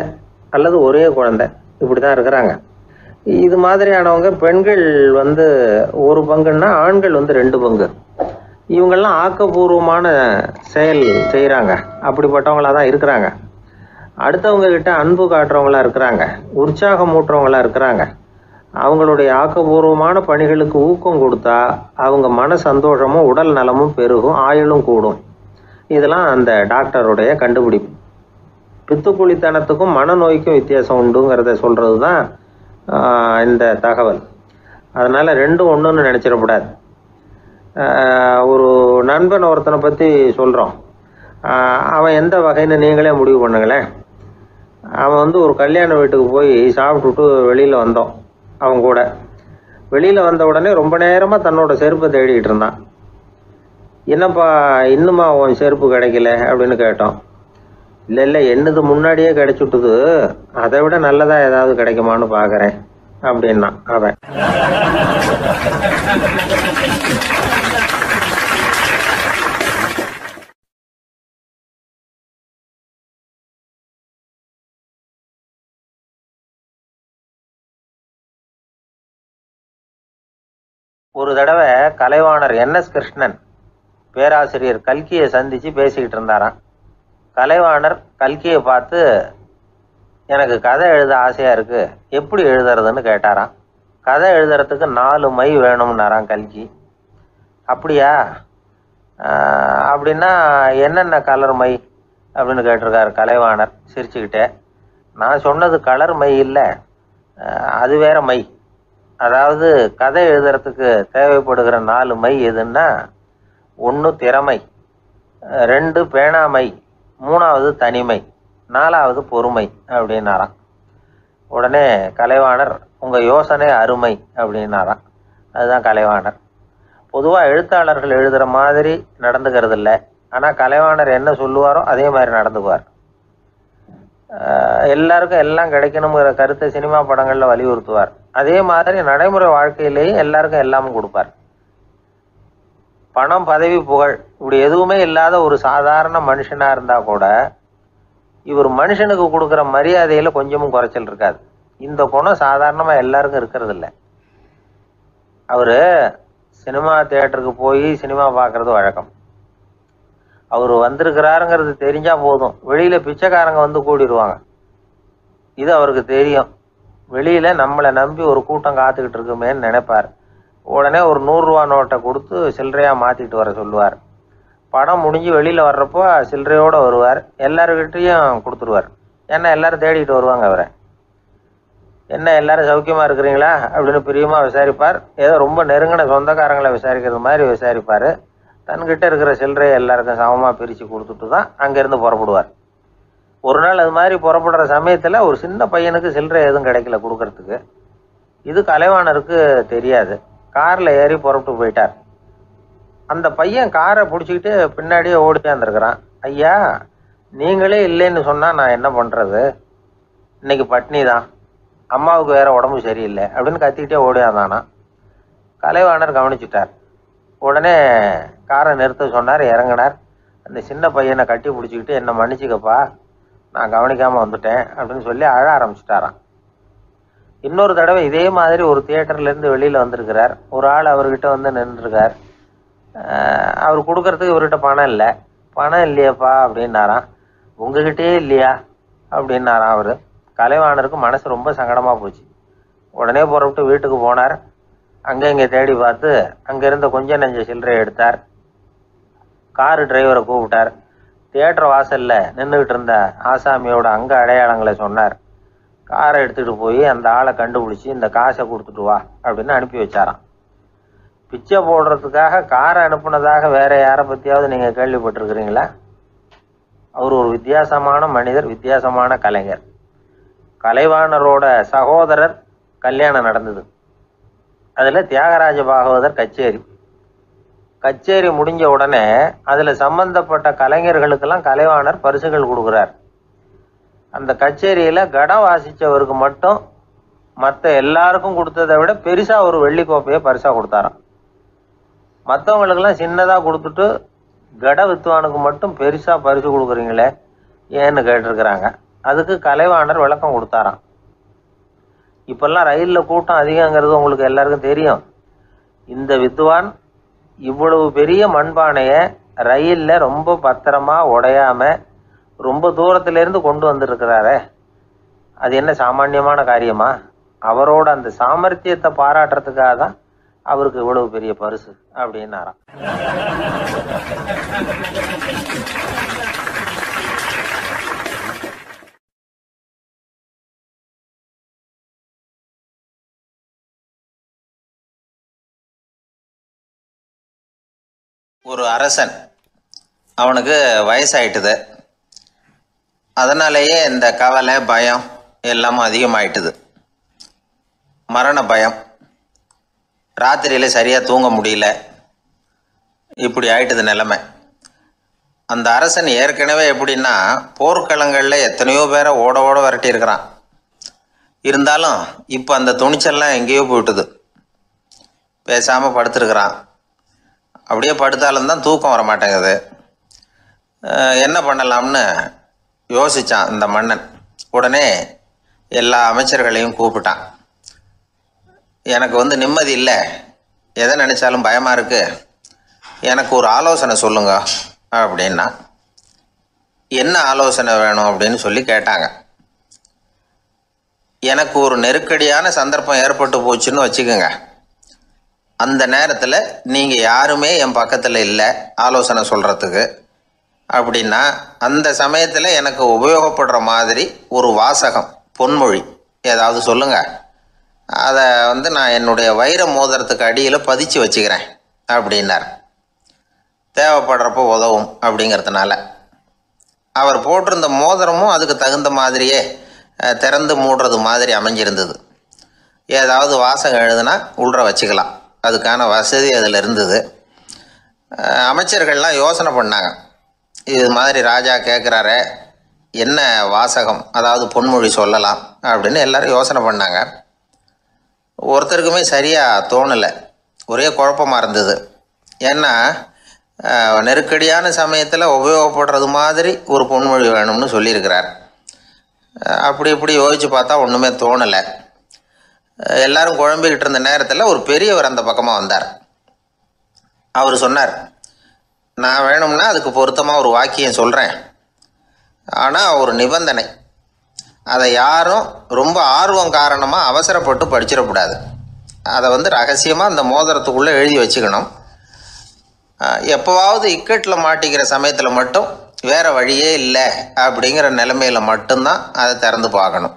அல்லது ஒரே குழந்தை, இப்படி தான் இருக்கிறாங்க. இது மாதிரியானவங்க பெண்கள் 1 பங்குன்னா ஆண்கள் 2 பங்கு. இவங்கெல்லாம் ஆக்கப்பூர்வமான செயல் செய்கிறாங்க. அப்படிப்பட்டவங்களாக தான் இருக்கிறாங்க. அடுத்தவங்க கிட்ட அன்பு காட்டுறவங்களா இருக்கிறாங்க, உற்சாகம் ஊட்டுறவங்களா இருக்கிறாங்க. அவங்களுடைய ஆக்கப்பூர்வமான பணிகளுக்கு ஊக்கம் கொடுத்தா அவங்க மன சந்தோஷமும் உடல் நலமும் பெருகும், ஆயுளும் கூடும். இதெல்லாம் அந்த டாக்டருடைய கண்டுபிடிப்பு. பித்துக்குழித்தனத்துக்கும் மனநோய்க்கும் வித்தியாசம் உண்டுங்கிறத சொல்கிறது தான் இந்த தகவல். அதனால் ரெண்டும் ஒன்றுன்னு நினச்சிடக்கூடாது. ஒரு நண்பன் ஒருத்தனை பற்றி சொல்கிறோம். அவன் எந்த வகைன்னு நீங்களே முடிவு பண்ணுங்களேன். அவன் ஒரு கல்யாண வீட்டுக்கு போய் சாப்பிட்டுட்டு வெளியில் வந்தோம். அவன் கூட வெளியில் வந்த உடனே ரொம்ப நேரமாக தன்னோட செருப்பை தேடிக்கிட்டு இருந்தான். என்னப்பா இன்னுமா உன் செருப்பு கிடைக்கல அப்படின்னு கேட்டோம். இல்லை என்னது முன்னாடியே கிடைச்சுட்டுது, அதை விட நல்லதாக ஏதாவது கிடைக்குமான்னு பார்க்குறேன் அப்படின்னா அவன். ஒரு தடவை கலைவாணர் NS கிருஷ்ணன் பேராசிரியர் கல்கியை சந்தித்து பேசிக்கிட்டு இருந்தாராம். கலைவாணர் கல்கியை பார்த்து, எனக்கு கதை எழுத ஆசையாக இருக்குது, எப்படி எழுதுறதுன்னு கேட்டாராம். கதை எழுதுறதுக்கு 4 மை வேணும்னாராம் கல்கி. அப்படியா, அப்படின்னா என்னென்ன கலர் மை அப்படின்னு கேட்டிருக்காரு கலைவாணர் சிரிச்சுக்கிட்டே. நான் சொன்னது கலர் மை இல்லை, அது வேற மை. அதாவது கதை எழுதுறதுக்கு தேவைப்படுகிற 4 மை எதுன்னா, 1 திறமை, 2 பேணாமை, 3வது தனிமை, 4வது பொறுமை அப்படின்னாராம். உடனே கலைவாணர், உங்கள் யோசனை அருமை அப்படின்னாராம். அதுதான் கலைவாணர். பொதுவாக எழுத்தாளர்கள் எழுதுகிற மாதிரி நடந்துக்கிறது இல்லை. ஆனால் கலைவாணர் என்ன சொல்லுவாரோ அதே மாதிரி நடந்துக்குவார். எல்லாருக்கும் எல்லாம் கிடைக்கணுங்கிற கருத்தை சினிமா படங்களில் வலியுறுத்துவார். அதே மாதிரி நடைமுறை வாழ்க்கையிலேயே எல்லாருக்கும் எல்லாமும் கொடுப்பார். பணம், பதவி, புகழ் இப்படி எதுவுமே இல்லாத ஒரு சாதாரண மனுஷனாக இருந்தால் கூட இவர் மனுஷனுக்கு கொடுக்குற மரியாதையில் கொஞ்சமும் குறைச்சல் இருக்காது. இந்த குணம் சாதாரணமாக எல்லாருக்கும் இருக்கிறது இல்லை. அவர் சினிமா தியேட்டருக்கு போய் சினிமா பார்க்குறது வழக்கம். அவர் வந்திருக்கிறாருங்கிறது தெரிஞ்சால் போதும், வெளியில் பிச்சைக்காரங்க கூடிடுவாங்க. இது அவருக்கு தெரியும். வெளியில் நம்மளை நம்பி ஒரு கூட்டம் காத்துக்கிட்டு இருக்குமேன்னு நினைப்பார். உடனே ஒரு 100 ரூபா நோட்டை கொடுத்து சில்லறையாக மாற்றிட்டு வர சொல்லுவார். படம் முடிஞ்சு வெளியில் வர்றப்போ சில்லறையோடு வருவார். எல்லாருக்கிட்டையும் கொடுத்துருவார். ஏன்னா எல்லோரும் தேடிட்டு வருவாங்க அவரை. என்ன எல்லாரும் சௌக்கியமாக இருக்கிறீங்களா அப்படின்னு பிரியமாக விசாரிப்பார். ஏதோ ரொம்ப நெருங்கின சொந்தக்காரங்களை விசாரிக்கிறது மாதிரி விசாரிப்பார். தன்கிட்ட இருக்கிற சில்லறையை எல்லாருக்கும் சமமாக பிரித்து கொடுத்துட்டு தான் அங்கேருந்து புறப்படுவார். ஒரு நாள் அது மாதிரி புறப்படுற சமயத்தில் ஒரு சின்ன பையனுக்கு சில்லறை எதுவும் கிடைக்கல கொடுக்கறதுக்கு. இது கலைவாணருக்கு தெரியாது. காரில் ஏறி புறப்பட்டு போயிட்டார். அந்த பையன் காரை பிடிச்சிக்கிட்டு பின்னாடியே ஓடியாந்துருக்கிறான். ஐயா, நீங்களே இல்லைன்னு சொன்னால் நான் என்ன பண்ணுறது, இன்னைக்கு பட்னி தான், அம்மாவுக்கு வேற உடம்பு சரியில்லை அப்படின்னு கத்திக்கிட்டே ஓடியாந்தானா. கலைவாணர் கவனிச்சுட்டார். உடனே காரை நிறுத்த சொன்னார். இறங்கினார். அந்த சின்ன பையனை கட்டி பிடிச்சிக்கிட்டு, என்னை மன்னிச்சுக்கப்பா, நான் கவனிக்காமல் வந்துட்டேன் அப்படின்னு சொல்லி அழ ஆரம்பிச்சிட்டாராம். இன்னொரு தடவை இதே மாதிரி ஒரு தியேட்டர்லேருந்து வெளியில் வந்திருக்கிறார். ஒரு ஆள் அவர்கிட்ட வந்து நின்றுருக்கார். அவர் கொடுக்கறதுக்கு இவர்கிட்ட பணம் இல்லை. பணம் இல்லையாப்பா அப்படின்னாராம். உங்ககிட்டயே இல்லையா அப்படின்னாராம் அவர். கலைவாணருக்கு மனசு ரொம்ப சங்கடமாக போச்சு. உடனே புறப்பட்டு வீட்டுக்கு போனார். அங்கே இங்கே தேடி பார்த்து அங்கே இருந்த கொஞ்சம் நெஞ்ச சில்லறையை எடுத்தார். காரு டிரைவரை கூப்பிட்டார். தியேட்டர் வாசலில் நின்றுக்கிட்டு இருந்த ஆசாமியோட அங்க அடையாளங்களை சொன்னார். காரை எடுத்துகிட்டு போய் அந்த ஆளை கண்டுபிடிச்சி இந்த காசை கொடுத்துட்டு வா அப்படின்னு அனுப்பி வச்சாராம். பிச்சை போடுறதுக்காக காரை அனுப்புனதாக வேற யாரை பற்றியாவது நீங்கள் கேள்விப்பட்டிருக்கிறீங்களா? அவர் ஒரு வித்தியாசமான மனிதர், வித்தியாசமான கலைஞர். கலைவாணரோட சகோதரர் கல்யாணம் நடந்தது. அதில் தியாகராஜ பாகவதர் கச்சேரி முடிஞ்ச உடனே அதில் சம்பந்தப்பட்ட கலைஞர்களுக்கெல்லாம் கலைவாணர் பரிசுகள் கொடுக்குறார். அந்த கச்சேரியில் கடம் வாசித்தவருக்கு மட்டும் மற்ற எல்லாருக்கும் கொடுத்ததை விட பெருசாக ஒரு வெள்ளி கோப்பையை பரிசாக கொடுத்தாராம். மற்றவங்களுக்கெல்லாம் சின்னதாக கொடுத்துட்டு கட வித்துவானுக்கு மட்டும் பெருசாக பரிசு கொடுக்குறீங்களே ஏன்னு கேட்டிருக்கிறாங்க. அதுக்கு கலைவாணர் விளக்கம் கொடுத்தாராம். இப்பெல்லாம் ரயிலில் கூட்டம் அதிகங்கிறது உங்களுக்கு எல்லாருக்கும் தெரியும். இந்த வித்வான் இவ்வளவு பெரிய மண்பானையை ரயிலில் ரொம்ப பத்திரமா உடையாம ரொம்ப தூரத்திலேருந்து கொண்டு வந்திருக்கிறாரே, அது என்ன சாமானியமான காரியமா? அவரோட அந்த சாமர்த்தியத்தை பாராட்டுறதுக்காக தான் அவருக்கு இவ்வளவு பெரிய பரிசு அப்படின்னாராம். ஒரு அரசன், அவனுக்கு வயசாயிட்டுது. அதனாலேயே இந்த கவலை பயம் எல்லாமும் அதிகமாயிட்டுது. மரண பயம், ராத்திரியில் சரியாக தூங்க முடியல, இப்படி ஆயிட்டுது நிலைமை. அந்த அரசன் ஏற்கனவே எப்படின்னா போர்க்களங்களில் எத்தனையோ பேரை ஓட ஓட விரட்டியிருக்கிறான். இருந்தாலும் இப்போ அந்த துணிச்சல்லாம் எங்கேயோ போயிட்டுது. பேசாமல் படுத்துருக்கிறான். அப்படியே படுத்தாலும் தான் தூக்கம் வர மாட்டேங்குது. என்ன பண்ணலாம்னு யோசித்தான் இந்த மன்னன். உடனே எல்லா அமைச்சர்களையும் கூப்பிட்டான். எனக்கு வந்து நிம்மதி இல்லை, எதை நினச்சாலும் பயமாக இருக்குது, எனக்கு ஒரு ஆலோசனை சொல்லுங்க அப்படின்னா. என்ன ஆலோசனை வேணும் அப்படின்னு சொல்லி கேட்டாங்க. எனக்கு ஒரு நெருக்கடியான சந்தர்ப்பம் ஏற்பட்டு போச்சுன்னு வச்சுக்கோங்க. அந்த நேரத்தில் நீங்கள் யாருமே என் பக்கத்தில் இல்லை ஆலோசனை சொல்கிறதுக்கு அப்படின்னா, அந்த சமயத்தில் எனக்கு உபயோகப்படுற மாதிரி ஒரு வாசகம், பொன்மொழி ஏதாவது சொல்லுங்கள். அதை வந்து நான் என்னுடைய வைர மோதிரத்துக்கு அடியில் பதிச்சு வச்சுக்கிறேன் அப்படின்னார். தேவைப்படுறப்போ உதவும் அப்படிங்கிறதுனால. அவர் போட்டிருந்த மோதிரமும் அதுக்கு தகுந்த மாதிரியே திறந்து மூடுறது மாதிரி அமைஞ்சிருந்தது. ஏதாவது வாசகம் எழுதுனா உள்ற வச்சுக்கலாம், அதுக்கான வசதி அதில் இருந்தது. அமைச்சர்கள்லாம் யோசனை பண்ணாங்க. இது மாதிரி ராஜா கேட்குறாரு, என்ன வாசகம் அதாவது பொன்மொழி சொல்லலாம் அப்படின்னு எல்லாரும் யோசனை பண்ணாங்க. ஒருத்தருக்குமே சரியாக தோணலை, ஒரே குழப்பமாக இருந்தது. ஏன்னா நெருக்கடியான சமயத்தில் உபயோகப்படுறது மாதிரி ஒரு பொன்மொழி வேணும்னு சொல்லியிருக்கிறார். அப்படி இப்படி யோசித்து பார்த்தா ஒன்றுமே தோணலை. எல்லாரும் குழம்பிக்கிட்டு இருந்த நேரத்தில் ஒரு பெரியவர் அந்த பக்கமாக வந்தார். அவர் சொன்னார், நான் வேணும்னா அதுக்கு பொருத்தமாக ஒரு வாக்கியம் சொல்கிறேன், ஆனால் ஒரு நிபந்தனை. அதை யாரும் ரொம்ப ஆர்வம் காரணமாக அவசரப்பட்டு படிச்சிடக்கூடாது. அதை வந்து ரகசியமாக அந்த மோதிரத்துக்குள்ளே எழுதி வச்சுக்கணும். எப்போவாவது இக்கட்டில் மாட்டிக்கிற சமயத்தில் மட்டும் வேறு வழியே இல்லை அப்படிங்கிற நிலைமையில் மட்டும்தான் அதை திறந்து பார்க்கணும்.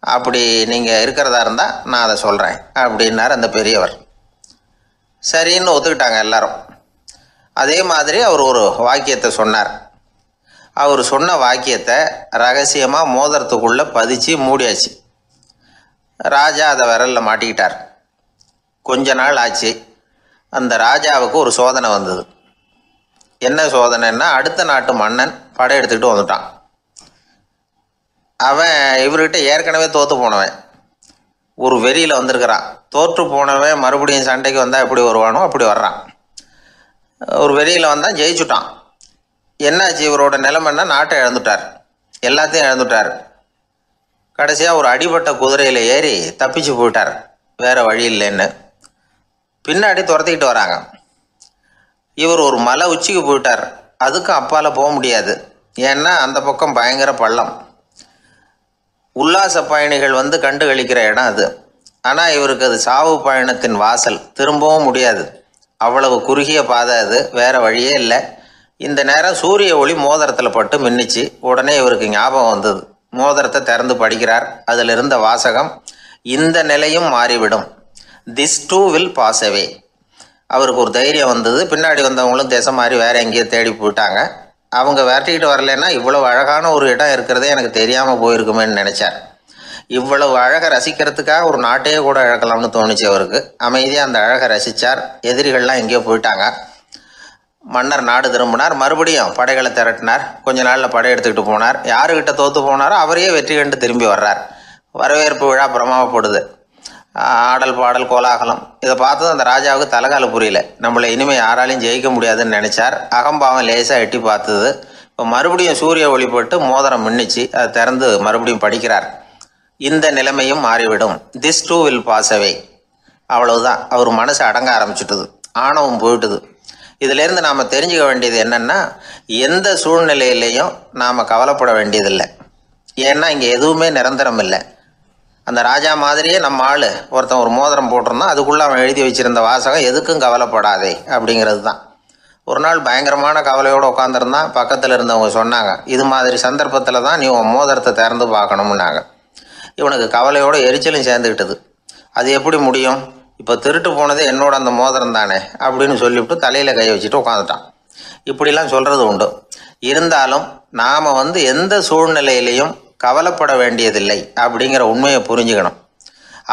அப்படி நீங்கள் இருக்கிறதா இருந்தால் நான் அதை சொல்கிறேன் அப்படின்னார் அந்த பெரியவர். சரின்னு ஒத்துக்கிட்டாங்க எல்லாரும். அதே மாதிரி அவர் ஒரு வாக்கியத்தை சொன்னார். அவர் சொன்ன வாக்கியத்தை ரகசியமாக மோதிரத்துக்குள்ளே பதிச்சு மூடியாச்சு. ராஜா அதை விரலில் மாட்டிக்கிட்டார். கொஞ்ச நாள் ஆச்சு. அந்த ராஜாவுக்கு ஒரு சோதனை வந்தது. என்ன சோதனைன்னா, அடுத்த நாட்டு மன்னன் படையெடுத்துக்கிட்டு வந்துட்டான். அவன் இவர்கிட்ட ஏற்கனவே தோற்று போனவன், ஒரு வெறியில் வந்திருக்கிறான். தோற்று போனவன் மறுபடியும் சண்டைக்கு வந்தால் எப்படி வருவானோ அப்படி வர்றான். ஒரு வெறியில் வந்தான், ஜெயிச்சுட்டான். என்னாச்சு இவரோட நிலைமைன்னா, நாட்டை இழந்துட்டார், எல்லாத்தையும் இழந்துட்டார். கடைசியாக ஒரு அடிபட்ட குதிரையில் ஏறி தப்பிச்சு போயிட்டார், வேறு வழி இல்லைன்னு. பின்னாடி துரத்திக்கிட்டு வராங்க. இவர் ஒரு மலை உச்சிக்கு போயிட்டார், அதுக்கும் அப்பால் போக முடியாது, ஏன்னா அந்த பக்கம் பயங்கர பள்ளம். உல்லாச பயணிகள் வந்து கண்டு கழிக்கிற இடம் அது. ஆனால் இவருக்கு அது சாவு பயணத்தின் வாசல், திரும்பவும் முடியாது, அவ்வளவு குறுகிய பாதை அது, வேறு வழியே இல்லை. இந்த நேரம் சூரிய ஒளி மோதிரத்தில் பட்டு மின்னிச்சு. உடனே இவருக்கு ஞாபகம் வந்தது. மோதிரத்தை திறந்து படிக்கிறார். அதில் இருந்த வாசகம், இந்த நிலையும் மாறிவிடும், this too will pass away. அவருக்கு ஒரு தைரியம் வந்தது. பின்னாடி வந்தவங்களும் திசை மாதிரி வேறு எங்கேயோ தேடி போயிட்டாங்க. அவங்க விரட்டிக்கிட்டு வரலன்னா இவ்வளவு அழகான ஒரு இடம் இருக்கிறதே எனக்கு தெரியாமல் போயிருக்குமேன்னு நினச்சார். இவ்வளவு அழகை ரசிக்கிறதுக்காக ஒரு நாட்டையே கூட இழக்கலாம்னு தோணுச்சு அவருக்கு. அமைதியாக அந்த அழகை ரசித்தார். எதிரிகள்லாம் எங்கேயோ போயிட்டாங்க. மன்னர் நாடு திரும்பினார். மறுபடியும் படைகளை திரட்டினார். கொஞ்ச நாளில் படை எடுத்துக்கிட்டு போனார். யாருக்கிட்ட தோற்று போனாரோ அவரையே வெற்றி கண்டு திரும்பி வர்றார். வரவேற்பு விழா பிரமாவப்படுது. ஆடல் பாடல் கோலாகலம். இதை பார்த்ததும் அந்த ராஜாவுக்கு தலைகால புரியல. நம்மளை இனிமேல் யாராலையும் ஜெயிக்க முடியாதுன்னு நினச்சார். அகம்பாவம் லேசாக எட்டி பார்த்தது. இப்போ மறுபடியும் சூரிய ஒளிப்பட்டு மோதிரம் மின்னிச்சு. அதை திறந்து மறுபடியும் படிக்கிறார். இந்த நிலைமையும் மாறிவிடும், this too will pass away. அவ்வளவுதான், அவர் மனசு அடங்க ஆரம்பிச்சுட்டுது, ஆணவம் போயிட்டுது. இதிலேருந்து நாம் தெரிஞ்சுக்க வேண்டியது என்னென்னா, எந்த சூழ்நிலையிலையும் நாம் கவலைப்பட வேண்டியதில்லை. ஏன்னா இங்கே எதுவுமே நிரந்தரம் இல்லை. அந்த ராஜா மாதிரியே நம்ம ஆள் ஒருத்தன் ஒரு மோதிரம் போட்டிருந்தான், அதுக்குள்ளே அவன் எழுதி வச்சுருந்த வாசகம் எதுக்கும் கவலைப்படாதே அப்படிங்கிறது தான். ஒரு நாள் பயங்கரமான கவலையோடு உட்காந்துருந்தான். பக்கத்தில் இருந்தவங்க சொன்னாங்க, இது மாதிரி சந்தர்ப்பத்தில் தான் நீ உன் மோதிரத்தை திறந்து பார்க்கணும்னாங்க. இவனுக்கு கவலையோடு எரிச்சலும் சேர்ந்துக்கிட்டது. அது எப்படி முடியும், இப்போ திருட்டு போனது என்னோட அந்த மோதிரம் தானே அப்படின்னு சொல்லிவிட்டு தலையில் கை வச்சுட்டு உட்காந்துட்டான். இப்படிலாம் சொல்கிறது உண்டு. இருந்தாலும் நாம் எந்த சூழ்நிலையிலையும் கவலைப்பட வேண்டியதில்லை அப்படிங்கிற உண்மையை புரிஞ்சுக்கணும்.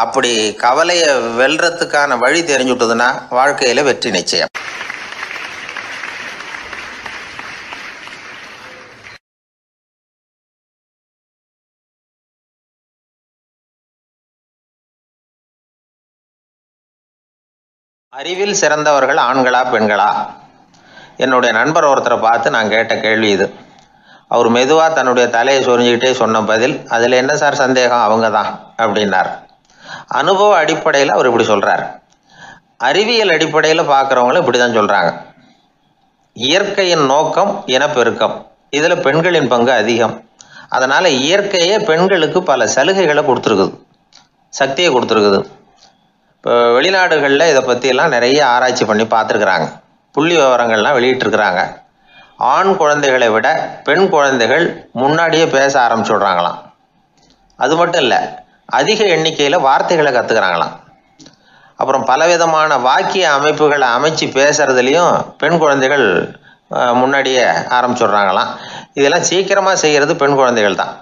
அப்படி கவலையை வெல்றதுக்கான வழி தெரிஞ்சுட்டதுன்னா வாழ்க்கையில் வெற்றி நிச்சயம். அறிவில் சிறந்தவர்கள் ஆண்களா பெண்களா? என்னுடைய நண்பர் ஒருத்தரை பார்த்து நான் கேட்ட கேள்வி இது. அவர் மெதுவாக தன்னுடைய தலையை சொரிஞ்சுக்கிட்டே சொன்ன பதில், அதில் என்ன சார் சந்தேகம், அவங்க தான் அப்படின்னார். அனுபவ அடிப்படையில் அவர் இப்படி சொல்கிறார். அறிவியல் அடிப்படையில் பார்க்குறவங்களும் இப்படி தான் சொல்கிறாங்க. இயற்கையின் நோக்கம் இனப்பெருக்கம், இதில் பெண்களின் பங்கு அதிகம். அதனால் இயற்கையே பெண்களுக்கு பல சலுகைகளை கொடுத்துருக்குது, சக்தியை கொடுத்துருக்குது. இப்போ வெளிநாடுகளில் இதை பற்றியெல்லாம் நிறைய ஆராய்ச்சி பண்ணி பார்த்துருக்குறாங்க. புள்ளி விவரங்கள்லாம் வெளியிட்டிருக்கிறாங்க. ஆண் குழந்தைகளை விட பெண் குழந்தைகள் முன்னாடியே பேச ஆரம்பிச்சுடுறாங்களாம். அது மட்டும் இல்லை, அதிக எண்ணிக்கையில் வார்த்தைகளை கற்றுக்கிறாங்களாம். அப்புறம் பலவிதமான வாக்கிய அமைப்புகளை அமைச்சு பேசுகிறதுலையும் பெண் குழந்தைகள் முன்னாடியே ஆரம்பிச்சுடுறாங்களாம். இதெல்லாம் சீக்கிரமாக செய்கிறது பெண் குழந்தைகள் தான்.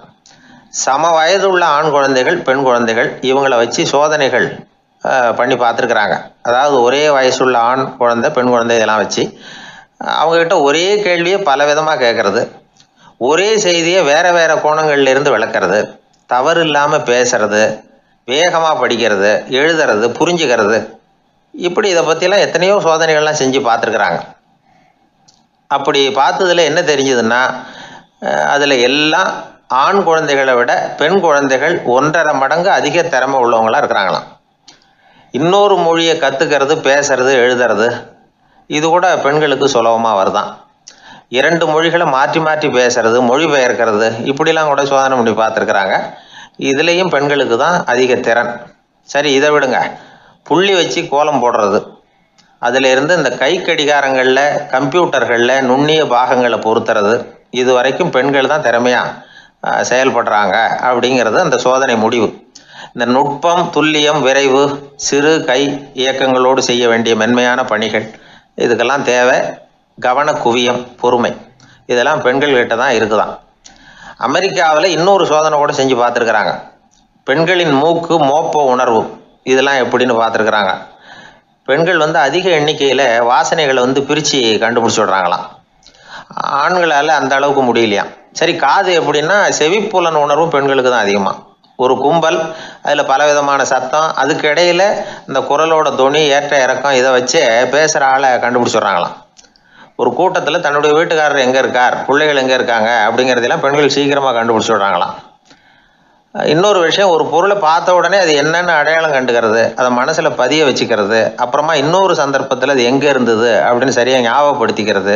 சம வயது உள்ள ஆண் குழந்தைகள் பெண் குழந்தைகள் இவங்களை வச்சு சோதனைகள் பண்ணி பார்த்துருக்குறாங்க. அதாவது ஒரே வயசுள்ள ஆண் குழந்தை பெண் குழந்தை இதெல்லாம் வச்சு அவங்கக்கிட்ட ஒரே கேள்வியை பல விதமாக கேட்குறது, ஒரே செய்தியை வேறு வேறு கோணங்கள்லேருந்து விளக்கிறது, தவறு இல்லாமல் பேசுறது, வேகமாக படிக்கிறது, எழுதுறது, புரிஞ்சுக்கிறது, இப்படி இதை பற்றிலாம் எத்தனையோ சோதனைகள்லாம் செஞ்சு பார்த்துருக்குறாங்க. அப்படி பார்த்ததில் என்ன தெரிஞ்சதுன்னா, அதில் எல்லாம் ஆண் குழந்தைகளை விட பெண் குழந்தைகள் 1.5 மடங்கு அதிக திறமை உள்ளவங்களாக இருக்கிறாங்களாம். இன்னொரு மொழியை கற்றுக்கிறது, பேசுறது, எழுதுறது, இது கூட பெண்களுக்கு சுலபமாக வருதான். 2 மொழிகளை மாற்றி மாற்றி பேசுறது, மொழிபெயர்க்கிறது, இப்படிலாம் கூட சோதனை பண்ணி பார்த்துருக்குறாங்க. இதுலேயும் பெண்களுக்கு தான் அதிக திறன். சரி, இதை விடுங்க. புள்ளி வச்சு கோலம் போடுறது, அதில் இருந்து இந்த கை கடிகாரங்களில், கம்ப்யூட்டர்களில் நுண்ணிய பாகங்களை பொருத்துறது, இது வரைக்கும் பெண்கள் தான் திறமையாக செயல்படுறாங்க அப்படிங்கிறது அந்த சோதனை முடிவு. இந்த நுட்பம், துல்லியம், விரைவு, சிறு கை இயக்கங்களோடு செய்ய வேண்டிய மென்மையான பணிகள், இதுக்கெல்லாம் தேவை கவன குவியம், பொறுமை. இதெல்லாம் பெண்கள்கிட்ட தான் இருக்குதான். அமெரிக்காவில் இன்னொரு சோதனை கூட செஞ்சு பார்த்துருக்குறாங்க. பெண்களின் மூக்கு மோப்ப உணர்வு, இதெல்லாம் எப்படின்னு பார்த்துருக்குறாங்க. பெண்கள் அதிக எண்ணிக்கையில் வாசனைகளை பிரித்து கண்டுபிடிச்சி விடுறாங்களாம். ஆண்களால் அந்த அளவுக்கு முடியலையாம். சரி, காது எப்படின்னா செவிப்புலன் உணர்வும் பெண்களுக்கு தான் அதிகமாக. ஒரு கும்பல், அதில் பலவிதமான சத்தம், அதுக்கு இடையில் இந்த குரலோட தொனி, ஏற்ற இறக்கம், இதை வச்சே பேசுகிற ஆளை கண்டுபிடிச்சிடுறாங்களாம். ஒரு கூட்டத்தில் தன்னுடைய வீட்டுக்காரர் எங்கே இருக்கார், பிள்ளைகள் எங்கே இருக்காங்க அப்படிங்கிறதெல்லாம் பெண்கள் சீக்கிரமாக கண்டுபிடிச்சி விடுறாங்களாம். இன்னொரு விஷயம், ஒரு பொருளை பார்த்த உடனே அது என்னென்னு அடையாளம் கண்டுக்கிறது, அதை மனசில் பதிய வச்சுக்கிறது, அப்புறமா இன்னொரு சந்தர்ப்பத்தில் அது எங்கே இருந்தது அப்படின்னு சரியாக ஞாபகப்படுத்திக்கிறது,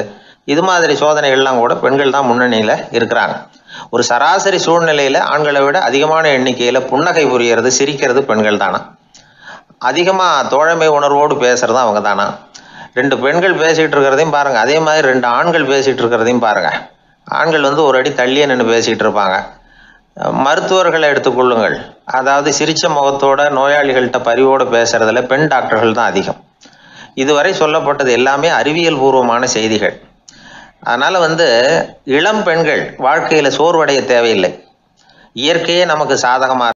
இது மாதிரி சோதனைகள்லாம் கூட பெண்கள் தான் முன்னணியில் இருக்கிறாங்க. ஒரு சராசரி சூழ்நிலையில் ஆண்களை விட அதிகமான எண்ணிக்கையில் புன்னகை புரியறது, சிரிக்கிறது பெண்கள் தானா. அதிகமாக தோழமை உணர்வோடு பேசுகிறதும் அவங்க தானா. 2 பெண்கள் பேசிகிட்டு இருக்கிறதையும் பாருங்கள், அதே மாதிரி 2 ஆண்கள் பேசிகிட்டு இருக்கிறதையும் பாருங்கள். ஆண்கள் ஒரு அடி தள்ளியே நின்று பேசிகிட்டு இருப்பாங்க. மருத்துவர்களை எடுத்துக்கொள்ளுங்கள், அதாவது சிரிச்ச முகத்தோட நோயாளிகள்கிட்ட பரிவோடு பேசுறதுல பெண் டாக்டர்கள் தான் அதிகம். இதுவரை சொல்லப்பட்டது எல்லாமே அறிவியல் பூர்வமான செய்திகள். அதனால் இளம் பெண்கள் வாழ்க்கையில் சோர்வடைய தேவையில்லை. இயற்கையே நமக்கு சாதகமாக